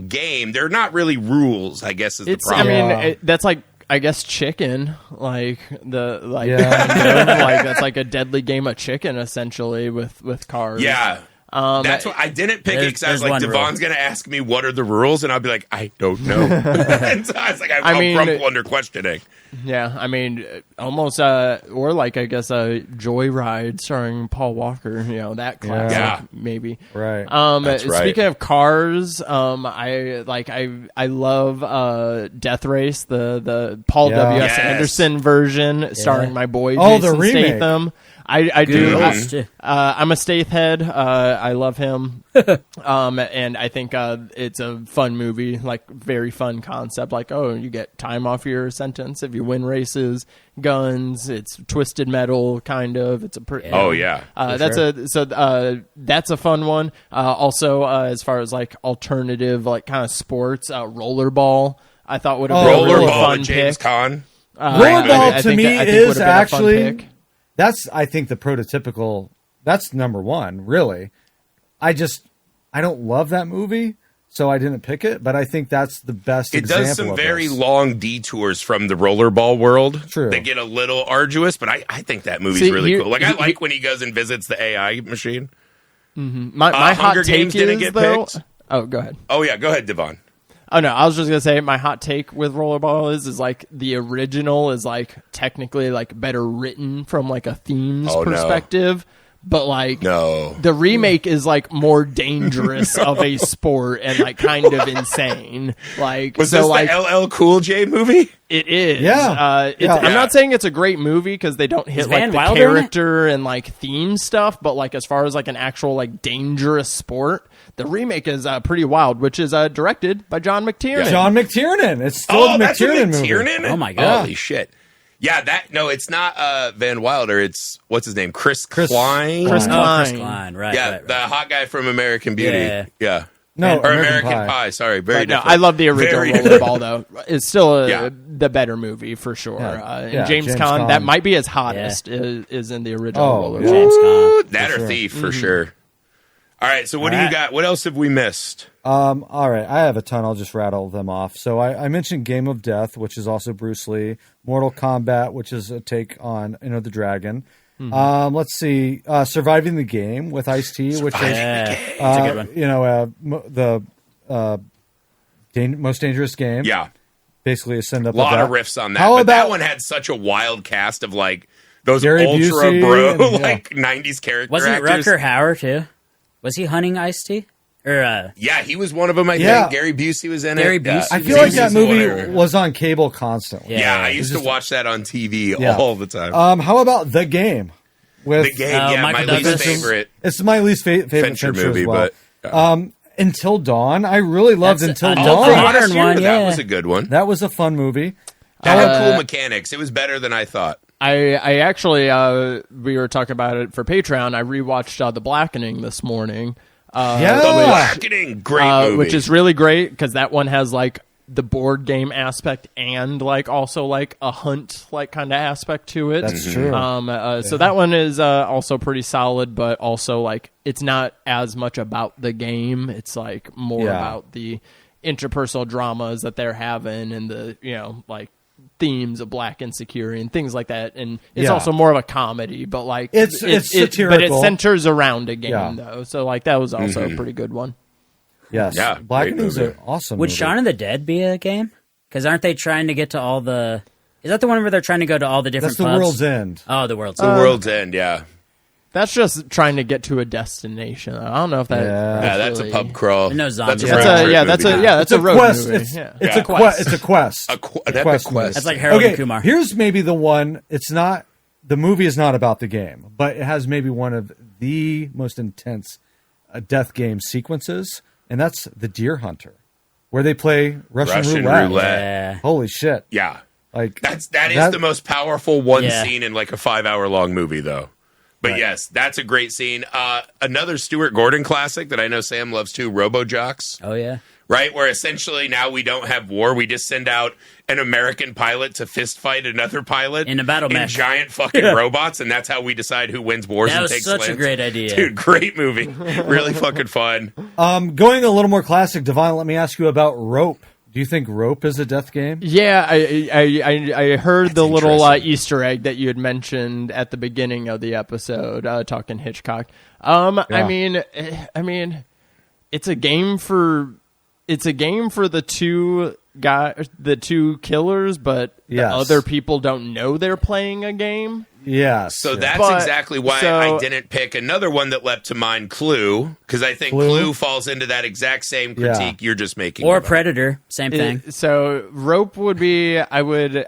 game. They're not really rules, I guess, is the problem. I mean, that's like, I guess, chicken. Like that's like a deadly game of chicken, essentially, with cars. Yeah. That's what I didn't pick it because I was like, Devon's going to ask me what are the rules, and I'll be like, I don't know. And so I was like, I'll crumple under questioning. Yeah, I mean, almost, or like I guess Joyride starring Paul Walker. You know, that classic, maybe. Right. That's right. Speaking of cars, I love Death Race, the Paul W.S. Anderson version, starring my boy Jason Statham. I do. I'm a Stath head. I love him. And I think it's a fun movie, like very fun concept. Like, you get time off your sentence if you win races, guns. It's twisted metal, kind of. It's a pretty. That's a fun one. Also, as far as like alternative, like kind of sports, rollerball. I thought would have been a really fun with James pick. Caan. Rollerball to me is actually. That's, I think, the prototypical. That's number one, really. I don't love that movie, so I didn't pick it. But I think that's the best. It example does some of very this. long detours from the rollerball world. True. They get a little arduous, but I think that movie's really cool. Like I like when he goes and visits the AI machine. Mm-hmm. My Hunger hot Games take didn't is get though. picked. Oh, go ahead. Oh yeah, go ahead, Devaughn. Oh no, I was just gonna say my hot take with Rollerball is like the original is like technically like better written from like a themes perspective, but like the remake is like more dangerous of a sport and like kind of insane. Like was this the LL Cool J movie? It is. Yeah. I'm not saying it's a great movie because they don't hit like the Wilder character and like theme stuff, but like as far as like an actual like dangerous sport. The remake is pretty wild, which is directed by John McTiernan. John McTiernan. It's still a McTiernan movie. Oh my God. Holy shit. Yeah, it's not Van Wilder. It's, what's his name? Chris Klein? Chris Klein. Chris Klein, right. Yeah, right. the hot guy from American Beauty. Yeah. No, or American Pie. Sorry, very different. I love the original Rollerball, though. It's still the better movie, for sure. And James Caan, that might be his hottest, is in the original Rollerball. James Caan. That or Thief, for sure. All right, so what do you got? What else have we missed? All right, I have a ton. I'll just rattle them off. So I mentioned Game of Death, which is also Bruce Lee. Mortal Kombat, which is a take on Enter the Dragon. Let's see, Surviving the Game with Ice-T, which is it's a good one. the most dangerous game. Yeah, basically a send up. A lot of riffs on that. How but about that one had such a wild cast of like those Gary ultra Busey bro and, like 90s character Wasn't actors. Rutger Hauer too? Was he hunting Ice-T? Or yeah, he was one of them. I think Gary Busey was in Gary it. Busey. I feel like that movie was on cable constantly. Yeah, I used to watch that on TV all the time. How about The Game? With The Game, my least favorite. It's my least favorite Fincher movie, as well. but Until Dawn, I really loved Until Dawn. modern one, that was a good one. That was a fun movie. That had cool mechanics. It was better than I thought. I actually, we were talking about it for Patreon. I rewatched The Blackening this morning. The Blackening, great movie. Which is really great because that one has like the board game aspect and like also like a hunt like kind of aspect to it. That's true. So that one is also pretty solid, but also like it's not as much about the game. It's like more about the interpersonal dramas that they're having and the like themes of black insecurity and things like that, and it's also more of a comedy, but like it's satirical, but it centers around a game though. So like that was also a pretty good one. Yes, yeah, Blackening's an awesome. Would movie. Shaun of the Dead be a game? Because aren't they trying to get to all the? Is that the one where they're trying to go to all the different? That's the pubs? World's End. Oh, the World's The End. World's End, yeah. That's just trying to get to a destination. I don't know if that. That's a pub crawl. No zombies. That's a road quest. movie. It's a quest. It's a quest. An epic quest. That's like Harold and Kumar. Here's maybe the one. It's not. The movie is not about the game, but it has maybe one of the most intense death game sequences, and that's the Deer Hunter, where they play Russian roulette. Yeah. Holy shit! Yeah, like that is the most powerful scene in like a 5-hour long movie, though. But yes, that's a great scene. Another Stuart Gordon classic that I know Sam loves too, Robo-Jocks. Oh, yeah. Right? Where essentially now we don't have war. We just send out an American pilot to fist fight another pilot. In a battle in mech. giant fucking robots, and that's how we decide who wins wars That and was takes such a lands. great idea. Dude, great movie. Really fucking fun. Going a little more classic, DeVaughn, let me ask you about Rope. Do you think Rope is a death game? Yeah, I heard That's the little interesting. Easter egg that you had mentioned at the beginning of the episode, talking Hitchcock. I mean, it's a game for the two killers, but the other people don't know they're playing a game. Yes. So that's exactly why I didn't pick another one that leapt to mind, Clue, because I think Clue falls into that exact same critique you're just making. Or about. Predator, same thing. So Rope would be. I would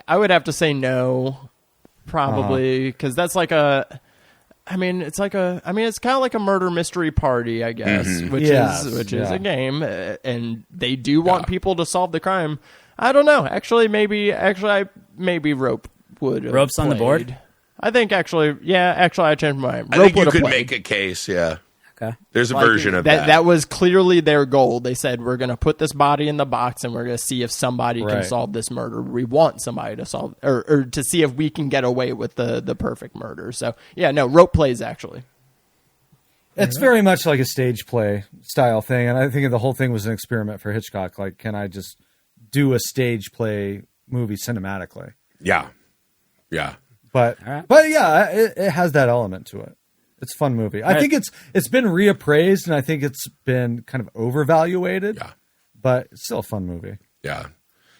have to say no, probably, because that's like a. It's kind of like a murder mystery party, I guess, which is a game, and they do want people to solve the crime. I don't know. Maybe Rope would. Rope's on the board? I think I changed my mind. I think you could make a case, yeah. Okay. There's a version of that. That was clearly their goal. They said, we're going to put this body in the box and we're going to see if somebody can solve this murder. We want somebody to solve, or to see if we can get away with the perfect murder. So, yeah, no, Rope plays, actually. It's very much like a stage play style thing, and I think the whole thing was an experiment for Hitchcock. Like, can I just do a stage play movie cinematically? Yeah. But yeah, it has that element to it. It's a fun movie. I think it's been reappraised, and I think it's been kind of overvaluated. Yeah. But it's still a fun movie. Yeah.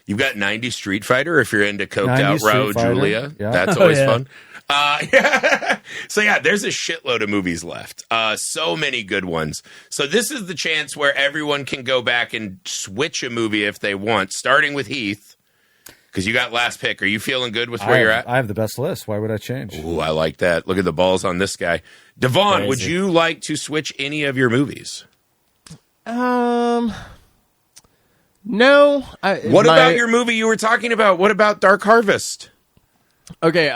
You've got 90 Street Fighter if you're into coked out Raul Fighter. Julia. Yeah. That's always fun. So yeah, there's a shitload of movies left. So many good ones. So this is the chance where everyone can go back and switch a movie if they want, starting with Heath. Because you got last pick. Are you feeling good with where you're at? I have the best list. Why would I change? Ooh, I like that. Look at the balls on this guy. DeVaughn, would you like to switch any of your movies? No. What about your movie you were talking about? What about Dark Harvest? Okay,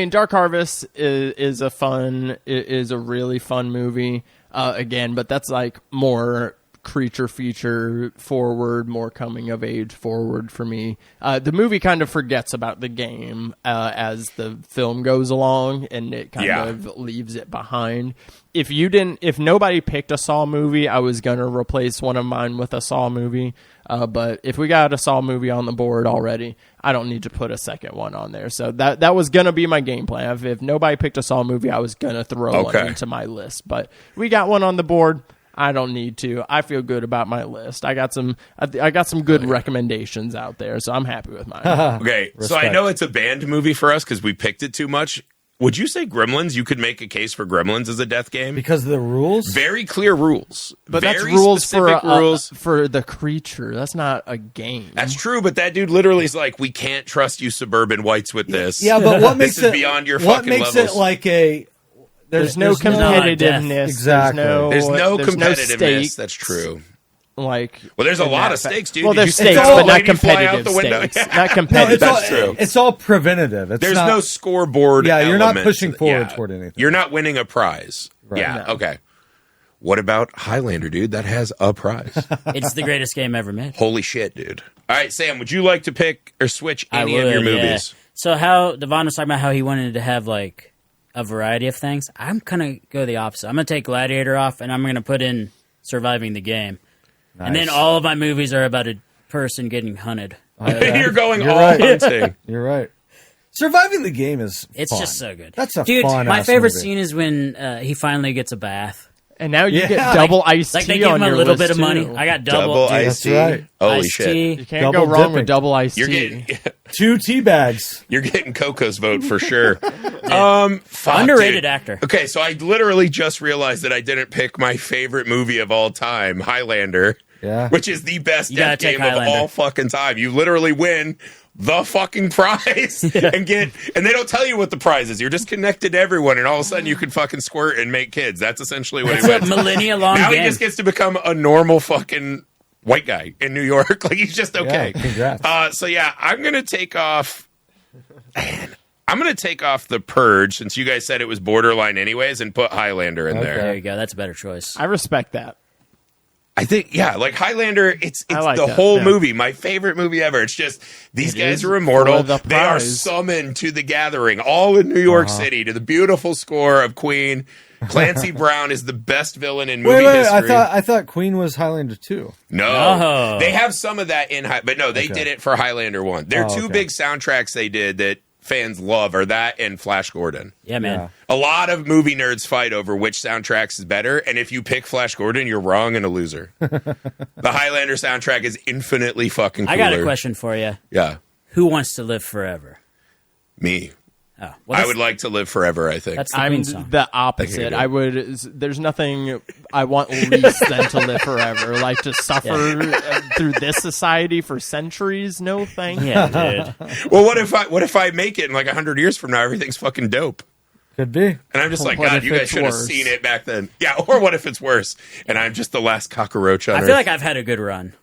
Dark Harvest is a really fun movie. Again, but that's like more creature feature forward, more coming of age forward for me. The movie kind of forgets about the game as the film goes along, and it kind of leaves it behind. If nobody picked a Saw movie, I was gonna replace one of mine with a Saw movie. But if we got a Saw movie on the board already, I don't need to put a second one on there. So that was gonna be my game plan. If nobody picked a Saw movie, I was gonna throw one into my list. But we got one on the board. I don't need to. I feel good about my list. I got some good recommendations out there, so I'm happy with mine. Okay, so I know it's a banned movie for us because we picked it too much. Would you say Gremlins? You could make a case for Gremlins as a death game because of the rules. Very clear rules, but very that's rules specific rules for the creature. That's not a game. That's true, but that dude literally is like, "We can't trust you, suburban whites, with this." Yeah, but what makes it beyond your what fucking makes levels? it like a? There's no competitiveness. Exactly. There's no competitiveness. competitiveness. That's true. There's a lot of stakes, dude. Well, Did there's you see stakes, that but old not lady fly out competitive the window? stakes. Not competitive. That's true. It's all preventative. There's no scoreboard. Yeah, you're not element pushing forward toward anything. You're not winning a prize. Right. Yeah. No. Okay. What about Highlander, dude? That has a prize. It's the greatest game ever made. Holy shit, dude. All right, Sam, would you like to pick or switch any of your movies? Yeah. So how DeVaughn was talking about how he wanted to have like a variety of things. I'm gonna go the opposite. I'm gonna take Gladiator off, and I'm gonna put in Surviving the Game, and then all of my movies are about a person getting hunted. You're going hunting. You're right. Surviving the Game is it's fun. just so good. That's a dude. fun My favorite movie. scene is when he finally gets a bath. And now you get double iced tea like they give him on a your little list bit of money. too. I got double iced tea. Right. Holy iced shit! Tea. You can't go wrong with double iced You're tea. getting 2 tea bags. You're getting Coco's vote for sure. Underrated dude. actor. Okay, so I literally just realized that I didn't pick my favorite movie of all time, Highlander. Yeah. Which is the best You death gotta take game of Highlander. all fucking time. You literally win the fucking prize and they don't tell you what the prize is. You're just connected to everyone, and all of a sudden you can fucking squirt and make kids. That's essentially what he It's a wins. millennia long Now game. he just gets to become a normal fucking white guy in New York. Like, he's just okay. Yeah, congrats. So yeah, I'm gonna take off. I'm gonna take off The Purge, since you guys said it was borderline anyways, and put Highlander in There there. you go. That's a better choice. I respect that. I think, yeah, like Highlander, it's like the that, whole yeah. movie, my favorite movie ever. It's just, these It guys is are immortal. for the They are prize. summoned to the gathering, all in New York City, to the beautiful score of Queen. Clancy Brown is the best villain in movie Wait, history. I thought Queen was Highlander 2. No, No. they have some of that in, but no, they did it for Highlander 1. There are two okay. big soundtracks they did that fans love, are that and Flash Gordon. Yeah, man. Yeah. A lot of movie nerds fight over which soundtracks is better, and if you pick Flash Gordon, you're wrong and a loser. The Highlander soundtrack is infinitely fucking cooler. I got a question for you. Yeah, Who wants to live forever? me. Oh, I would like to live forever, I think. That's the I'm Queen song. the I opposite. can I would. There's nothing I want least than to live forever. Like to suffer through this society for centuries. No, thank you. Yeah, dude. Well, what if I make it in like 100 years from now, everything's fucking dope. Could be. And I'm just like, What God, if you guys it's should have worse? seen it back then. Yeah, or what if it's worse? And I'm just the last cockroach on I Earth. feel like I've had a good run.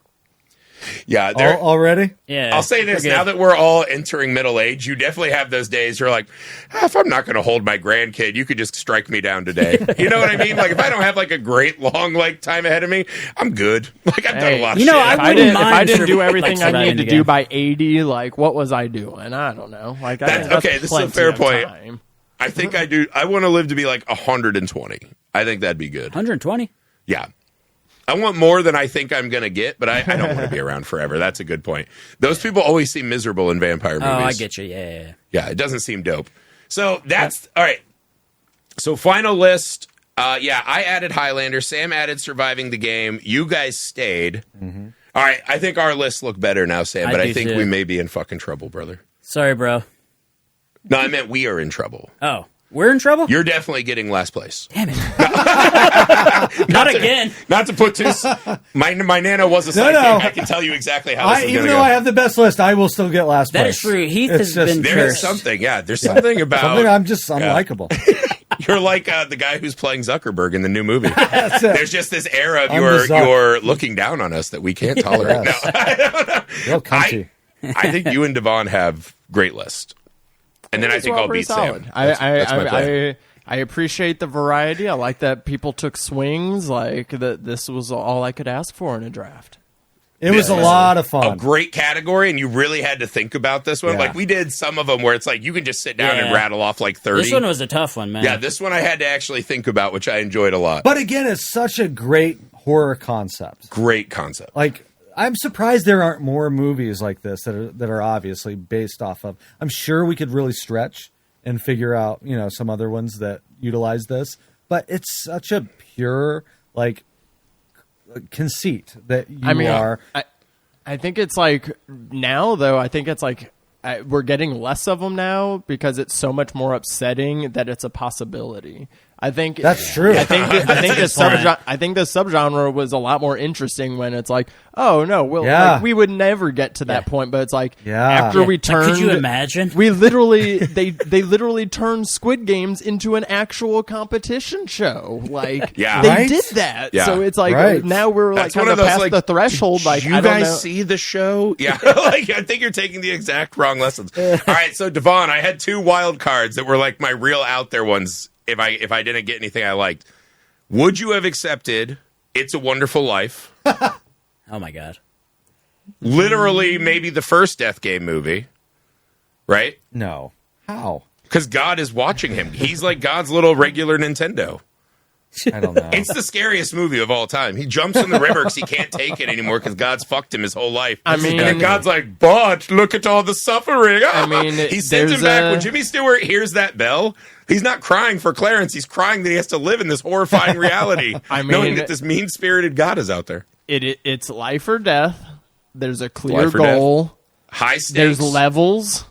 Yeah, there. Already? Yeah. I'll say this, we're good. now that we're all entering middle age, you definitely have those days you're like, if I'm not going to hold my grandkid, you could just strike me down today. You know what I mean? Like, if I don't have like a great long like time ahead of me, I'm good. Like, I've done a lot of you know, shit. I If I wouldn't didn't, if mind I didn't do like, everything I surviving needed to the do game. by 80, like what was I doing? I don't know. Like Okay, this is a plenty fair of point. time. I think I do. I want to live to be like 120. I think that'd be good. 120? Yeah. I want more than I think I'm going to get, but I don't want to be around forever. That's a good point. Those people always seem miserable in vampire movies. Oh, I get you. Yeah. Yeah, it doesn't seem dope. So that's all right. So final list. Yeah, I added Highlander. Sam added Surviving the Game. You guys stayed. Mm-hmm. All right, I think our lists look better now, Sam, I but I do think too. we may be in fucking trouble, brother. Sorry, bro. No, I meant we are in trouble. Oh, we're in trouble? You're definitely getting last place. Damn it. Not again. Not to put too. My Nana was a sidekick. No. I can tell you exactly how this is Even going to though go. I have the best list, I will still get last That place. is true. Heath It's has just- been There is cursed. something, yeah. There's something about Something I'm just unlikable. you're like the guy who's playing Zuckerberg in the new movie. That's it. There's just this era of I'm the Zuck. you're looking down on us that we can't tolerate. Yes. No, I don't know. Real country. I think you and DeVaughn have great list, and then I think I'll beat Sam. That's my plan. I appreciate the variety. I like that people took swings. Like that, this was all I could ask for in a draft. It was a This lot of a fun. great category, and you really had to think about this one. Yeah. Like we did some of them where it's like you can just sit down and Yeah. rattle off like 30. This one was a tough one, man. Yeah, this one I had to actually think about, which I enjoyed a lot. But again, it's such a great horror concept. Great concept. Like, I'm surprised there aren't more movies like this that are obviously based off of. I'm sure we could really stretch and figure out, some other ones that utilize this. But it's such a pure, like, conceit that you are. I think it's like now, though. I think it's like we're getting less of them now because it's so much more upsetting that it's a possibility. I think That's true. I think the point. subgenre was a lot more interesting when it's like, oh no, Yeah. like, we would never get to that Yeah. point. But it's like Yeah. after we Like, turned, could you imagine? we literally they literally turned Squid Games into an actual competition show. Like Yeah. they Right? did that. Yeah. So it's like Right. now we're That's like one kind of of those, past like, the threshold. Like you I don't guys know. see the show? Yeah, like I think you're taking the exact wrong lessons. All right, so DeVaughn, I had two wild cards that were like my real out there ones. If I didn't get anything I liked, would you have accepted It's a Wonderful Life? Oh, my God. Literally, maybe the first Death Game movie, right? No. How? Because God is watching him. He's like God's little regular Nintendo. I don't know. It's the scariest movie of all time. He jumps in the river because he can't take it anymore because God's fucked him his whole life. I mean- and then God's like, but look at all the suffering. I mean, he sends him there's back. a- When Jimmy Stewart hears that bell, he's not crying for Clarence. He's crying that he has to live in this horrifying reality, I mean- knowing that this mean-spirited God is out there. It's life or death. There's a clear Life or death. goal. High stakes. There's levels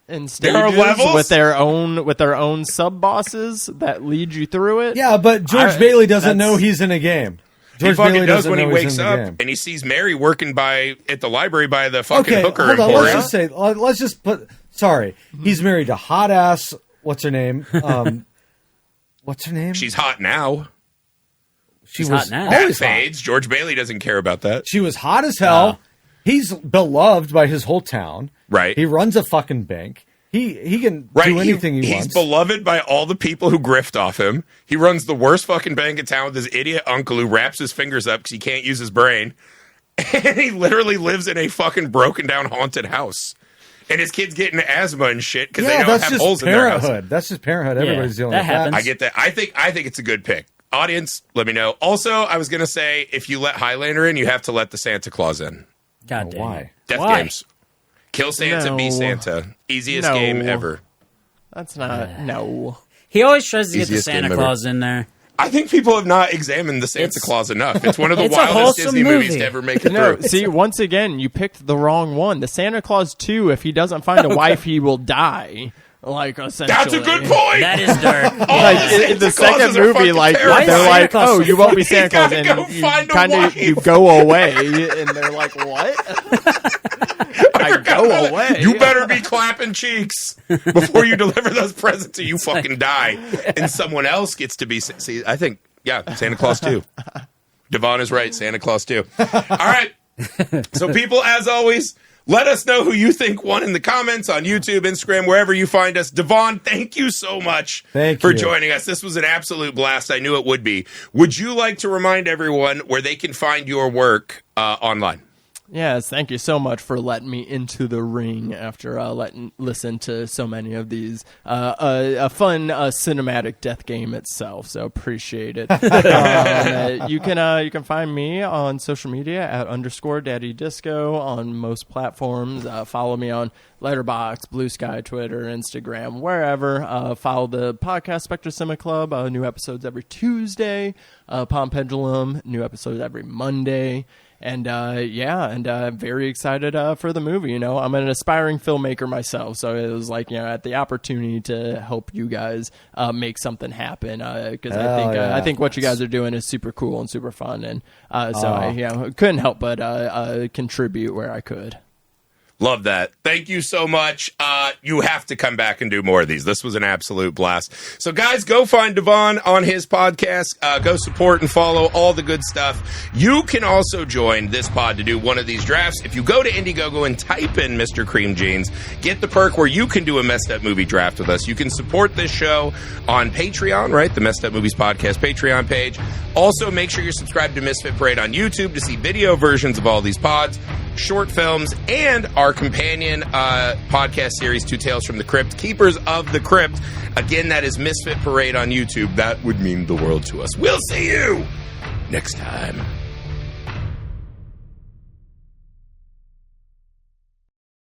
and stages There are levels? with their own sub bosses that lead you through it. Yeah, but George Bailey doesn't know he's in a game. He fucking does when he know he's wakes in the up game. and he sees Mary working at the library by the fucking hooker hold on. emporium. Let's just put. Sorry, he's married to hot ass. What's her name? What's her name? She's hot now. She She's was hot now. That always hot. fades. George Bailey doesn't care about that. She was hot as hell. He's beloved by his whole town. Right. He runs a fucking bank. He can Right. do anything he He's wants. beloved by all the people who grift off him. He runs the worst fucking bank in town with his idiot uncle who wraps his fingers up because he can't use his brain. And he literally lives in a fucking broken down haunted house. And his kids getting asthma and shit because they don't that's have just holes in their house. parenthood. That's just parenthood. Everybody's dealing that with happens. that. I get that. I think it's a good pick. Audience, let me know. Also, I was gonna say if you let Highlander in, you have to let the Santa Claus in. God damn. Why? it. Death Why? games. Kill Santa, be No. Santa. Easiest No. game ever. That's not no. He always tries to get the Easiest game Santa ever. Claus in there. I think people have not examined the Santa It's- Claus enough. It's one of the it's a wildest wholesome Disney movies movie. to ever make it No, through. see, once again, you picked the wrong one. The Santa Claus 2, if he doesn't find a wife, he will die. Like, essentially. That's a good point. That is dark. All Like, the in the Santa Clauses second are movie, fucking like, terrible. Why is they're Santa like, Claus oh, so you won't be funny? Santa He's Claus, gotta and go you find a kind of, wife. you go away, and they're like, what? I go away. You better be clapping cheeks before you deliver those presents or you fucking die. And someone else gets to be... See, I think, yeah, Santa Claus 2. DeVaughn is right, Santa Claus 2. All right. So people, as always, let us know who you think won in the comments on YouTube, Instagram, wherever you find us. DeVaughn, thank you so much for you. joining us. This was an absolute blast. I knew it would be. Would you like to remind everyone where they can find your work online? Yes, thank you so much for letting me into the ring after listen to so many of these. A fun cinematic death game itself, so appreciate it. You can find me on social media at _DaddyDisco on most platforms. Follow me on Letterboxd, Blue Sky, Twitter, Instagram, wherever. Follow the podcast Spectre Cinema Club. New episodes every Tuesday. Palm Pendulum, new episodes every Monday. And I'm very excited for the movie. You know, I'm an aspiring filmmaker myself, so it was like, you know, at the opportunity to help you guys make something happen. Because I think what you guys are doing is super cool and super fun, and I couldn't help but contribute where I could. Love that. Thank you so much. You have to come back and do more of these. This was an absolute blast. So, guys, go find DeVaughn on his podcast. Go support and follow all the good stuff. You can also join this pod to do one of these drafts. If you go to Indiegogo and type in Mr. Cream Jeans, get the perk where you can do a Messed Up Movie draft with us. You can support this show on Patreon, right? The Messed Up Movies Podcast Patreon page. Also, make sure you're subscribed to Misfit Parade on YouTube to see video versions of all these pods, short films, and our companion podcast series, Two Tales from the Crypt, Keepers of the Crypt. Again, that is Misfit Parade on YouTube. That would mean the world to us. We'll see you next time.